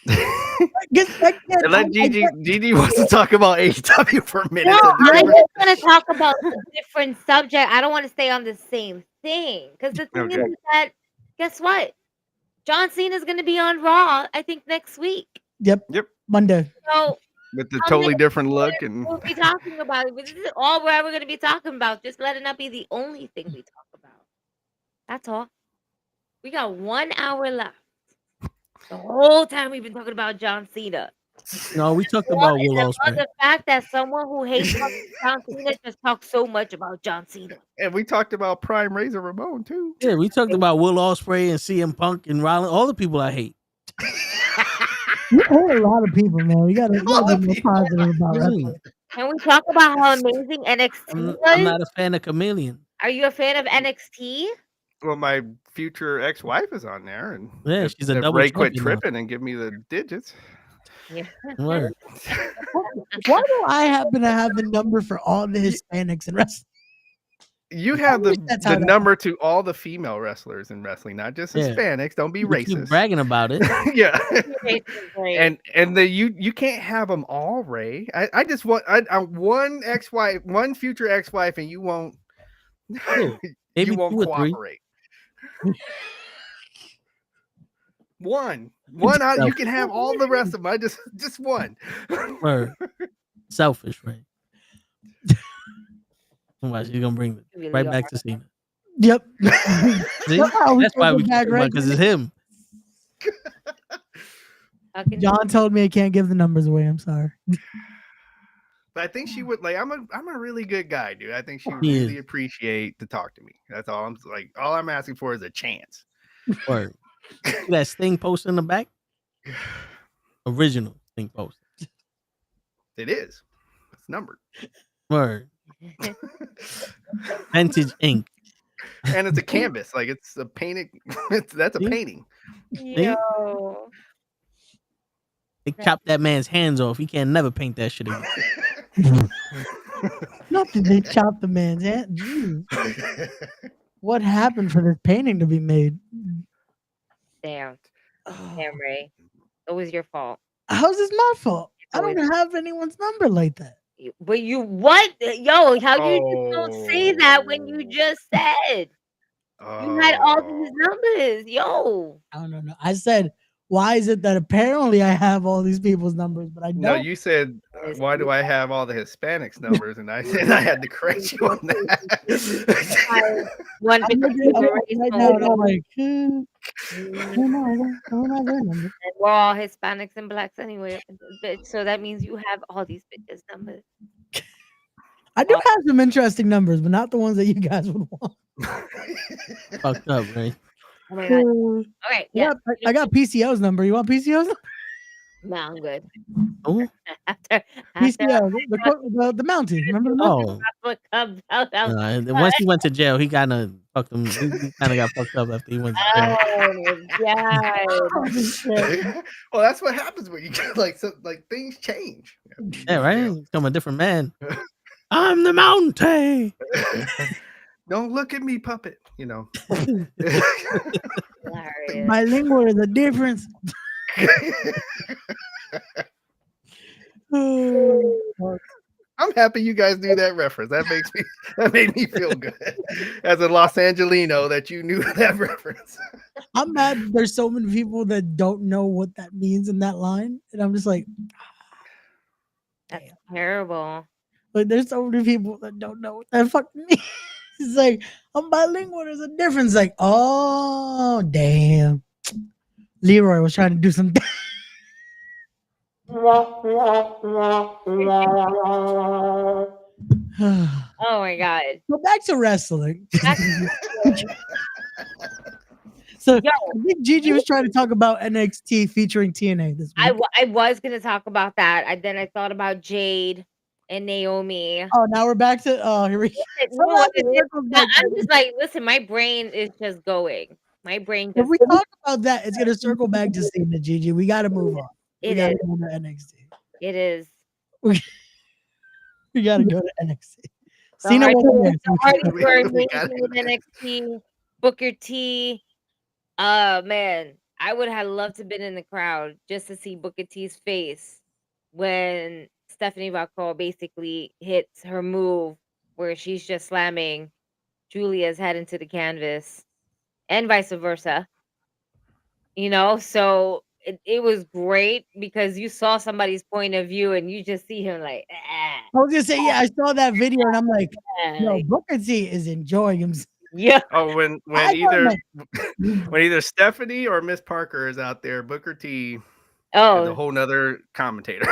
Speaker 1: And let Gigi wants to talk about AEW for a minute.
Speaker 5: No, I just want to talk about a different subject. I don't want to stay on the same thing. Because the thing is that, guess what? John Cena is going to be on Raw, I think, next week.
Speaker 10: Yep. Monday.
Speaker 5: So
Speaker 1: with the totally different look, and
Speaker 5: we'll be talking about it. This is all we're ever going to be talking about. Just let it not be the only thing we talk about. That's all. We got 1 hour left. The whole time we've been talking about John Cena.
Speaker 3: No, we talked about Will Ospreay.
Speaker 5: The fact that someone who hates John Cena just talks so much about John Cena.
Speaker 1: And we talked about Prime Razor Ramon too.
Speaker 3: Yeah, we talked about Will Ospreay and CM Punk and Rollins, all the people I hate.
Speaker 10: You hate a lot of people, man. You gotta be more positive about wrestling.
Speaker 5: Can we talk about how amazing NXT was?
Speaker 3: I'm not a fan of Chameleon.
Speaker 5: Are you a fan of NXT?
Speaker 1: Well, my future ex-wife is on there, and
Speaker 3: yeah, she's a double.
Speaker 1: Ray quit tripping and give me the digits.
Speaker 5: Yeah.
Speaker 10: Why do I happen to have the number for all the Hispanics in wrestling?
Speaker 1: You have the number to all the female wrestlers in wrestling, not just Hispanics. Don't be racist.
Speaker 3: Keep bragging about it.
Speaker 1: Yeah. and you can't have them all, Ray. I just want one ex-wife, one future ex-wife, and you won't. You won't cooperate. One out, you can have all the rest of them. Just one.
Speaker 3: Selfish, right? Watch, you're gonna bring it right back to Cena.
Speaker 10: Yep.
Speaker 3: See? That's why we keep because it's him.
Speaker 10: John told me I can't give the numbers away. I'm sorry.
Speaker 1: But I think she would like. I'm a really good guy, dude. I think she would
Speaker 3: He
Speaker 1: really
Speaker 3: is.
Speaker 1: appreciate to talk to me. That's all I'm like. All I'm asking for is a chance.
Speaker 3: Or that Sting post in the back. Original Sting post.
Speaker 1: It is. It's numbered.
Speaker 3: Word. Vintage ink.
Speaker 1: And it's a canvas. Like it's a painted. That's a painting.
Speaker 5: Yo.
Speaker 3: They chopped that man's hands off. He can never paint that shit again.
Speaker 10: Not that they chopped the man's hand. Jeez. What happened for this painting to be made?
Speaker 5: Damn. Damn, Ray. It was your fault.
Speaker 10: How's this my fault? I
Speaker 5: always-
Speaker 10: don't have anyone's number like that.
Speaker 5: But you what? Yo, how you just don't say that when you just said you had all these numbers? Yo.
Speaker 10: I don't know. I said, why is it that apparently I have all these people's numbers, but I don't?
Speaker 1: No, you said, why do I have all the Hispanics numbers? And I said I had to correct you on that.
Speaker 5: One
Speaker 10: I'm looking at it right now, and I'm like, I don't have their number.
Speaker 5: And we're all Hispanics and blacks anyway, bitch. So that means you have all these bitches' numbers.
Speaker 10: I do have some interesting numbers, but not the ones that you guys would want.
Speaker 3: Fucked up, right?
Speaker 5: Oh my god. Okay, yeah.
Speaker 10: I got PCO's number. You want PCO's number?
Speaker 5: No, I'm good.
Speaker 3: Oh,
Speaker 5: After
Speaker 10: PCO, the Mountie. Remember the Mountie?
Speaker 3: oh.
Speaker 5: Comes out.
Speaker 3: And once he went to jail, he kind of fucked him. He kind of got fucked up after he went to jail.
Speaker 5: Oh my god.
Speaker 1: Well, that's what happens when you get like things change.
Speaker 3: Yeah, right? Become a different man. I'm the Mountie.
Speaker 1: Don't look at me, puppet. You know.
Speaker 10: Bilingual is a difference.
Speaker 1: I'm happy you guys knew that reference. That made me feel good. As a Los Angelino, that you knew that reference.
Speaker 10: I'm mad there's so many people that don't know what that means in that line. And I'm just like,
Speaker 5: That's terrible.
Speaker 10: like there's so many people that don't know what that fucking means. It's like, I'm bilingual, there's a difference. Like, oh damn. Leroy was trying to do some
Speaker 5: Oh my god.
Speaker 10: Go back to wrestling. So
Speaker 5: Yo.
Speaker 10: I think Gigi was trying to talk about NXT featuring TNA this week.
Speaker 5: I was gonna talk about that. Then I thought about Jade and Naomi.
Speaker 10: Oh, now we're back to here we go.
Speaker 5: I'm just like, listen, my brain is just going. My brain
Speaker 10: If
Speaker 5: just
Speaker 10: we talk about that, it's gonna circle back to Cena, Gigi. We gotta move on.
Speaker 5: It
Speaker 10: We gotta
Speaker 5: is.
Speaker 10: go to NXT.
Speaker 5: It is.
Speaker 10: We gotta go to NXT.
Speaker 5: The
Speaker 10: Cena wasn't there. so we
Speaker 5: Hardys
Speaker 10: can't-
Speaker 5: were amazing with NXT. Booker T. Man, I would have loved to been in the crowd just to see Booker T's face when Stephanie Valcor basically hits her move where she's just slamming Julia's head into the canvas and vice versa. You know, so it was great because you saw somebody's point of view and you just see him like,
Speaker 10: I was gonna say, yeah, I saw that video and I'm like, yo,
Speaker 5: like,
Speaker 10: Booker T is enjoying himself.
Speaker 5: yeah.
Speaker 1: Oh, when
Speaker 10: I
Speaker 1: either
Speaker 10: don't
Speaker 1: when either Stephanie or Miss Parker is out there, Booker T is a
Speaker 5: Oh,
Speaker 1: whole nother commentator.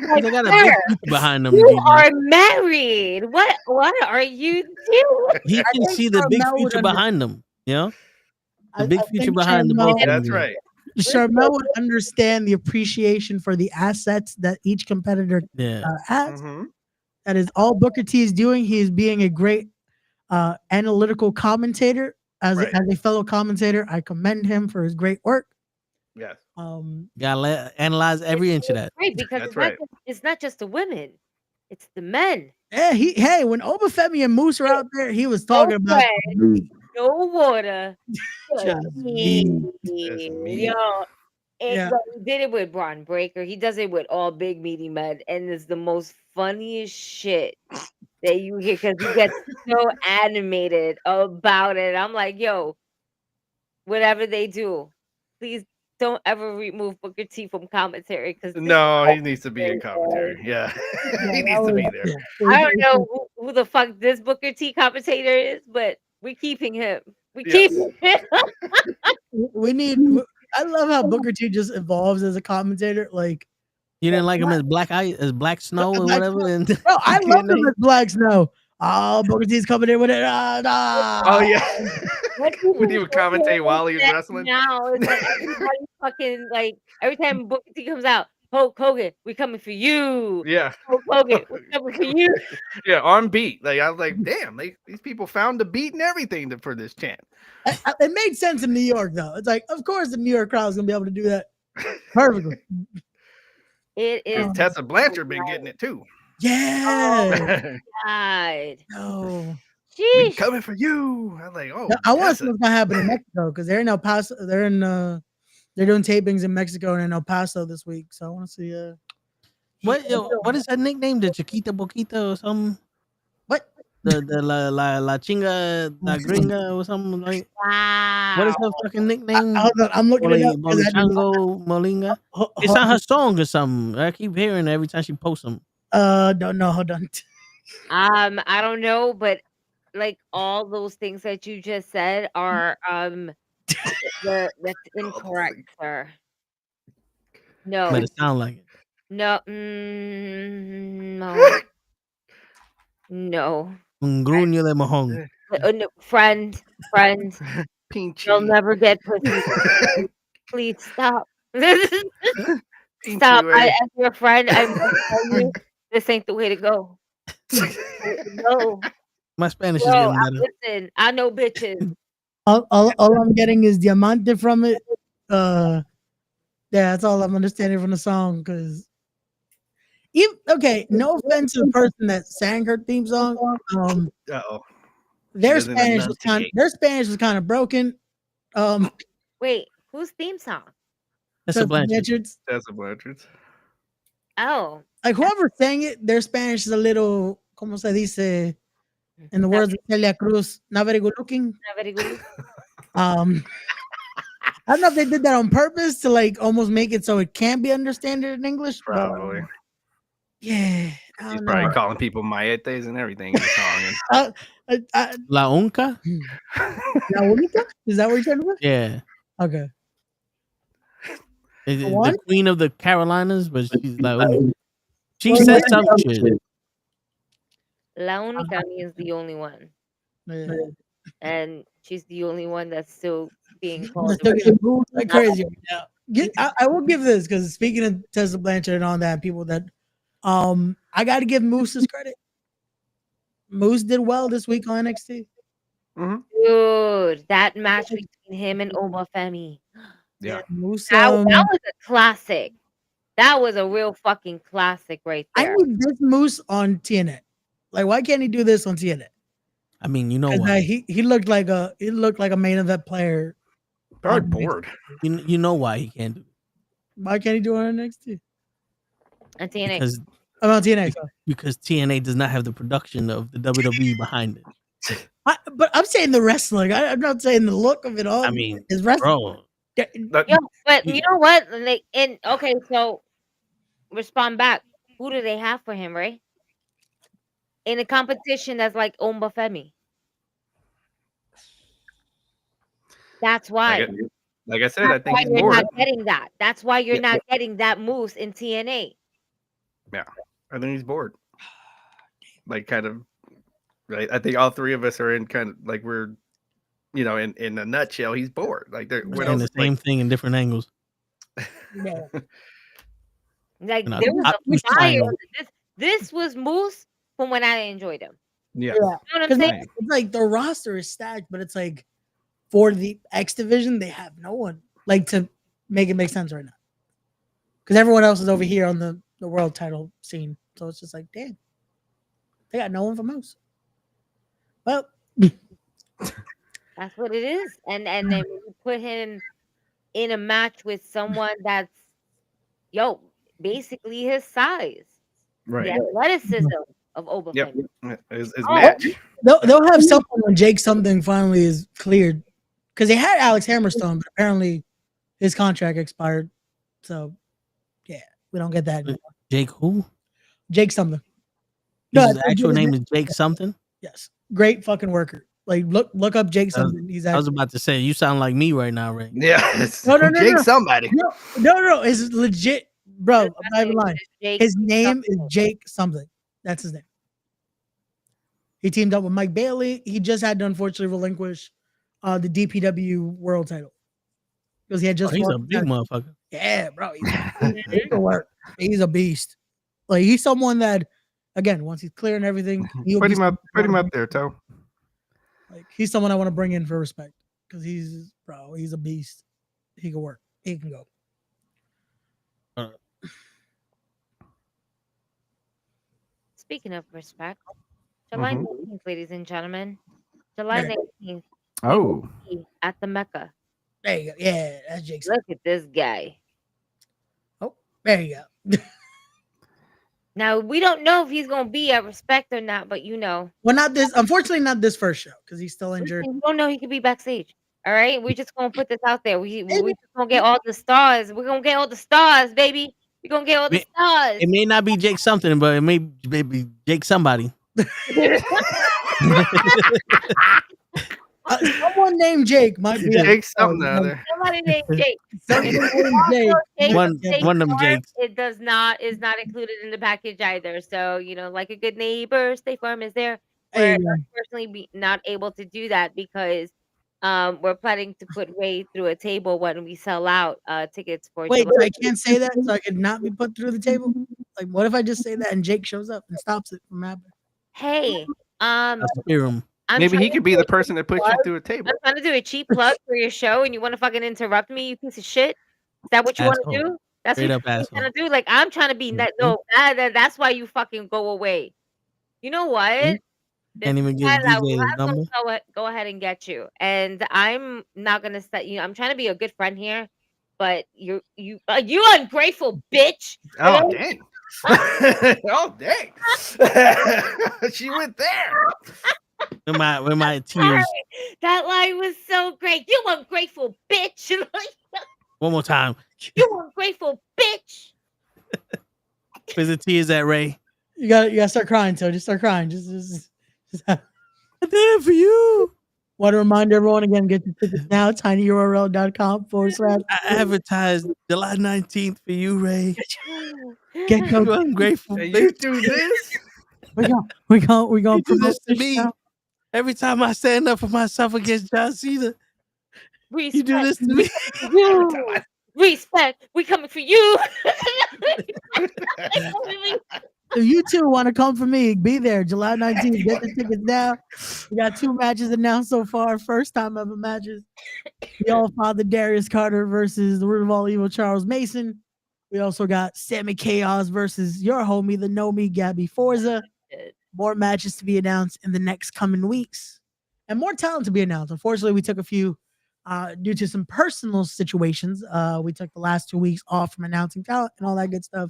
Speaker 5: like,
Speaker 3: They got a
Speaker 5: sir,
Speaker 3: big future behind them.
Speaker 5: you
Speaker 3: Gigi.
Speaker 5: are married. What are you doing?
Speaker 3: He can
Speaker 10: think
Speaker 3: see the big
Speaker 10: Carmel would
Speaker 3: future behind them. You know, the big future
Speaker 10: think
Speaker 3: behind the
Speaker 10: Carmel-
Speaker 3: both. of them,
Speaker 1: That's
Speaker 3: Gigi.
Speaker 1: right.
Speaker 10: Charmel would understand the appreciation for the assets that each competitor
Speaker 3: Yeah.
Speaker 10: has.
Speaker 1: Mhm.
Speaker 10: That is all Booker T is doing. He is being a great analytical commentator. As
Speaker 1: Right.
Speaker 10: a fellow commentator, I commend him for his great work.
Speaker 1: Yes.
Speaker 3: Gotta analyze every inch of that.
Speaker 5: Right, because
Speaker 1: That's
Speaker 5: it's,
Speaker 1: right.
Speaker 5: not just, it's not just the women, it's the men.
Speaker 10: Yeah, hey, when Obafemi and Moose were out there, he was talking about
Speaker 5: bread, no water.
Speaker 10: Just
Speaker 5: me.
Speaker 1: Just me.
Speaker 5: Yo,
Speaker 10: Yeah.
Speaker 5: he did it with Braun Breaker. He does it with all big meaty men, and it's the most funniest shit that you hear because he gets so animated about it. I'm like, yo, whatever they do, please don't ever remove Booker T from commentary because
Speaker 1: No, he needs to be in commentary. Yeah, he needs to be there.
Speaker 5: I don't know who the fuck this Booker T commentator is, but we're keeping him. We
Speaker 1: Yes.
Speaker 5: keep him.
Speaker 10: We need. I love how Booker T just evolves as a commentator. Like
Speaker 3: You didn't like him as Black Ice, as Black Snow or
Speaker 10: Black
Speaker 3: whatever? And
Speaker 10: Bro, I love him as Black Snow. Oh, Booker T's coming in with it.
Speaker 1: Oh yeah. Would he would commentate while he was wrestling?
Speaker 5: Now it's like everybody fucking like every time Booker T comes out, Hulk Hogan, we coming for you.
Speaker 1: Yeah.
Speaker 5: Hulk Hogan, we coming for you.
Speaker 1: Yeah, on beat. Like I was like, damn, these people found the beat and everything for this chant.
Speaker 10: It made sense in New York though. It's like, of course, the New York crowd is gonna be able to do that perfectly.
Speaker 5: It is.
Speaker 1: Tessa Blanchard been getting it too.
Speaker 10: Yeah.
Speaker 5: God.
Speaker 10: No.
Speaker 1: We coming for you. I'm like, oh.
Speaker 10: I want to see what's gonna happen in Mexico because they're in El Paso. They're doing tapings in Mexico and in El Paso this week. So I want to see.
Speaker 3: What is that nickname? The Chiquita Boquita or something?
Speaker 10: What?
Speaker 3: The la chinga la gringa or something like.
Speaker 5: Wow.
Speaker 3: What is her fucking nickname?
Speaker 10: I'm looking it up.
Speaker 3: Molichango Molinga. It's on her song or something. I keep hearing it every time she posts them.
Speaker 10: Don't know. Hold on.
Speaker 5: I don't know, but like all those things that you just said are that's incorrect, sir. No.
Speaker 3: But it sound like it.
Speaker 5: No. No. No.
Speaker 3: Un gruño de mojón.
Speaker 5: No, friend. You'll never get pussy. Please stop. Stop. As your friend, I'm telling you, this ain't the way to go. No.
Speaker 3: My Spanish is getting better.
Speaker 5: Listen, I know bitches.
Speaker 10: All I'm getting is diamante from it. Yeah, that's all I'm understanding from the song. Because okay, no offense to the person that sang her theme song. Their Spanish was kind of broken.
Speaker 5: Wait, whose theme song?
Speaker 3: Tessa Blanchard's.
Speaker 1: Tessa Blanchard's.
Speaker 5: Oh,
Speaker 10: like whoever sang it, their Spanish is a little, como se dice, in the words of Celia Cruz, not very good looking.
Speaker 5: Not very good.
Speaker 10: I don't know if they did that on purpose to like almost make it so it can be understood in English.
Speaker 1: Probably.
Speaker 10: Yeah.
Speaker 1: He's probably calling people maetes and everything in the song.
Speaker 3: La Unca?
Speaker 10: La Única? Is that what you're talking about?
Speaker 3: Yeah.
Speaker 10: Okay.
Speaker 3: Is it the Queen of the Carolinas? But she's like, she said some shit.
Speaker 5: La Única is the only one.
Speaker 10: Yeah.
Speaker 5: And she's the only one that's still being called.
Speaker 10: Like crazy. I will give this because speaking of Tessa Blanchard and all that, people that I got to give Moose his credit. Moose did well this week on NXT.
Speaker 1: Mm-hmm.
Speaker 5: Dude, that match between him and Obafemi.
Speaker 1: Yeah,
Speaker 10: Moose.
Speaker 5: That was a classic. That was a real fucking classic right there.
Speaker 10: I need this Moose on TNA. Like, why can't he do this on TNA?
Speaker 3: I mean, you know why?
Speaker 10: He looked like a main event player.
Speaker 1: Probably bored.
Speaker 3: You know why he can't do it?
Speaker 10: Why can't he do it on NXT?
Speaker 5: On TNA.
Speaker 3: Because
Speaker 10: I'm on TNA.
Speaker 3: Because TNA does not have the production of the WWE behind it.
Speaker 10: But I'm saying the wrestling. I'm not saying the look of it all.
Speaker 3: I mean,
Speaker 10: is wrestling.
Speaker 3: bro.
Speaker 5: Yo, but you know what? Like, okay, so respond back. Who do they have for him, right? In a competition that's like Obafemi. That's why.
Speaker 1: Like I said, I think he's
Speaker 5: you're
Speaker 1: bored.
Speaker 5: not getting that. That's why you're not getting that Moose in TNA.
Speaker 1: Yeah, I think he's bored. Like, kind of, right? I think all three of us are in kind of like we're, in a nutshell, he's bored. Like they're
Speaker 3: saying the same thing in different angles.
Speaker 10: Yeah.
Speaker 5: Like there was a fire. This was Moose from when I enjoyed him.
Speaker 1: Yeah.
Speaker 5: You know what I'm saying?
Speaker 10: It's like the roster is stacked, but it's like for the X division, they have no one like to make it make sense right now. Because everyone else is over here on the world title scene. So it's just like, damn. They got no one for Moose. Well,
Speaker 5: that's what it is. And then you put him in a match with someone that's basically his size.
Speaker 1: Right.
Speaker 5: The athleticism of Obafemi.
Speaker 1: Yep. His match.
Speaker 10: They'll have something when Jake something finally is cleared. Because they had Alex Hammerstone, but apparently his contract expired. So yeah, we don't get that anymore.
Speaker 3: Jake who?
Speaker 10: Jake something.
Speaker 3: His actual name is Jake something?
Speaker 10: Yes. Great fucking worker. Like look up Jake something.
Speaker 3: I was about to say, you sound like me right now, Ray.
Speaker 1: Yeah.
Speaker 10: No.
Speaker 1: Jake somebody.
Speaker 10: No. It's legit bro,
Speaker 5: His
Speaker 10: I'm
Speaker 5: last
Speaker 10: not even
Speaker 5: name
Speaker 10: lying.
Speaker 5: is Jake
Speaker 10: His name is
Speaker 5: something.
Speaker 10: Jake something. That's his name. He teamed up with Mike Bailey. He just had to unfortunately relinquish the DPW world title because he had just.
Speaker 3: He's a
Speaker 10: fought-
Speaker 3: big motherfucker.
Speaker 10: Yeah, bro. He can work. He's a beast. Like he's someone that, again, once he's clear and everything, he'll
Speaker 1: Put
Speaker 10: be
Speaker 1: him up.
Speaker 10: someone I
Speaker 1: Put him
Speaker 10: wanna
Speaker 1: up there, Toe.
Speaker 10: Like he's someone I want to bring in for respect because he's a beast. He can work. He can go.
Speaker 5: Speaking of respect, July
Speaker 1: Mhm.
Speaker 5: 19th, ladies and gentlemen. July
Speaker 10: Yeah.
Speaker 5: 19th.
Speaker 1: Oh,
Speaker 5: At the Mecca.
Speaker 10: There you go. Yeah, that's Jake's.
Speaker 5: Look at this guy.
Speaker 10: Oh, there you go.
Speaker 5: Now we don't know if he's gonna be at respect or not, but
Speaker 10: Well, not this. Unfortunately, not this first show because he's still injured.
Speaker 5: we don't know he could be backstage. All right, we're just gonna put this out there. We just gonna get all the stars. We're gonna get all the stars, baby. We're gonna get all the stars.
Speaker 3: It may not be Jake something, but it may be Jake somebody.
Speaker 10: Someone named Jake might be
Speaker 1: Jake something or other.
Speaker 5: Somebody named Jake.
Speaker 10: Somebody named Jake.
Speaker 5: Jake
Speaker 3: One of them
Speaker 5: Star,
Speaker 3: Jakes.
Speaker 5: It is not included in the package either. So like a good neighbor, State Farm is there. We're unfortunately not able to do that because we're planning to put Ray through a table when we sell out tickets for.
Speaker 10: Wait,
Speaker 5: July.
Speaker 10: so I can't say that, so I could not be put through the table. Like, what if I just say that and Jake shows up and stops it from happening?
Speaker 5: Hey,
Speaker 1: Maybe he could be the person that puts you through a table.
Speaker 5: I'm trying to do a cheap plug for your show, and you want to fucking interrupt me, you piece of shit. Is that what you want to do? That's
Speaker 3: Straight
Speaker 5: what
Speaker 3: up
Speaker 5: you're
Speaker 3: asshole.
Speaker 5: trying to do. Like I'm trying to be that. No, that's why you fucking go away. You know what?
Speaker 3: Can't even give DJ his number.
Speaker 5: Go ahead and get you. And I'm not gonna set you. I'm trying to be a good friend here, but you ungrateful bitch.
Speaker 1: Oh dang. Oh dang. She went there.
Speaker 3: With my tears.
Speaker 5: That line was so great. You ungrateful bitch.
Speaker 3: One more time.
Speaker 5: You ungrateful bitch.
Speaker 3: Where's the tears at, Ray?
Speaker 10: You gotta start crying, so just start crying. Just
Speaker 3: I did it for you.
Speaker 10: Want to remind everyone again, get your tickets now, tinyurl.com/.
Speaker 3: I advertised July 19th for you, Ray.
Speaker 10: Get
Speaker 3: You ungrateful
Speaker 1: Hey,
Speaker 3: bitch.
Speaker 1: you do this?
Speaker 10: we gonna
Speaker 3: You do
Speaker 10: promote
Speaker 3: this to
Speaker 10: this
Speaker 3: me.
Speaker 10: show.
Speaker 3: Every time I stand up for myself against John Cena, you do this to me.
Speaker 5: You. Respect. We coming for you.
Speaker 10: If you two want to come for me, be there July 19th. Get the tickets now. We got 2 matches announced so far. First time ever matches. We all Father Darius Carter versus the Root of All Evil Charles Mason. We also got Sammy Chaos versus your homie, the Know Me, Gabby Forza. More matches to be announced in the next coming weeks. And more talent to be announced. Unfortunately, we took a few due to some personal situations. We took the last 2 weeks off from announcing talent and all that good stuff.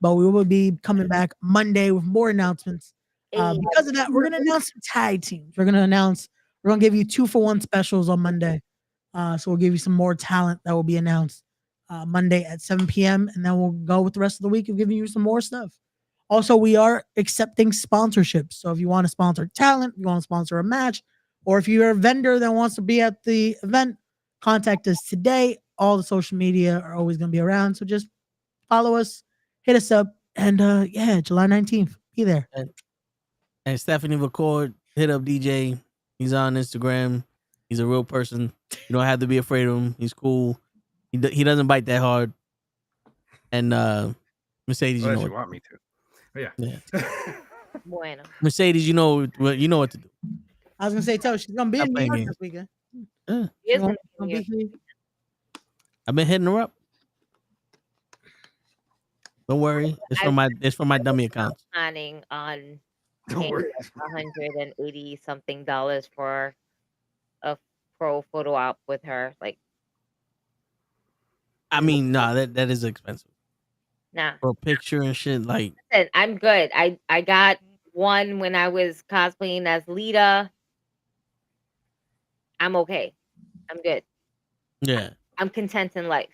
Speaker 10: But we will be coming back Monday with more announcements. Because of that, we're going to announce some tag teams. We're going to give you 2-for-1 specials on Monday. So we'll give you some more talent that will be announced Monday at 7 p.m. And then we'll go with the rest of the week of giving you some more stuff. Also, we are accepting sponsorships. So if you want to sponsor talent, if you want to sponsor a match, or if you're a vendor that wants to be at the event, contact us today. All the social media are always going to be around. So just follow us. Hit us up, and July 19th, be there.
Speaker 3: And Stephanie Record, hit up DJ. He's on Instagram. He's a real person. You don't have to be afraid of him. He's cool. He doesn't bite that hard. And Mercedes,
Speaker 1: Unless
Speaker 3: you know
Speaker 1: you want me to. But
Speaker 3: yeah.
Speaker 5: Bueno.
Speaker 3: Mercedes, you know what to do.
Speaker 10: I was gonna say, tell she's gonna be in New York this weekend.
Speaker 3: Yeah.
Speaker 5: Yes,
Speaker 10: Gonna be here.
Speaker 3: I've been hitting her up. Don't worry. It's from my dummy accounts.
Speaker 5: Planning on
Speaker 1: Don't
Speaker 5: paying
Speaker 1: worry.
Speaker 5: $180 something for a pro photo op with her. Like,
Speaker 3: I mean, nah, that is expensive.
Speaker 5: nah.
Speaker 3: For a picture and shit, like
Speaker 5: Listen, I'm good. I got one when I was cosplaying as Lita. I'm okay. I'm good.
Speaker 3: yeah.
Speaker 5: I'm content in life.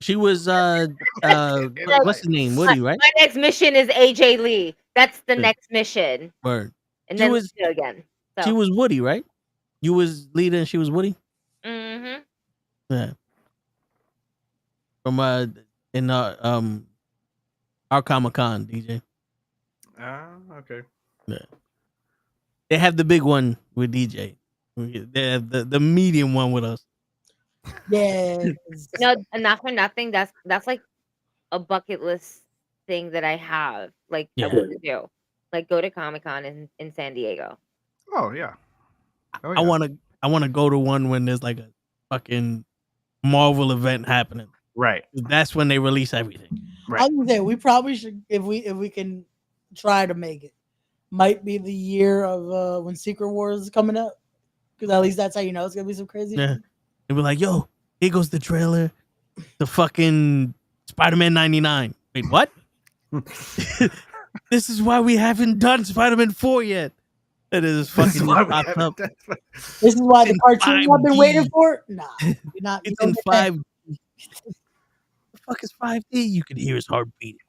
Speaker 3: She was what's his name? Woody, right?
Speaker 5: My next mission is AJ Lee. That's the next mission.
Speaker 3: Word.
Speaker 5: And
Speaker 3: She
Speaker 5: then
Speaker 3: was-
Speaker 5: Lita again. So.
Speaker 3: She was Woody, right? You was Lita and she was Woody?
Speaker 5: Mm-hmm.
Speaker 3: Yeah. From Our Comic-Con, DJ.
Speaker 1: Okay.
Speaker 3: Yeah. They have the big one with DJ. They have the medium one with us.
Speaker 10: Yeah.
Speaker 5: No, not for nothing. That's like a bucket list thing that I have. Like I
Speaker 3: Yeah.
Speaker 5: want to do. Like go to Comic-Con in San Diego.
Speaker 1: Oh yeah. Oh,
Speaker 3: I wanna go to one when there's like a fucking Marvel event happening.
Speaker 1: Right.
Speaker 3: That's when they release everything.
Speaker 1: Right.
Speaker 10: I was gonna say we probably should if we can try to make it. Might be the year of when Secret Wars is coming up. Because at least that's how you know it's gonna be some crazy
Speaker 3: Yeah.
Speaker 10: shit.
Speaker 3: They be like, yo, here goes the trailer. The fucking Spider-Man 99. Wait, what? This is why we haven't done Spider-Man 4 yet. It is fucking popped up.
Speaker 10: This is why the cartoon I've been
Speaker 3: 5D.
Speaker 10: waiting for. Nah, you're not.
Speaker 3: It's in 5D. The fuck is 5D? You can hear his heart beating.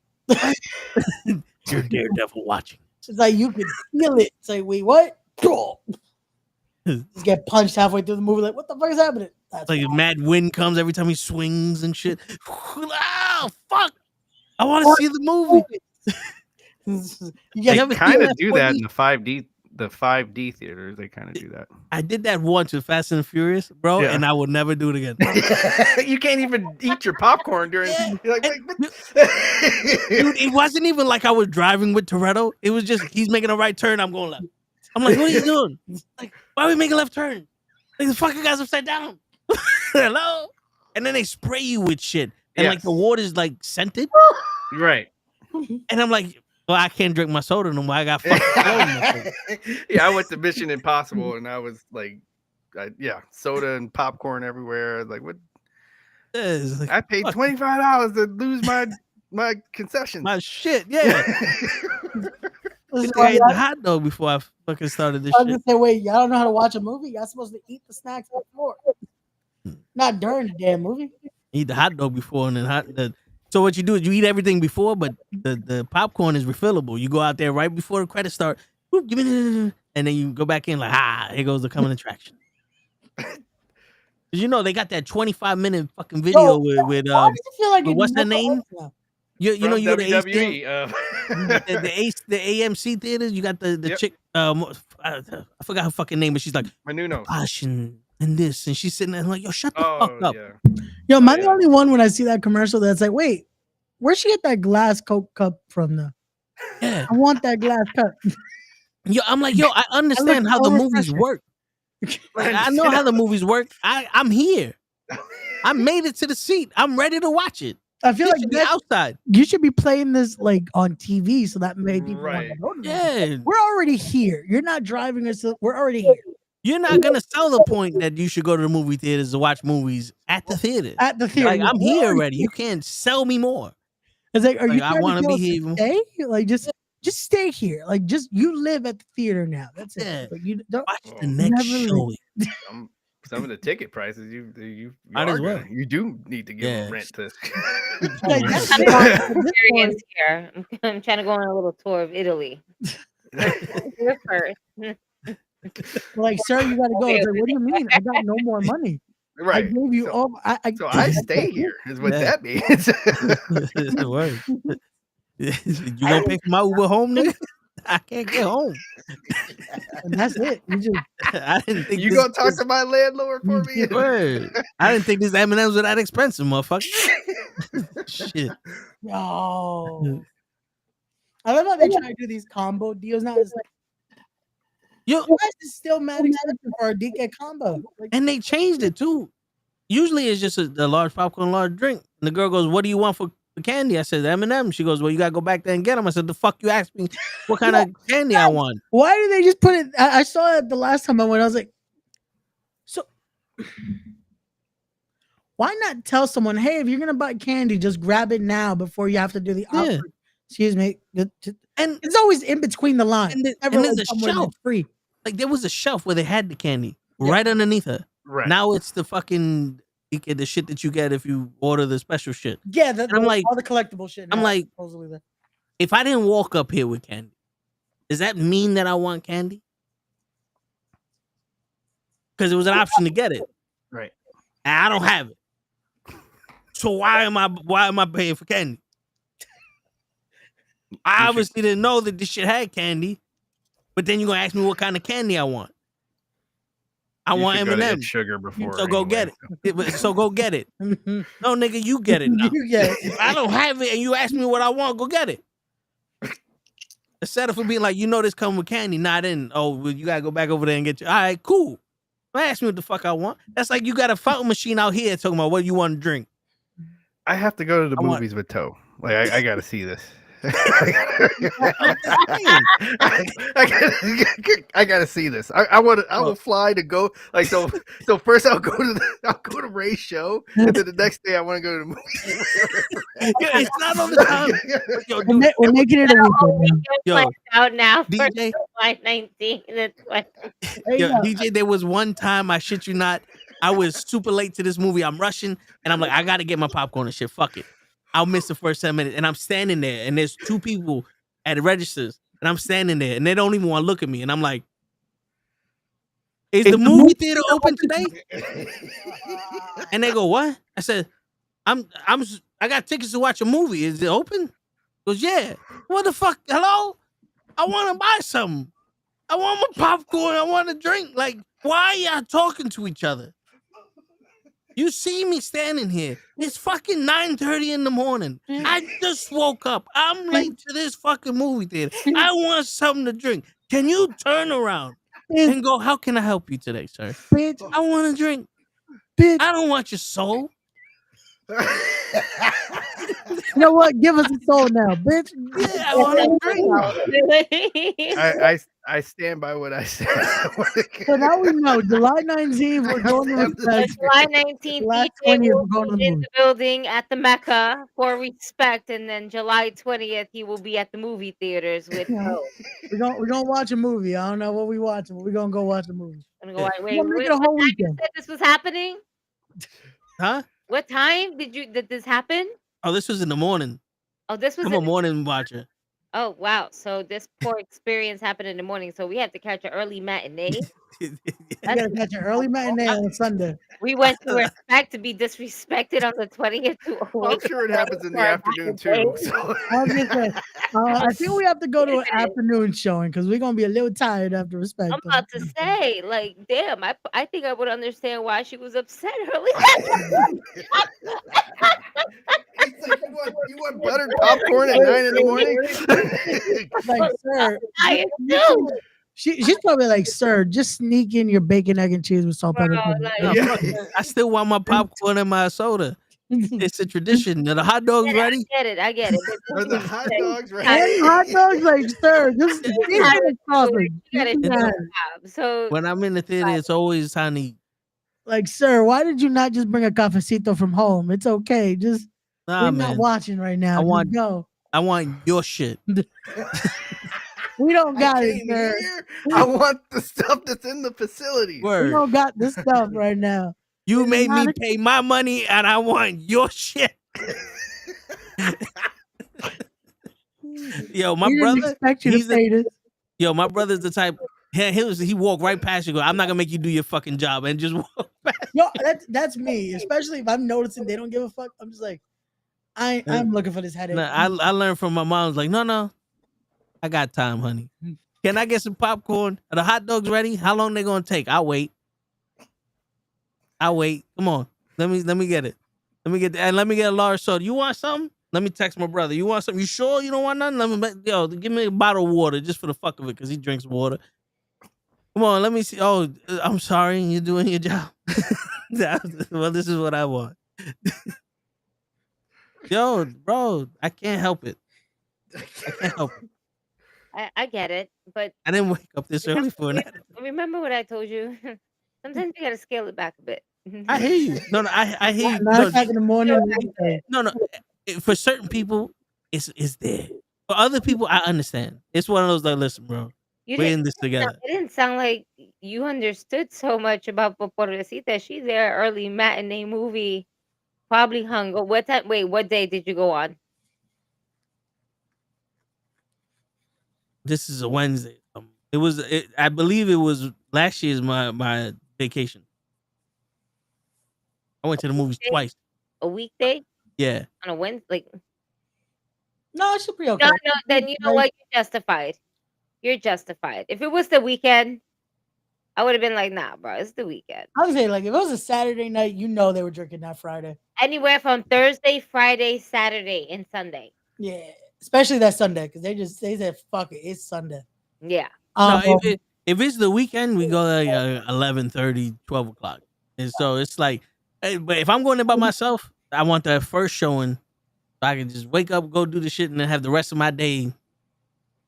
Speaker 3: You're Daredevil watching.
Speaker 10: It's like you can feel it. It's like, wait, what? Just get punched halfway through the movie. Like, what the fuck is happening? That's
Speaker 3: Like mad wind comes every time he swings and shit. Oh fuck! I want to see the movie.
Speaker 1: They kind of do that in the 5D theaters. They kind of do that.
Speaker 3: I did that once with Fast and Furious, bro,
Speaker 1: Yeah.
Speaker 3: and I will never do it again.
Speaker 1: You can't even eat your popcorn during. You're like,
Speaker 3: Dude, it wasn't even like I was driving with Toretto. It was just he's making a right turn. I'm going left. I'm like, what are you doing? Like, why are we making a left turn? Like, the fucking guy's upside down. Hello? And then they spray you with shit. And like the water's like scented.
Speaker 1: Right.
Speaker 3: And I'm like, well, I can't drink my soda no more. I got fucking
Speaker 1: Yeah, I went to Mission Impossible and I was like, soda and popcorn everywhere. I was like, what?
Speaker 3: Like,
Speaker 1: I paid $25 to lose my concessions.
Speaker 3: My shit, yeah.
Speaker 10: This is
Speaker 3: I
Speaker 10: why
Speaker 3: ate the
Speaker 10: y'all-
Speaker 3: hot dog before I fucking started this
Speaker 10: I was
Speaker 3: shit.
Speaker 10: gonna say, wait, y'all don't know how to watch a movie? Y'all supposed to eat the snacks before, not during the damn movie.
Speaker 3: Eat the hot dog before and then so what you do is you eat everything before, but the popcorn is refillable. You go out there right before the credits start, whoop, give me the, and then you go back in like, here goes the coming attraction. You know they got that 25-minute fucking video with
Speaker 10: why does it feel like it
Speaker 3: what's her
Speaker 10: never
Speaker 3: name?
Speaker 10: ends now?
Speaker 3: You know you go to
Speaker 1: WWE.
Speaker 3: the AMC theaters. You got the chick. I forgot her fucking name, but she's like
Speaker 1: Manuno.
Speaker 3: passion and this, and she's sitting there like, yo, shut the fuck up.
Speaker 1: Yeah.
Speaker 10: Yo, am I the only one when I see that commercial that's like, wait, where'd she get that glass Coke cup from?
Speaker 3: Yeah,
Speaker 10: I want that glass cup.
Speaker 3: Yo, I'm like, yo, I understand how the movies work. Like, I know how the movies work. I'm here. I made it to the seat. I'm ready to watch it.
Speaker 10: I feel
Speaker 3: You
Speaker 10: like
Speaker 3: should be
Speaker 10: that-
Speaker 3: outside.
Speaker 10: you should be playing this like on TV so that many people want to go to it.
Speaker 3: Yeah,
Speaker 10: We're already here. You're not driving us. We're already here.
Speaker 3: you're not gonna sell the point that you should go to the movie theaters to watch movies at the theater.
Speaker 10: At the theater,
Speaker 3: Like, I'm
Speaker 10: We're
Speaker 3: here
Speaker 10: already
Speaker 3: already. You can't sell me more.
Speaker 10: It's like, are you
Speaker 3: Like, I
Speaker 10: trying
Speaker 3: wanna
Speaker 10: to tell
Speaker 3: be
Speaker 10: us
Speaker 3: here
Speaker 10: to
Speaker 3: even-
Speaker 10: stay? Like, just stay here. Like, just you live at the theater now. That's it.
Speaker 3: Yeah.
Speaker 10: Like, you don't
Speaker 3: Watch the next
Speaker 10: never
Speaker 3: show.
Speaker 10: leave.
Speaker 1: Some of the ticket prices, you
Speaker 3: Might as well.
Speaker 1: you do need to give them rent to.
Speaker 10: Like, that's
Speaker 5: I'm
Speaker 10: it.
Speaker 5: going
Speaker 10: At
Speaker 5: on
Speaker 10: this
Speaker 5: experience
Speaker 10: point,
Speaker 5: here. I'm trying to go on a little tour of Italy. Here first.
Speaker 10: like, sir, you gotta go. It's like, what do you mean? I got no more money. I
Speaker 1: Right.
Speaker 10: gave you
Speaker 1: So-
Speaker 10: all.
Speaker 1: So I stay here is what
Speaker 3: Yeah.
Speaker 1: that means.
Speaker 3: Word. You gonna pay for my Uber home, nigga? I can't get home.
Speaker 10: And that's it. You just
Speaker 3: I didn't think
Speaker 1: You
Speaker 3: this-
Speaker 1: gonna talk to my landlord for me?
Speaker 3: Word. I didn't think these M&Ms were that expensive, motherfucker. Shit.
Speaker 10: yo. I love how they try to do these combo deals now. It's like,
Speaker 3: Yo,
Speaker 10: why is it still mad expensive for a DK combo? Like,
Speaker 3: and they changed it too. Usually it's just a large popcorn, large drink. And the girl goes, "What do you want for candy?" I said, M&M. She goes, "Well, you gotta go back there and get them." I said, "The fuck you asked me what kind of candy I want?"
Speaker 10: why did they just put it? I saw it the last time I went. I was like, so why not tell someone, hey, if you're gonna buy candy, just grab it now before you have to do the
Speaker 3: Yeah.
Speaker 10: offer. Excuse me.
Speaker 3: And
Speaker 10: It's always in between the lines.
Speaker 3: And
Speaker 10: Never
Speaker 3: there's
Speaker 10: like
Speaker 3: a
Speaker 10: somewhere
Speaker 3: shelf.
Speaker 10: that's free.
Speaker 3: like there was a shelf where they had the candy
Speaker 10: Yeah.
Speaker 3: right underneath her.
Speaker 1: Right.
Speaker 3: Now it's the fucking the shit that you get if you order the special shit.
Speaker 10: Yeah,
Speaker 3: And I'm like-
Speaker 10: all the collectible shit.
Speaker 3: I'm
Speaker 10: now,
Speaker 3: like-
Speaker 10: supposedly there.
Speaker 3: If I didn't walk up here with candy, does that mean that I want candy? Because it was an option to get it.
Speaker 1: Right.
Speaker 3: And I don't have it. So why am I paying for candy? I obviously didn't know that this shit had candy. But then you're gonna ask me what kind of candy I want. I want M&M.
Speaker 1: Sugar before.
Speaker 3: So go get it. So go get it. No, nigga, you get it now.
Speaker 10: You get it.
Speaker 3: I don't have it, and you ask me what I want. Go get it. Instead of being like, this come with candy. Nah, I didn't. Oh, well, you gotta go back over there and get you. All right, cool. Don't ask me what the fuck I want. That's like you got a fountain machine out here talking about what you want to drink.
Speaker 1: I have to go to the movies with Toe. Like I gotta see this. I gotta see this. I will fly to go. Like so first I'll go to Ray's show, and then the next day I want to go to the movie.
Speaker 3: It's not all the time. Yo, dude,
Speaker 10: we're making it a weekend.
Speaker 5: Yo, out now for
Speaker 3: DJ,
Speaker 5: July 19th.
Speaker 3: Yo, DJ, there was one time, I shit you not, I was super late to this movie. I'm rushing, and I'm like, I gotta get my popcorn and shit. Fuck it. I'll miss the first 10 minutes. And I'm standing there, and there's two people at the registers, and I'm standing there, and they don't even want to look at me. And I'm like, is the movie theater open today? And they go, what? I said, I got tickets to watch a movie. Is it open? He goes, yeah. What the fuck? Hello? I want to buy something. I want my popcorn. I want to drink. Like, why are y'all talking to each other? You see me standing here. It's fucking 9:30 in the morning. I just woke up. I'm late to this fucking movie theater. I want something to drink. Can you turn around and go, how can I help you today, sir?
Speaker 10: Bitch.
Speaker 3: I want to drink.
Speaker 10: Bitch.
Speaker 3: I don't want your soul.
Speaker 10: You know what? Give us a soul now, bitch.
Speaker 3: Yeah, I want to
Speaker 1: drink. I stand by what I said.
Speaker 10: So now we know July 19th we're going to respect.
Speaker 5: July 19th,
Speaker 10: July
Speaker 5: DJ
Speaker 10: 20th
Speaker 5: will
Speaker 10: we're going to
Speaker 5: be
Speaker 10: the
Speaker 5: in
Speaker 10: movie.
Speaker 5: the building at the Mecca for respect, and then July 20th he will be at the movie theaters with Ho.
Speaker 10: We're gonna watch a movie. I don't know what we watching, but we're gonna go watch a movie.
Speaker 5: I'm gonna go, wait,
Speaker 10: We're gonna make it a whole
Speaker 5: what time you
Speaker 10: weekend.
Speaker 5: said this was happening?
Speaker 3: Huh?
Speaker 5: What time did this happen?
Speaker 3: Oh, this was in the morning.
Speaker 5: Oh, this was
Speaker 3: I'm a morning watcher.
Speaker 5: Oh, wow. So this poor experience happened in the morning. So we had to catch an early matinee.
Speaker 10: You gotta catch an early matinee on Sunday.
Speaker 5: We went to respect to be disrespected on the 20th.
Speaker 1: I'm sure it happens in the afternoon too. So.
Speaker 10: I think we have to go to an afternoon showing because we're gonna be a little tired after respect.
Speaker 5: I'm about to say, like, damn, I think I would understand why she was upset early.
Speaker 1: It's like, you want buttered popcorn at 9 in the morning?
Speaker 10: Like, sir, she's probably like, sir, just sneak in your bacon, egg, and cheese with salt, pepper.
Speaker 3: I still want my popcorn and my soda. It's a tradition. Are the hot dogs ready?
Speaker 5: I get it.
Speaker 1: Are the hot dogs ready?
Speaker 10: And hot dogs, like, sir, just
Speaker 5: so
Speaker 3: when I'm in the theater, it's always time to eat.
Speaker 10: Like, sir, why did you not just bring a cafecito from home? It's okay. Just we're not watching right now.
Speaker 3: I want your shit.
Speaker 10: We don't got it, sir.
Speaker 1: I want the stuff that's in the facility.
Speaker 10: We don't got this stuff right now.
Speaker 3: You made me pay my money, and I want your shit. Yo, my brother. Yo, my brother's the type. He walked right past you. Go, I'm not gonna make you do your fucking job, and just walk past.
Speaker 10: Yo, that's me. Especially if I'm noticing they don't give a fuck. I'm just like, I'm looking for this headache.
Speaker 3: No, I learned from my mom. Like, no, I got time, honey. Can I get some popcorn? Are the hot dogs ready? How long they gonna take? I'll wait. Come on. Let me get it. Let me get a large soda. You want something? Let me text my brother. You want something? You sure you don't want nothing? Give me a bottle of water just for the fuck of it, because he drinks water. Come on, let me see. Oh, I'm sorry. You're doing your job. Well, this is what I want. Yo, bro, I can't help it.
Speaker 5: I get it, but
Speaker 3: I didn't wake up this early for that.
Speaker 5: Remember what I told you? Sometimes you gotta scale it back a bit.
Speaker 3: I hear you. No, I hear you.
Speaker 10: 9 o'clock in the morning.
Speaker 3: No. For certain people, it's there. For other people, I understand. It's one of those like, listen, bro, we're in this together.
Speaker 5: It didn't sound like you understood so much about Pobrecita. She's there early matinee movie. Probably hung. What time? Wait, what day did you go on?
Speaker 3: This is a Wednesday. I believe it was last year's my vacation. I went to the movies twice.
Speaker 5: A weekday?
Speaker 3: Yeah.
Speaker 5: On a Wednesday?
Speaker 10: No, it should be okay.
Speaker 5: No, then you know what? You're justified. You're justified. If it was the weekend, I would have been like, nah, bro, it's the weekend.
Speaker 10: I would say, like, if it was a Saturday night, you know they were drinking that Friday.
Speaker 5: Anywhere from Thursday, Friday, Saturday, and Sunday.
Speaker 10: Yeah, especially that Sunday, because they said, fuck it, it's Sunday.
Speaker 5: Yeah.
Speaker 3: No, if it's the weekend, we go like 11:30, 12 o'clock. And so it's like, hey, but if I'm going there by myself, I want that first showing. So I can just wake up, go do the shit, and then have the rest of my day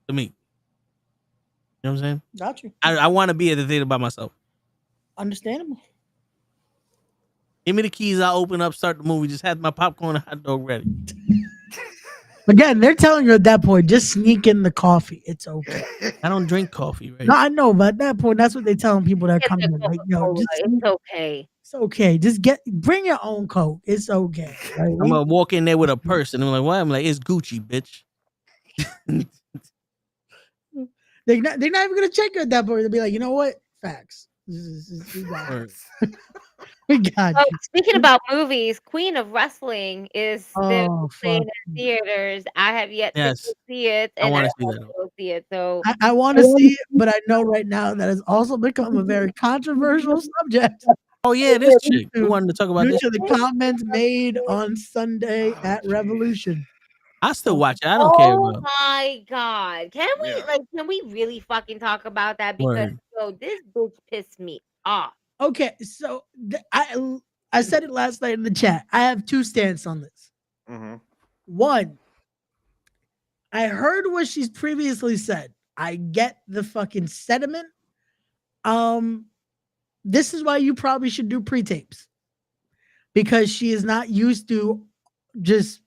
Speaker 3: to me. You know what I'm saying?
Speaker 10: Got you.
Speaker 3: I want to be at the theater by myself.
Speaker 10: Understandable.
Speaker 3: Give me the keys. I'll open up, start the movie. Just have my popcorn and hot dog ready.
Speaker 10: Again, they're telling you at that point, just sneak in the coffee. It's okay.
Speaker 3: I don't drink coffee, right?
Speaker 10: No, I know, but at that point, that's what they're telling people that are coming in. Like, yo, just,
Speaker 5: it's okay.
Speaker 10: It's okay. Just bring your own Coke. It's okay. Right?
Speaker 3: I'm gonna walk in there with a purse, and I'm like, "What?" I'm like, "It's Gucci, bitch."
Speaker 10: They're not even gonna check you at that point. They'll be like, you know what? Facts. We got you.
Speaker 5: Speaking about movies, Queen of Wrestling is still playing
Speaker 10: fuck.
Speaker 5: in theaters. I have yet to see it,
Speaker 3: I
Speaker 5: and
Speaker 3: want
Speaker 5: I
Speaker 3: to see
Speaker 5: want
Speaker 3: that.
Speaker 5: to go see it. So
Speaker 10: I want to see it, but I know right now that has also become a very controversial subject.
Speaker 3: Oh yeah, this chick. We wanted to talk about
Speaker 10: Due
Speaker 3: this.
Speaker 10: to the comments made on Sunday at Revolution.
Speaker 3: I still watch it. I don't care.
Speaker 5: Oh
Speaker 3: Bro.
Speaker 5: my god! Can we really fucking talk about that? Because this bitch pissed me off.
Speaker 10: Okay, so I said it last night in the chat. I have two stances on this.
Speaker 1: Mm-hmm.
Speaker 10: One, I heard what she's previously said. I get the fucking sentiment. This is why you probably should do pre-tapes, because she is not used to just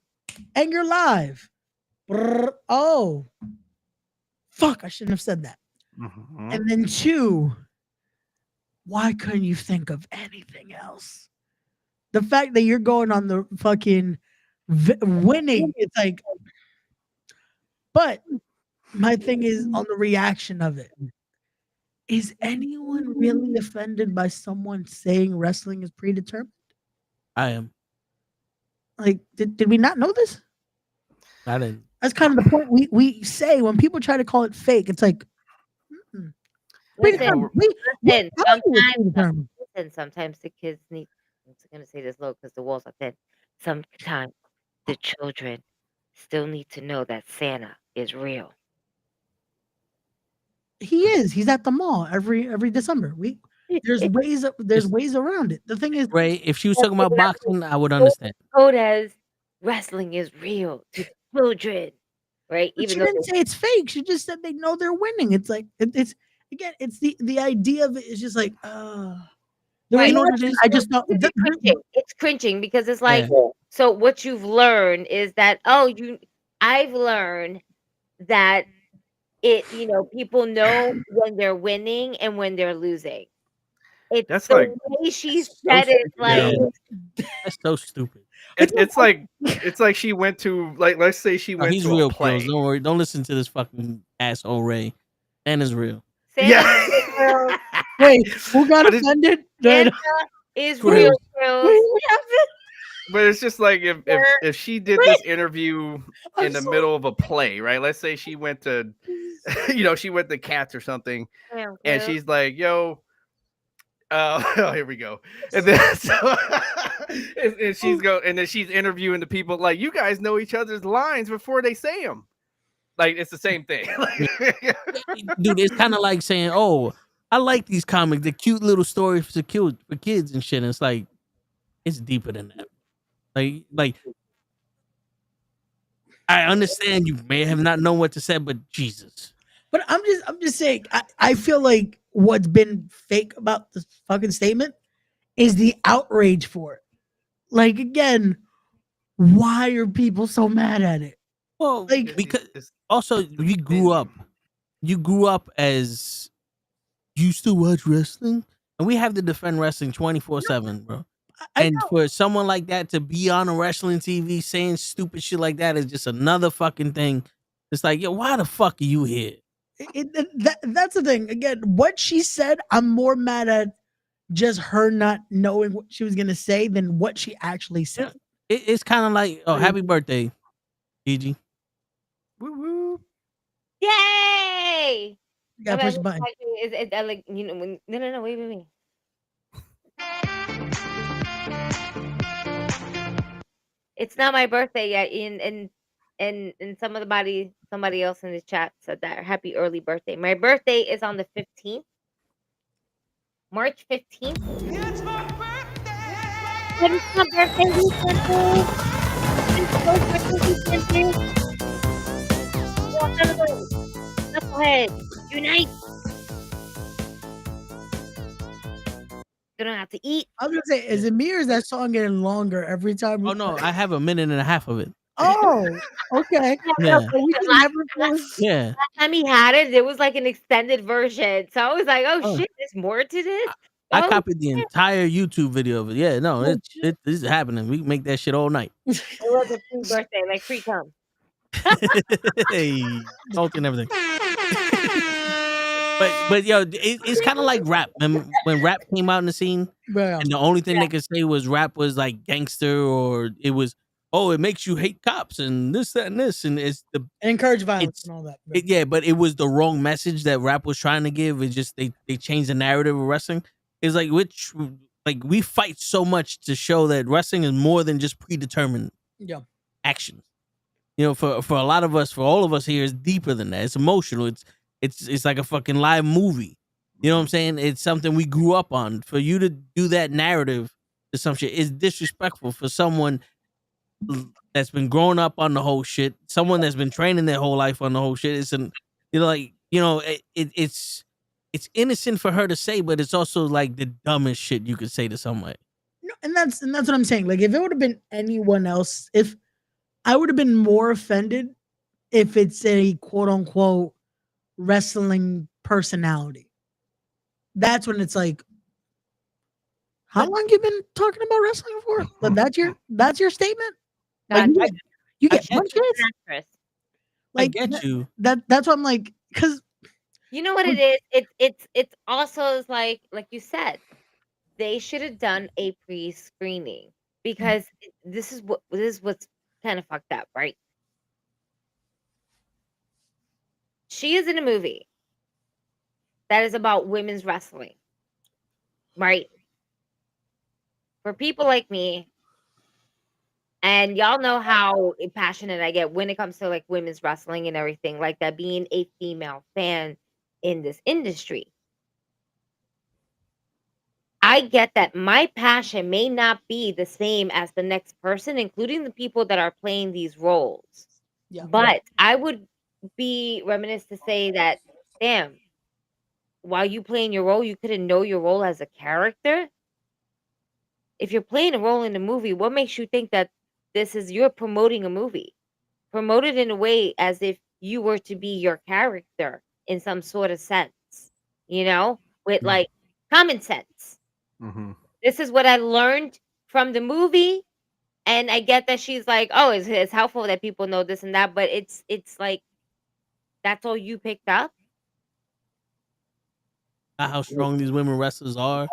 Speaker 10: anger live. Oh, fuck! I shouldn't have said that.
Speaker 1: Mm-hmm.
Speaker 10: And then two, why couldn't you think of anything else? The fact that you're going on the fucking winning, it's like, but my thing is on the reaction of it. Is anyone really offended by someone saying wrestling is predetermined?
Speaker 3: I am.
Speaker 10: Like, did we not know this?
Speaker 3: I didn't.
Speaker 10: That's kind of the point we say when people try to call it fake. It's like,
Speaker 5: Listen, sometimes the kids need. I'm just gonna say this low because the walls are thin. Sometimes the children still need to know that Santa is real.
Speaker 10: He is. He's at the mall every December. There's ways around it. The thing is,
Speaker 3: Ray, if she was talking about boxing, I would understand.
Speaker 5: As wrestling is real to children, right?
Speaker 10: But
Speaker 5: Even
Speaker 10: she
Speaker 5: though
Speaker 10: didn't say it's fake. She just said they know they're winning. It's like it's again. It's the idea of it is just like
Speaker 5: Right.
Speaker 10: You know what it is? I just thought
Speaker 5: it's cringing because it's like so. What you've learned is that I've learned that people know when they're winning and when they're losing. It's the way she said it. Like
Speaker 3: that's so stupid.
Speaker 1: It's like she went to let's say she went
Speaker 3: he's
Speaker 1: to
Speaker 3: real
Speaker 1: a play.
Speaker 3: Don't worry. Don't listen to this fucking asshole Ray. Santa's real.
Speaker 5: Santa
Speaker 10: Wait, who got offended?
Speaker 5: Santa is real.
Speaker 1: But it's just like if she did this interview in the middle of a play, right? Let's say she went to, she went to Cats or something, and she's like, "Yo, here we go," and then and then she's interviewing the people like, "You guys know each other's lines before they say them." Like it's the same thing,
Speaker 3: dude. It's kind of like saying, "Oh, I like these comics, the cute little stories for kids and shit." And it's like, it's deeper than that. Like, I understand you may have not known what to say, but Jesus.
Speaker 10: But I'm just saying, I feel like what's been fake about this fucking statement is the outrage for it. Like, again, why are people so mad at it?
Speaker 3: Well, because also you grew up as used to watch wrestling, and we have to defend wrestling 24/7, bro. And for someone like that to be on a wrestling TV saying stupid shit like that is just another fucking thing. It's like, yo, why the fuck are you here?
Speaker 10: That's the thing. Again, what she said, I'm more mad at just her not knowing what she was gonna say than what she actually said.
Speaker 3: It's kind of like, oh, happy birthday, Gigi.
Speaker 1: Woo woo.
Speaker 5: Yay!
Speaker 10: You gotta push the button.
Speaker 5: It's like when no wait. It's not my birthday yet, and somebody else in the chat said that happy early birthday. My birthday is on the 15th, March 15th. It's my birthday. It's my birthday weekend. Knucklehead, unite. You don't have to eat.
Speaker 10: I was gonna say, is it me or is that song getting longer every time?
Speaker 3: Oh no, I have a minute and a half of it.
Speaker 10: Oh, okay.
Speaker 3: Yeah.
Speaker 10: So we can never
Speaker 3: Yeah.
Speaker 5: Last time he had it, it was like an extended version. So I was like, oh. Shit, there's more to this.
Speaker 3: I copied the entire YouTube video of it. Yeah, no, it's happening. We can make that shit all night.
Speaker 5: It was a free birthday, like free cum.
Speaker 3: Hey, salty and everything. But yo, it's kind of like rap. When rap came out in the scene, and the only thing they could say was rap was like gangster, or it was it makes you hate cops and this, that, and this, and it's the
Speaker 10: encourage violence and all that.
Speaker 3: But it was the wrong message that rap was trying to give. It's just they changed the narrative of wrestling. It's like we fight so much to show that wrestling is more than just predetermined actions. You know, for a lot of us, for all of us here, it's deeper than that. It's emotional. It's like a fucking live movie. You know what I'm saying? It's something we grew up on. For you to do that narrative to some shit is disrespectful for someone that's been growing up on the whole shit. Someone that's been training their whole life on the whole shit. It's innocent for her to say, but it's also like the dumbest shit you could say to someone.
Speaker 10: No, and that's what I'm saying. Like if it would have been anyone else, if I would have been more offended if it's a quote unquote wrestling personality. That's when it's like, how long you been talking about wrestling for? But that's your statement. Like, you get one kid.
Speaker 3: Like, I get you.
Speaker 10: That's what I'm like, because
Speaker 5: you know what it is. It's also like you said, they should have done a pre-screening because this is what's kind of fucked up, right? She is in a movie that is about women's wrestling, right? For people like me, and y'all know how passionate I get when it comes to like women's wrestling and everything like that, being a female fan in this industry. I get that my passion may not be the same as the next person, including the people that are playing these roles. Yeah. But I would be remiss to say that, damn, while you playing your role, you couldn't know your role as a character. If you're playing a role in a movie, what makes you think that you're promoting a movie? Promote it in a way as if you were to be your character in some sort of sense, with like common sense. Mm-hmm. This is what I learned from the movie. And I get that she's like, oh, it's helpful that people know this and that, but it's like, that's all you picked up?
Speaker 3: Not how strong these women wrestlers are.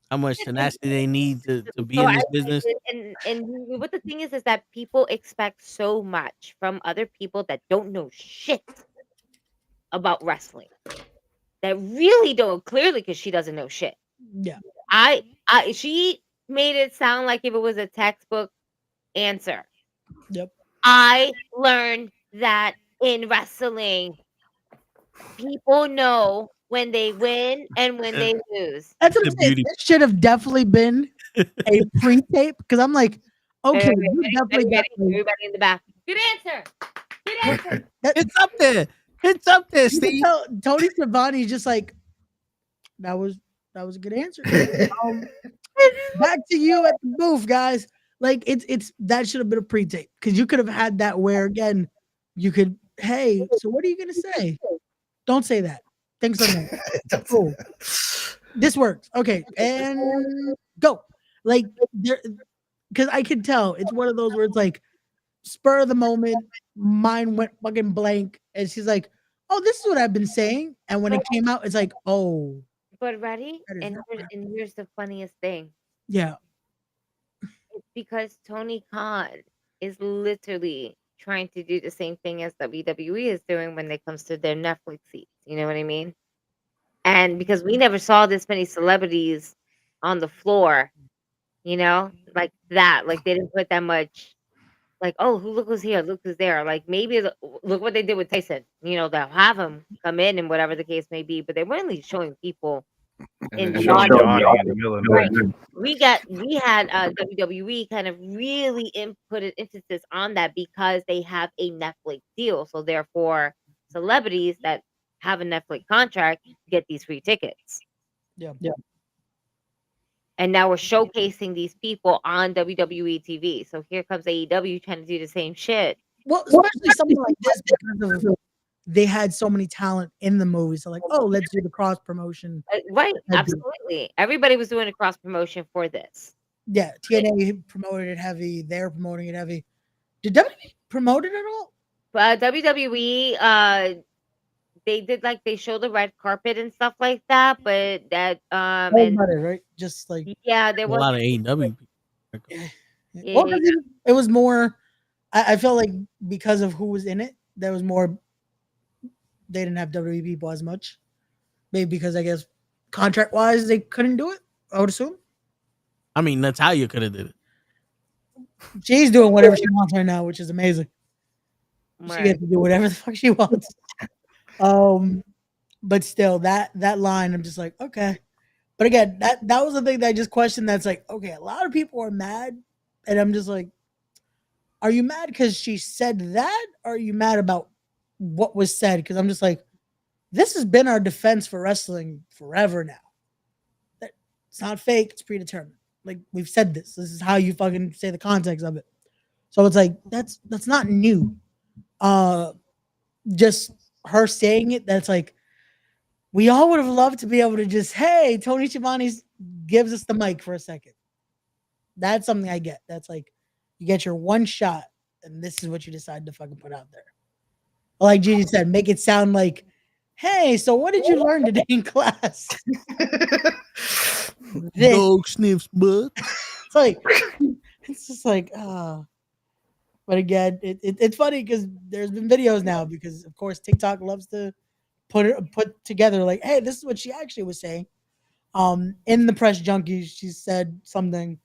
Speaker 3: How much tenacity they need to be in this business.
Speaker 5: And what the thing is that people expect so much from other people that don't know shit about wrestling. That really don't, clearly, because she doesn't know shit.
Speaker 10: Yeah.
Speaker 5: She made it sound like if it was a textbook answer.
Speaker 10: Yep. I
Speaker 5: learned that in wrestling, people know when they win and when they lose.
Speaker 10: That's what I'm saying. This should have definitely been a pre-tape because I'm like, okay, you definitely got
Speaker 5: everybody in the back. Good answer. Good answer.
Speaker 3: It's up there. It's up there, Steve.
Speaker 10: Tony Schiavone's just like, that was a good answer. Back to you at the booth, guys. Like it's that should have been a pre-tape because you could have had that where again you could, hey, so what are you gonna say? Don't say that. Things like that. Cool. This works. Okay, and go. Like there, because I can tell it's one of those where it's like spur of the moment, mind went fucking blank, and she's like, "Oh, this is what I've been saying." And when it came out, it's like, "Oh."
Speaker 5: But ready? And here's the funniest thing.
Speaker 10: Yeah.
Speaker 5: It's because Tony Khan is literally trying to do the same thing as WWE is doing when it comes to their Netflix seats. You know what I mean? And because we never saw this many celebrities on the floor, like that. Like they didn't put that much. Like, oh, look who's here, look who's there. Like maybe look what they did with Tyson. They'll have him come in and whatever the case may be, but they weren't really showing people
Speaker 1: And
Speaker 5: in
Speaker 1: then
Speaker 5: the
Speaker 1: showing the
Speaker 5: audience.
Speaker 1: audience in the middle of the
Speaker 5: Right.
Speaker 1: match.
Speaker 5: We had WWE kind of really put an emphasis on that because they have a Netflix deal. So therefore, celebrities that have a Netflix contract get these free tickets.
Speaker 10: Yeah.
Speaker 5: And now we're showcasing these people on WWE TV. So here comes AEW trying to do the same shit.
Speaker 10: Well, especially something like this because of they had so many talent in the movie. So like, oh, let's do the cross promotion.
Speaker 5: Right, absolutely. Everybody was doing a cross promotion for this.
Speaker 10: Yeah, TNA promoted it heavy. They're promoting it heavy. Did WWE promote it at all?
Speaker 5: WWE, they did they show the red carpet and stuff like that, but that
Speaker 10: and better, right? Just like
Speaker 5: there was
Speaker 3: a lot of AEW.
Speaker 10: Well, it was more. I felt like because of who was in it, there was more. They didn't have WWE people as much. Maybe because I guess contract wise they couldn't do it. I would assume.
Speaker 3: I mean, Natalia could have did it.
Speaker 10: She's doing whatever she wants right now, which is amazing.
Speaker 5: Right.
Speaker 10: She gets to do whatever the fuck she wants. But still, that line, I'm just like, okay. But again, that was the thing that I just questioned. That's like, okay, a lot of people are mad, and I'm just like, are you mad because she said that, or are you mad about what was said? Because I'm just like, this has been our defense for wrestling forever now. It's not fake, it's predetermined. Like we've said this. This is how you fucking say the context of it. So it's like that's not new. Just her saying it, that's like we all would have loved to be able to just, hey, Tony Schiavone gives us the mic for a second. That's something I get. That's like you get your one shot, and this is what you decide to fucking put out there. Like Gigi said, make it sound like, hey, so what did you learn today in class?
Speaker 3: Dog sniffs butt.
Speaker 10: It's like it's just like but again, it's funny because there's been videos now because of course TikTok loves to put together like, hey, this is what she actually was saying. In the press junkie, she said something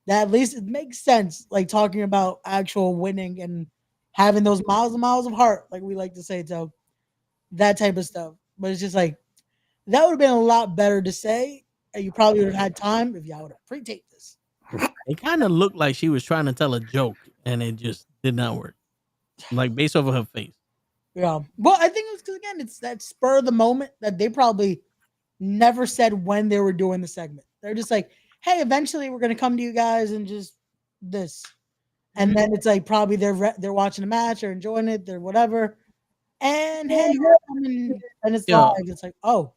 Speaker 10: that at least it makes sense, like talking about actual winning and having those miles and miles of heart, like we like to say, so that type of stuff. But it's just like that would have been a lot better to say. And you probably would have had time if y'all would have pre-taped this.
Speaker 3: It kind of looked like she was trying to tell a joke, and it just did not work. Like based over her face.
Speaker 10: Yeah. Well, I think it was because again, it's that spur of the moment that they probably never said when they were doing the segment. They're just like, hey, eventually we're gonna come to you guys and just this. And then it's like probably they're watching a match or enjoying it, they're whatever. And hey, and it's live. It's like, oh,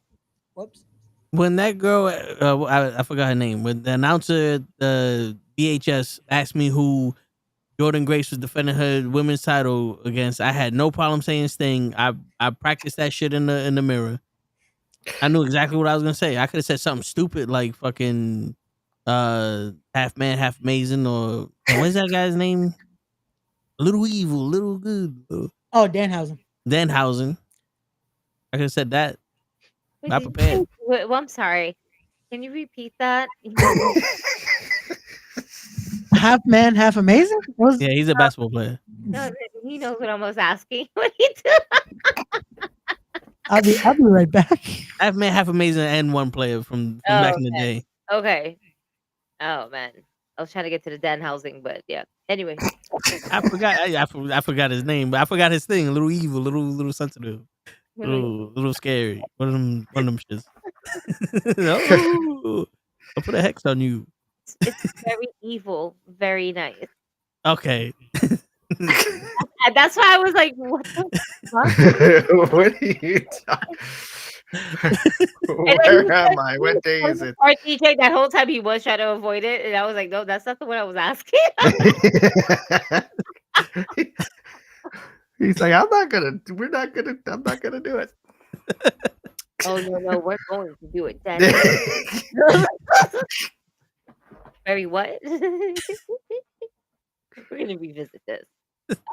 Speaker 10: whoops.
Speaker 3: When that girl, I forgot her name, when the announcer, the VHS, asked me who Jordan Grace was defending her women's title against, I had no problem saying Sting. I practiced that shit in the mirror. I knew exactly what I was gonna say. I could have said something stupid like fucking half man, half amazing, or what's that guy's name? Little Evil, Little Good.
Speaker 10: Oh, Danhausen.
Speaker 3: I could have said that.
Speaker 5: Wait,
Speaker 3: Not prepared.
Speaker 5: well, I'm sorry. Can you repeat that?
Speaker 10: Half man, half amazing?
Speaker 3: Yeah, he's a basketball player.
Speaker 5: No, he knows what I was asking. What he do?
Speaker 10: I'll be right back.
Speaker 3: Half man, half amazing, and one player from back in the day.
Speaker 5: Okay. Oh man, I was trying to get to the Danhausen, but yeah. Anyway,
Speaker 3: I forgot his name, but I forgot his thing. Little evil, little sensitive, little scary. One of them shits. No, I'll put a hex on you.
Speaker 5: it's very evil, very nice.
Speaker 3: Okay.
Speaker 5: That's why I was like, what the fuck?
Speaker 1: What are you talking? Where am I? What day is it?
Speaker 5: Our DJ, that whole time he was trying to avoid it, and I was like, no, that's not the one I was asking.
Speaker 1: He's like, I'm not gonna do it.
Speaker 5: Oh no, we're going to do it. Very what? We're gonna revisit this.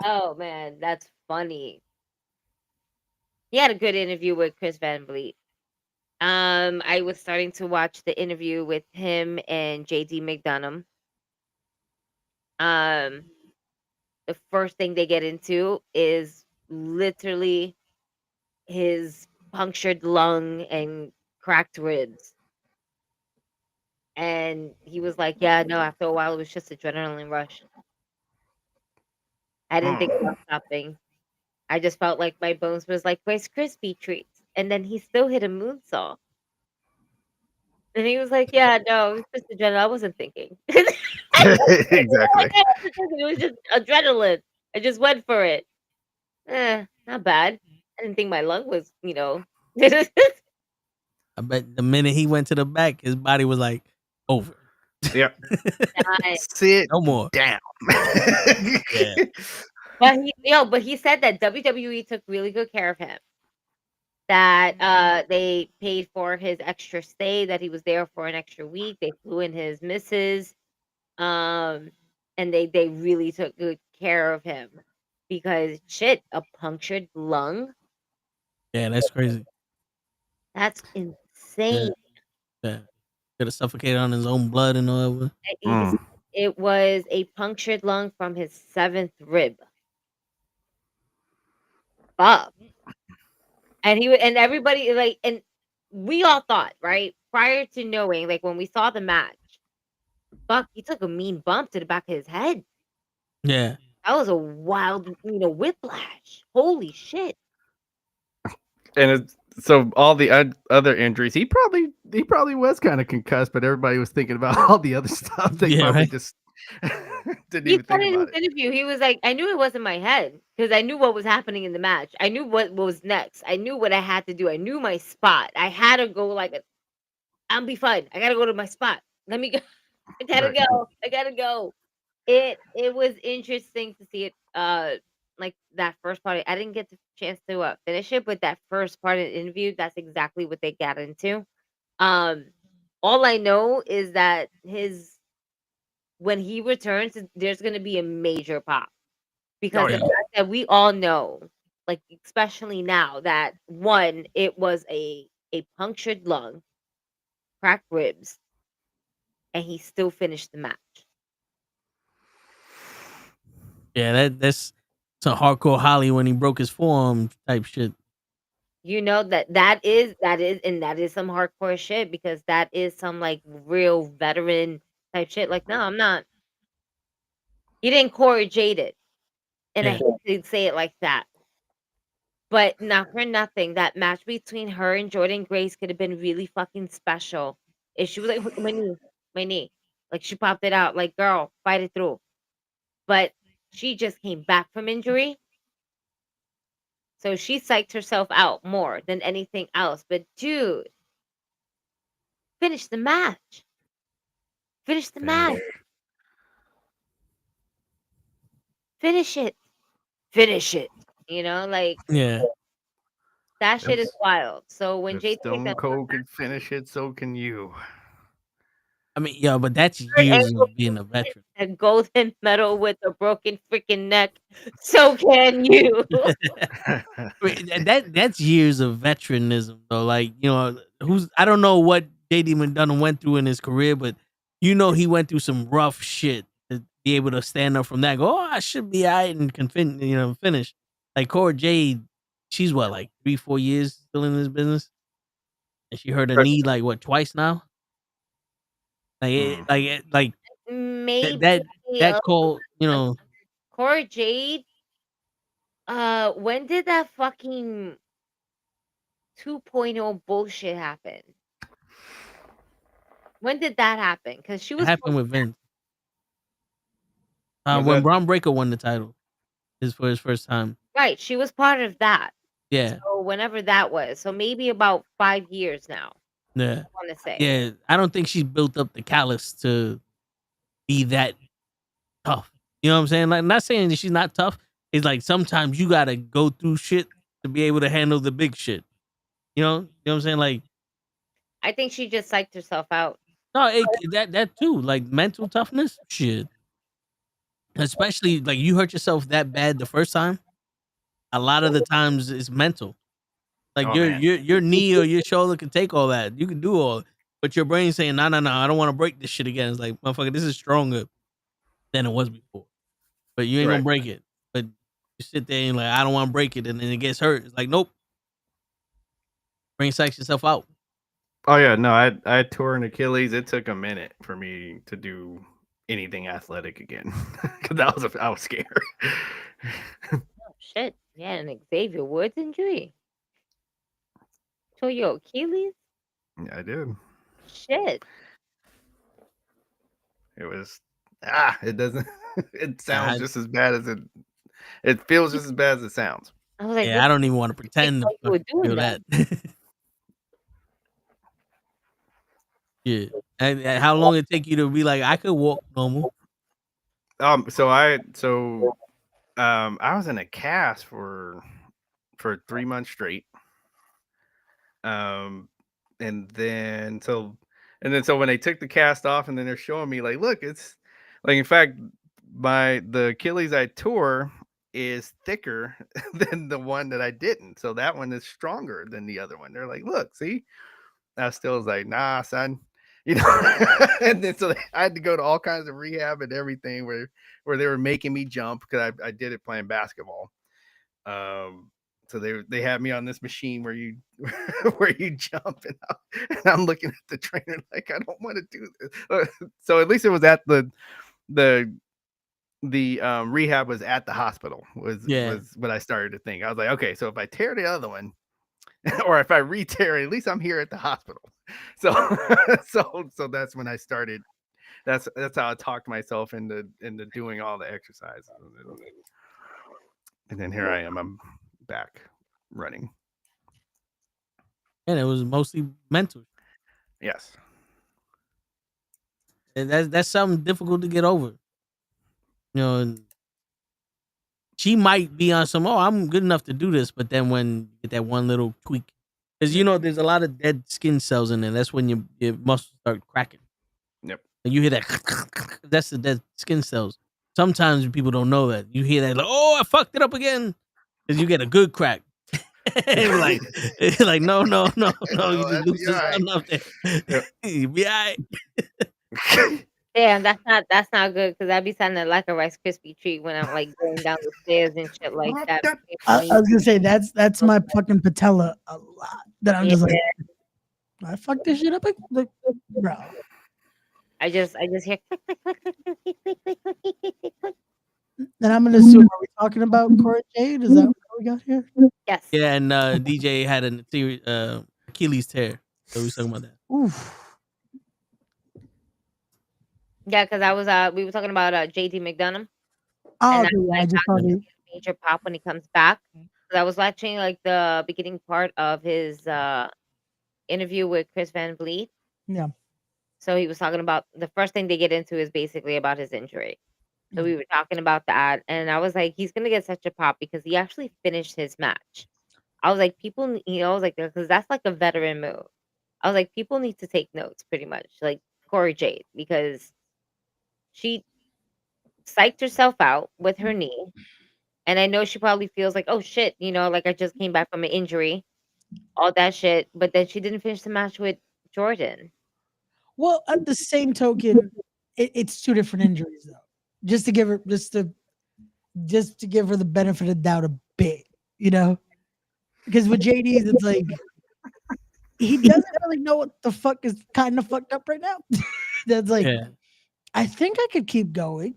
Speaker 5: Oh man, that's funny. He had a good interview with Chris Van Vliet. I was starting to watch the interview with him and JD McDonough. The first thing they get into is literally his punctured lung and cracked ribs. And he was like, yeah, no, after a while, it was just adrenaline rush. I didn't think about stopping. I just felt like my bones was like Rice Krispie treats. And then he still hit a moonsault. And he was like, yeah, no, it was just adrenaline. I wasn't thinking.
Speaker 1: Exactly.
Speaker 5: It was just adrenaline. I just went for it. Not bad. I didn't think my lung was,
Speaker 3: I bet the minute he went to the back, his body was like, over.
Speaker 1: Yep.
Speaker 5: dying.
Speaker 1: Sit
Speaker 3: No more.
Speaker 1: down.
Speaker 3: Yeah.
Speaker 5: But he said that WWE took really good care of him. That they paid for his extra stay, that he was there for an extra week. They flew in his missus. And they really took good care of him. Because shit, a punctured lung,
Speaker 3: Yeah, that's crazy.
Speaker 5: that's insane.
Speaker 3: Yeah. Could have suffocated on his own blood and all that.
Speaker 5: It was a punctured lung from his 7th rib. Fuck. And everybody and we all thought, right? Prior to knowing, like when we saw the match, fuck, he took a mean bump to the back of his head.
Speaker 3: Yeah.
Speaker 5: That was a wild, whiplash. Holy shit.
Speaker 1: And so all the other injuries, he probably was kind of concussed, but everybody was thinking about all the other stuff. They probably just didn't even think about it.
Speaker 5: Interview, he was like, I knew it wasn't my head because I knew what was happening in the match. I knew what was next. I knew what I had to do. I knew my spot. I had to go I'll be fine. I gotta go to my spot. Let me go. I gotta go. I gotta go. It was interesting to see it. Like that first part. I didn't get the chance to finish it, but that first part of the interview, that's exactly what they got into. All I know is that when he returns, there's gonna be a major pop because the fact that we all know, like especially now, that one, it was a punctured lung, cracked ribs, and he still finished the match.
Speaker 3: Yeah, that's some hardcore Holly when he broke his forearm type shit.
Speaker 5: You know that is some hardcore shit because that is some like real veteran type shit. Like, no, I'm not. He didn't Cora Jade it, and I hate to say it like that, but not for nothing, that match between her and Jordan Grace could have been really fucking special. If she was like, my knee, like she popped it out, like girl, fight it through. But she just came back from injury. So she psyched herself out more than anything else. But dude, finish the match. Finish the match. Finish it. Finish it.
Speaker 3: Yeah.
Speaker 5: That shit is wild. So when
Speaker 1: If Stone Cold can finish it, so can you.
Speaker 3: I mean, yeah, but that's years of being a veteran.
Speaker 5: A golden medal with a broken freaking neck. So can you.
Speaker 3: That's years of veteranism though. Like, I don't know what JD McDonough went through in his career, but he went through some rough shit to be able to stand up from that and go, oh, I should be all right and can finish. Like Cora Jade, she's what, like 3-4 years still in this business? And she hurt her knee like what, twice now? Like
Speaker 5: maybe
Speaker 3: that called,
Speaker 5: Cora Jade. When did that fucking 2.0 bullshit happen? When did that happen? Because she was
Speaker 3: happened with Vince. When Braun Breaker won the title, for his first time.
Speaker 5: Right, she was part of that.
Speaker 3: Yeah.
Speaker 5: So whenever that was, so maybe about 5 years now.
Speaker 3: Yeah.
Speaker 5: I want to say.
Speaker 3: Yeah, I don't think she's built up the callus to be that tough. You know what I'm saying? Like, I'm not saying that she's not tough. It's like sometimes you gotta go through shit to be able to handle the big shit. You know what I'm saying? Like,
Speaker 5: I think she just psyched herself out.
Speaker 3: No, that too, like mental toughness, shit. especially like you hurt yourself that bad the first time. A lot of the times it's mental. Like your knee or your shoulder can take all that. You can do all, but your brain's saying, no, I don't want to break this shit again. It's like, motherfucker, this is stronger than it was before. But you ain't gonna break it. But you sit there and like, I don't want to break it, and then it gets hurt. It's like, nope. Brain psychs yourself out.
Speaker 1: Oh yeah, no, I tore an Achilles. It took a minute for me to do anything athletic again because I was scared.
Speaker 5: Oh, shit. Yeah, an Xavier Woods injury. Tore your Achilles?
Speaker 1: Yeah, I did.
Speaker 5: Shit.
Speaker 1: It was it doesn't. It sounds just as bad as it feels just as bad as it sounds.
Speaker 5: I was like,
Speaker 3: yeah, I don't even want to pretend to
Speaker 5: you were doing
Speaker 3: feel that. Yeah. And how long it take you to be like, I could walk normal?
Speaker 1: So I was in a cast for 3 months straight. And then so when they took the cast off, and then they're showing me like, look, it's like, in fact, the Achilles I tore is thicker than the one that I didn't. So that one is stronger than the other one. They're like, look, see? I still was like, nah, son. You know, and then so I had to go to all kinds of rehab and everything where they were making me jump because I did it playing basketball. So they had me on this machine where you jump, and I'm looking at the trainer like, I don't want to do this. So at least it was at the rehab was at the hospital was what I started to think. I was like, okay, so if I tear the other one, or if I re-tear it, at least I'm here at the hospital. So so that's when I started. That's how I talked myself into doing all the exercises. And then here I am. I'm back running.
Speaker 3: And it was mostly mental.
Speaker 1: Yes.
Speaker 3: And that's something difficult to get over. You know, and she might be on some, I'm good enough to do this, but then when you get that one little tweak, because you know there's a lot of dead skin cells in there. That's when your muscles start cracking.
Speaker 1: Yep.
Speaker 3: And you hear that, that's the dead skin cells. Sometimes people don't know that. You hear that, like, I fucked it up again, because you get a good crack. like no, you just loosen something up there. You be all right.
Speaker 5: Damn, that's not good, because I'd be sounding like a Rice Krispie treat when I'm like going down the stairs and shit like that.
Speaker 10: I was gonna say that's my fucking patella a lot. That I'm just like, I fucked this shit up, like, bro.
Speaker 5: I just hear.
Speaker 10: And I'm gonna assume, are we talking about Cora Jade? Is that what we got here?
Speaker 5: Yes.
Speaker 3: Yeah, and DJ had an Achilles tear, so we was talking about that.
Speaker 10: Oof.
Speaker 5: Yeah, because we were talking about JD McDonough.
Speaker 10: Oh,
Speaker 5: and
Speaker 10: I just saw it.
Speaker 5: Major pop when he comes back. I was watching like the beginning part of his interview with Chris Van Vliet.
Speaker 10: Yeah.
Speaker 5: So he was talking about, the first thing they get into is basically about his injury. So we were talking about that, and I was like, he's gonna get such a pop because he actually finished his match. I was like, people, I was like, because that's like a veteran move. I was like, people need to take notes, pretty much, like Cora Jade, because she psyched herself out with her knee, and I know she probably feels like, oh shit, like I just came back from an injury, all that shit, but then she didn't finish the match with Jordan.
Speaker 10: Well, at the same token, it's two different injuries though. Just to give her the benefit of the doubt a bit, because with JD's, it's like he doesn't really know what the fuck is kind of fucked up right now. That's like, I think I could keep going.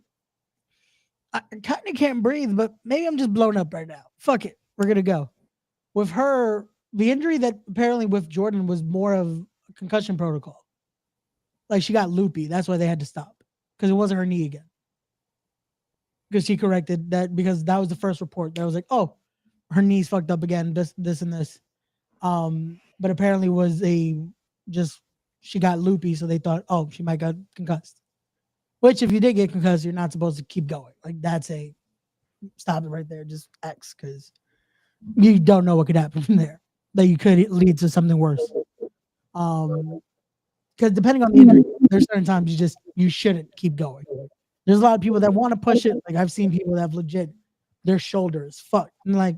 Speaker 10: I kind of can't breathe, but maybe I'm just blown up right now. Fuck it, we're gonna go. With her, the injury that apparently with Jordan was more of a concussion protocol. Like she got loopy, that's why they had to stop, because it wasn't her knee again. Because she corrected that, because that was the first report that was like, oh, her knee's fucked up again, this and this. But apparently was she got loopy, so they thought, oh, she might got concussed. Which, if you did get concussed, you're not supposed to keep going. Like, that's stop it right there, just X, because you don't know what could happen from there. That you could lead to something worse. Because depending on the injury, there's certain times you shouldn't keep going. There's a lot of people that want to push it. Like I've seen people that have legit their shoulders fucked. And like,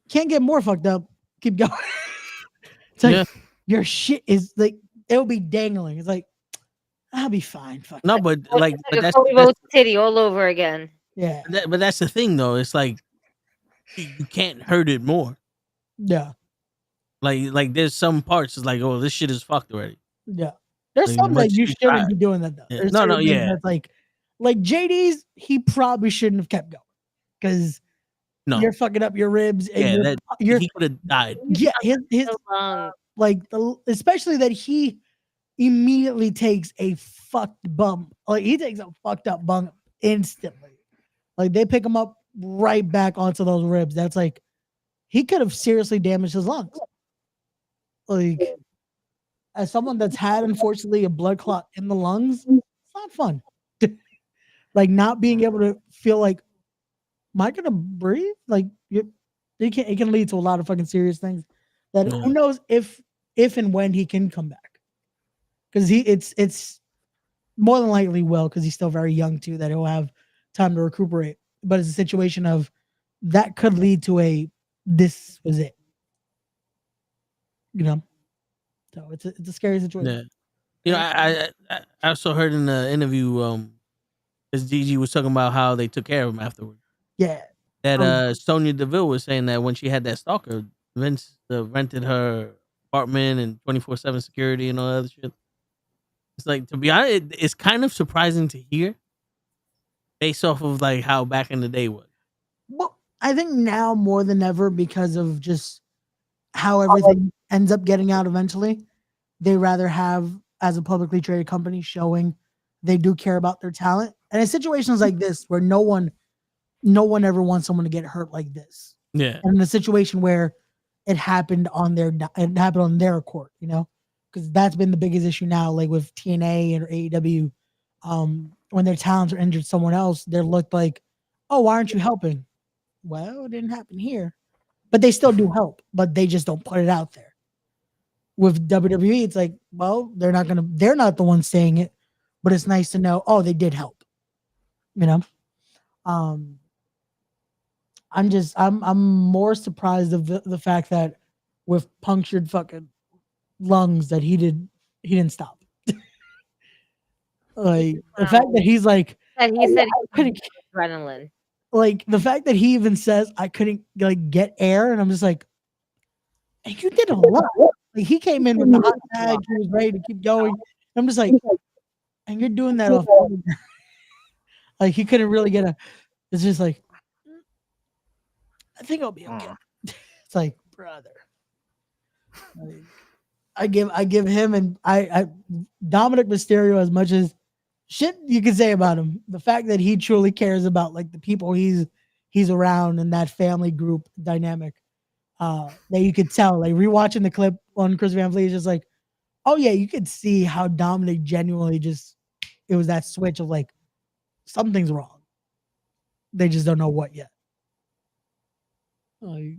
Speaker 10: can't get more fucked up. Keep going. It's like your shit is like it'll be dangling. It's like I'll be fine. Fuck
Speaker 3: No,
Speaker 10: that.
Speaker 3: but like, but that's
Speaker 5: Cody Rhodes titty all over again.
Speaker 10: Yeah.
Speaker 3: but that's the thing though. It's like you can't hurt it more.
Speaker 10: Yeah.
Speaker 3: Like there's some parts. It's like, oh, this shit is fucked already.
Speaker 10: Yeah. There's
Speaker 3: Like,
Speaker 10: some
Speaker 3: much
Speaker 10: that you
Speaker 3: too
Speaker 10: shouldn't
Speaker 3: tired.
Speaker 10: be doing that though.
Speaker 3: Yeah.
Speaker 10: There's
Speaker 3: No,
Speaker 10: certain things
Speaker 3: yeah.
Speaker 10: that's like JD's, he probably shouldn't have kept going because
Speaker 3: No.
Speaker 10: you're fucking up your ribs and
Speaker 3: Yeah,
Speaker 10: you're
Speaker 3: he could have died.
Speaker 10: yeah, his
Speaker 5: So long.
Speaker 10: like especially that he immediately takes a fucked bump. Like he takes a fucked up bump instantly. Like they pick him up right back onto those ribs. That's like he could have seriously damaged his lungs. Like as someone that's had unfortunately a blood clot in the lungs, it's not fun. Like not being able to feel like, am I gonna breathe? Like it can lead to a lot of fucking serious things. That who knows if and when he can come back. Because it's more than likely will, because he's still very young too, that he'll have time to recuperate. But it's a situation of that could lead to this was it. You know? So it's a scary situation.
Speaker 3: Yeah. You know, I also heard in the interview, as Gigi was talking about how they took care of him afterwards.
Speaker 10: Yeah.
Speaker 3: That Sonya Deville was saying that when she had that stalker, Vince rented her apartment and 24/7 security and all that other shit. It's like, to be honest, it's kind of surprising to hear based off of like how back in the day was.
Speaker 10: Well, I think now more than ever, because of just how everything ends up getting out eventually, they rather have, as a publicly traded company, showing they do care about their talent. And in situations like this, where no one ever wants someone to get hurt like this.
Speaker 3: Yeah.
Speaker 10: And in a situation where it happened on their court, you know, because that's been the biggest issue now, like with TNA and AEW, when their talents are injured someone else, they're looked like, oh, why aren't you helping? Well, it didn't happen here, but they still do help, but they just don't put it out there. With WWE, it's like, well, they're not the ones saying it, but it's nice to know, oh, they did help, you know? I'm more surprised of the fact that with punctured fucking lungs that he didn't stop. Like the fact that he's like,
Speaker 5: And he said
Speaker 10: I couldn't,
Speaker 5: adrenaline.
Speaker 10: like the fact that he even says I couldn't like get air, and I'm just like, hey, you did a lot. Like he came in with the hot tag, he was ready to keep going. I'm just like, and you're doing that off. Like he couldn't really get it's just like, I think I'll be okay. It's like, brother. Like, I give him and I Dominic Mysterio, as much as shit you can say about him, the fact that he truly cares about like the people he's around and that family group dynamic, that you could tell. Like rewatching the clip on Chris Van Vliet is just like, oh yeah, you could see how Dominic genuinely it was that switch of like, something's wrong. They just don't know what yet. Like,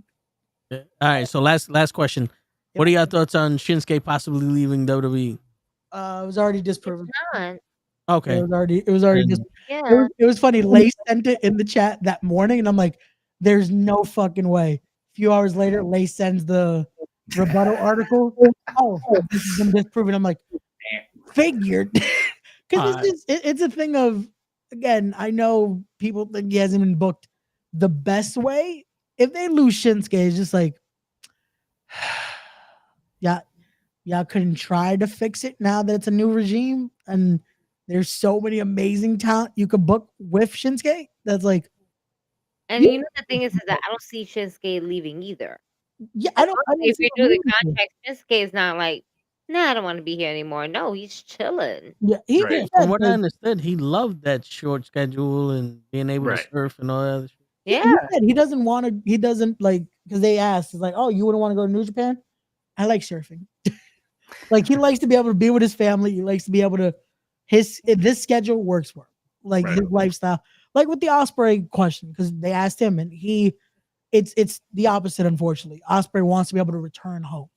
Speaker 3: All right, so last question. What are your thoughts on Shinsuke possibly leaving WWE?
Speaker 10: it was already disproven.
Speaker 5: Not.
Speaker 3: Okay.
Speaker 10: It was already just.
Speaker 5: Yeah.
Speaker 10: It was funny. Lace sent it in the chat that morning, and I'm like, "There's no fucking way." A few hours later, Lace sends the rebuttal article. Oh, this has been disproven. I'm like, figured, because it's a thing of, again, I know people think he hasn't been booked the best way. If they lose Shinsuke, it's just like, y'all couldn't try to fix it now that it's a new regime and there's so many amazing talent you could book with Shinsuke. That's like,
Speaker 5: And you know the thing is that I don't see Shinsuke leaving either.
Speaker 10: yeah, I don't
Speaker 5: If
Speaker 10: see
Speaker 5: you
Speaker 10: the
Speaker 5: do the
Speaker 10: reason.
Speaker 5: contract, Shinsuke is not like, nah, I don't want to be here anymore. No, he's chilling.
Speaker 10: Yeah, he
Speaker 1: Right.
Speaker 10: just
Speaker 3: From
Speaker 10: said,
Speaker 3: what I
Speaker 10: like,
Speaker 3: understood, he loved that short schedule and being able to
Speaker 1: Right.
Speaker 3: surf and all that other shit.
Speaker 5: Yeah.
Speaker 10: he said he doesn't want to. He doesn't like, because they asked, it's like, oh, you wouldn't want to go to New Japan? I like surfing. Like he likes to be able to be with his family. He likes to be able to this schedule works for him. Like
Speaker 1: Right.
Speaker 10: his lifestyle. Like with the Ospreay question, because they asked him and it's the opposite, unfortunately. Ospreay wants to be able to return home.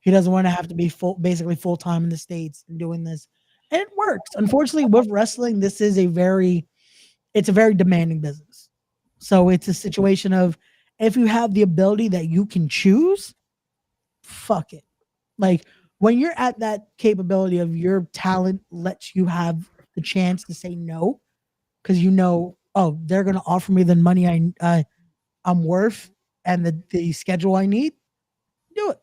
Speaker 10: He doesn't want to have to be basically full time in the States and doing this. and it works. Unfortunately, with wrestling, this is it's a very demanding business. So it's a situation of if you have the ability that you can choose, fuck it. Like when you're at that capability of your talent lets you have the chance to say no, because oh, they're gonna offer me the money I'm worth and the schedule I need. Do it.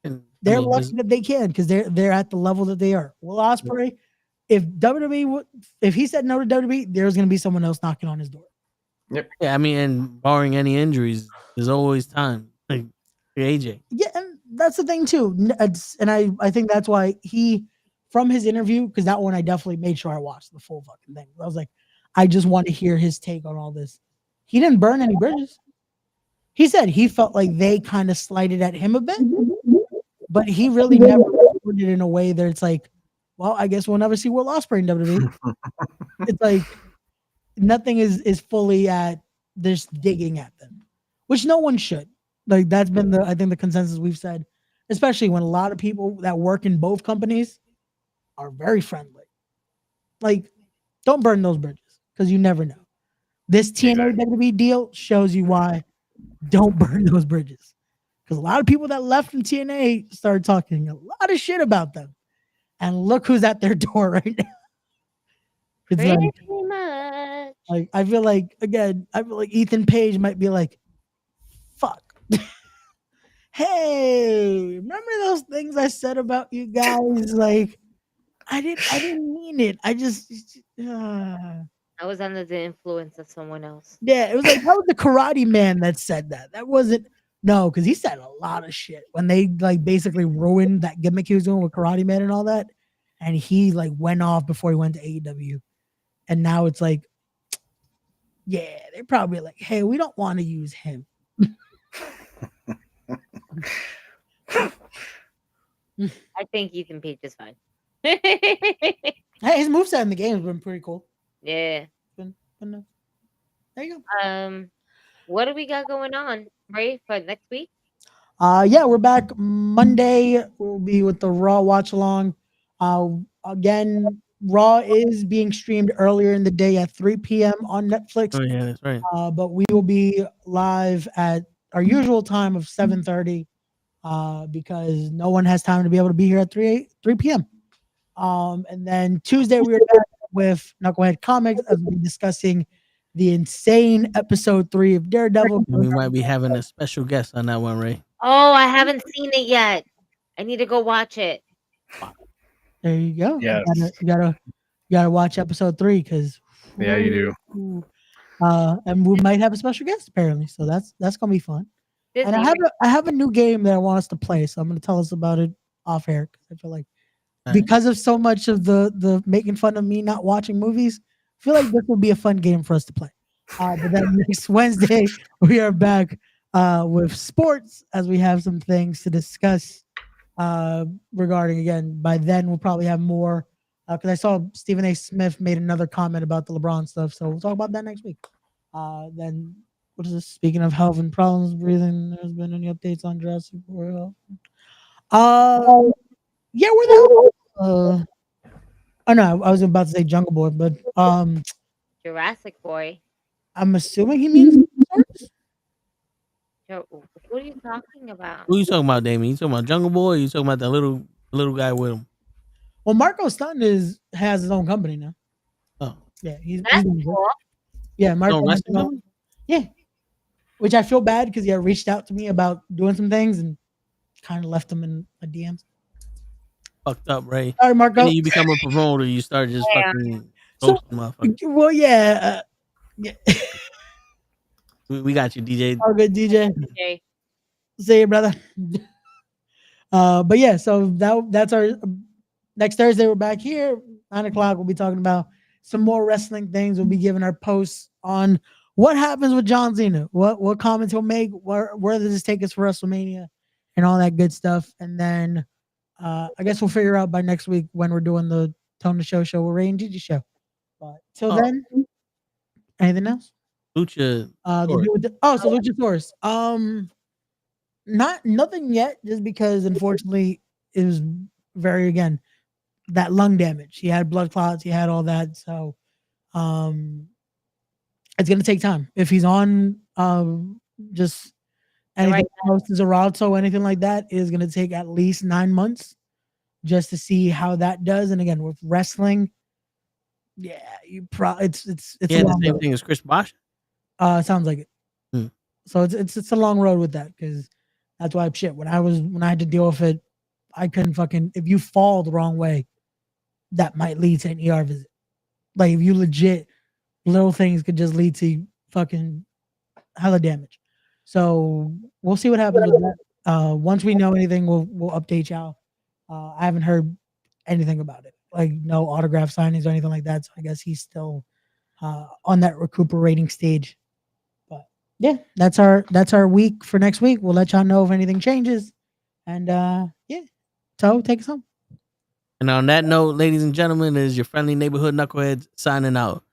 Speaker 3: And,
Speaker 10: They're lucky that they can because they're at the level that they are. Will Ospreay, if WWE if he said no to WWE, there's gonna be someone else knocking on his door.
Speaker 1: Yep.
Speaker 3: Yeah, I mean, and barring any injuries, there's always time. Like AJ.
Speaker 10: Yeah, and that's the thing too. And I think that's why he, from his interview, because that one I definitely made sure I watched the full fucking thing. I was like, I just want to hear his take on all this. He didn't burn any bridges. He said he felt like they kind of slighted at him a bit, but he really never put it in a way that it's like, well, I guess we'll never see Will Ospreay in WWE. It's like nothing is fully at this digging at them, which no one should. Like that's been I think the consensus we've said, especially when a lot of people that work in both companies are very friendly. Like, don't burn those bridges because you never know. This TNA WWE deal shows you why. Don't burn those bridges. Because a lot of people that left from TNA started talking a lot of shit about them. And look who's at their door right now. It's
Speaker 5: Pretty much.
Speaker 10: like I feel like Ethan Page might be like, fuck. Hey, remember those things I said about you guys? Like, I didn't mean it. I just
Speaker 5: I was under the influence of someone else.
Speaker 10: yeah, it was like that was the Karate Man that said that. That wasn't because he said a lot of shit when they like basically ruined that gimmick he was doing with Karate Man and all that, and he like went off before he went to AEW, and now it's like, yeah, they're probably like, hey, we don't want to use him.
Speaker 5: I think Ethan Page is fine.
Speaker 10: Hey, his moveset in the game has been pretty cool.
Speaker 5: Yeah.
Speaker 10: There you go.
Speaker 5: What do we got going on, Ray, for next week?
Speaker 10: Yeah, we're back Monday. We'll be with the Raw watch along. Again, Raw is being streamed earlier in the day at 3 p.m. on Netflix.
Speaker 3: Oh yeah, that's right.
Speaker 10: But we will be live at our usual time of 7:30 because no one has time to be able to be here at 3 p.m. And then Tuesday we are back with NuKKle Comics as we'll be discussing the insane episode 3 of Daredevil.
Speaker 3: And we might be having a special guest on that one, Ray.
Speaker 5: Oh, I haven't seen it yet. I need to go watch it.
Speaker 10: There you go.
Speaker 1: Yes.
Speaker 10: You gotta watch episode 3 because
Speaker 1: Yeah, you do.
Speaker 10: And we might have a special guest apparently, so that's gonna be fun.
Speaker 5: Disney.
Speaker 10: And I have a new game that I want us to play, so I'm gonna tell us about it off air because I feel like because of so much of the making fun of me not watching movies, I feel like this will be a fun game for us to play. But then next Wednesday we are back with sports as we have some things to discuss regarding again. By then we'll probably have more because I saw Stephen A. Smith made another comment about the LeBron stuff, so we'll talk about that next week. Then what is this? Speaking of health and problems breathing, there's been any updates on Jurassic World? Yeah, we're the oh no, I was about to say Jungle Boy, but
Speaker 5: Jurassic Boy.
Speaker 10: I'm assuming he means
Speaker 5: What are you talking about?
Speaker 3: Who you talking about, Damien? You talking about Jungle Boy? Or you talking about the little guy with him?
Speaker 10: well, Marco Stunt has his own company now.
Speaker 3: Oh,
Speaker 10: Yeah, he's
Speaker 5: That's
Speaker 10: doing good.
Speaker 5: cool.
Speaker 10: Yeah, Marco.
Speaker 3: no wrestling company?
Speaker 10: Yeah, which I feel bad because he reached out to me about doing some things and kind of left him in my DMs.
Speaker 3: Fucked up, Ray.
Speaker 10: Sorry, Marco.
Speaker 3: And then you become a promoter, you start just fucking
Speaker 10: So-
Speaker 3: ghosting motherfuckers.
Speaker 10: Well, yeah.
Speaker 3: We got you, DJ.
Speaker 10: All good, DJ.
Speaker 5: Okay.
Speaker 10: See you, brother. But yeah, so that's our next Thursday. We're back here, 9:00. We'll be talking about some more wrestling things. We'll be giving our posts on what happens with John Cena, what comments he'll make, where does this take us for WrestleMania, and all that good stuff. And then I guess we'll figure out by next week when we're doing the Tone the Show with Ray and Gigi show. But till then, anything else?
Speaker 3: Lucha.
Speaker 10: So Luchasaurus. Nothing yet, just because unfortunately it was very that lung damage. He had blood clots. He had all that. So it's gonna take time. If he's on just anything close to Xarelto or anything like that, it is gonna take at least 9 months just to see how that does. And again, with wrestling, yeah, you probably it's
Speaker 3: yeah, the same thing as Chris Bosh.
Speaker 10: Sounds like it. So it's a long road with that, because that's why shit. When I had to deal with it, I couldn't fucking. If you fall the wrong way, that might lead to an ER visit. Like if you legit, little things could just lead to fucking hella damage. So we'll see what happens with that. Once we know anything, we'll update y'all. I haven't heard anything about it, like no autograph signings or anything like that. So I guess he's still on that recuperating stage. But yeah, that's our week for next week. We'll let y'all know if anything changes. And yeah, so take us home.
Speaker 3: And on that note, ladies and gentlemen, is your friendly neighborhood knuckleheads signing out.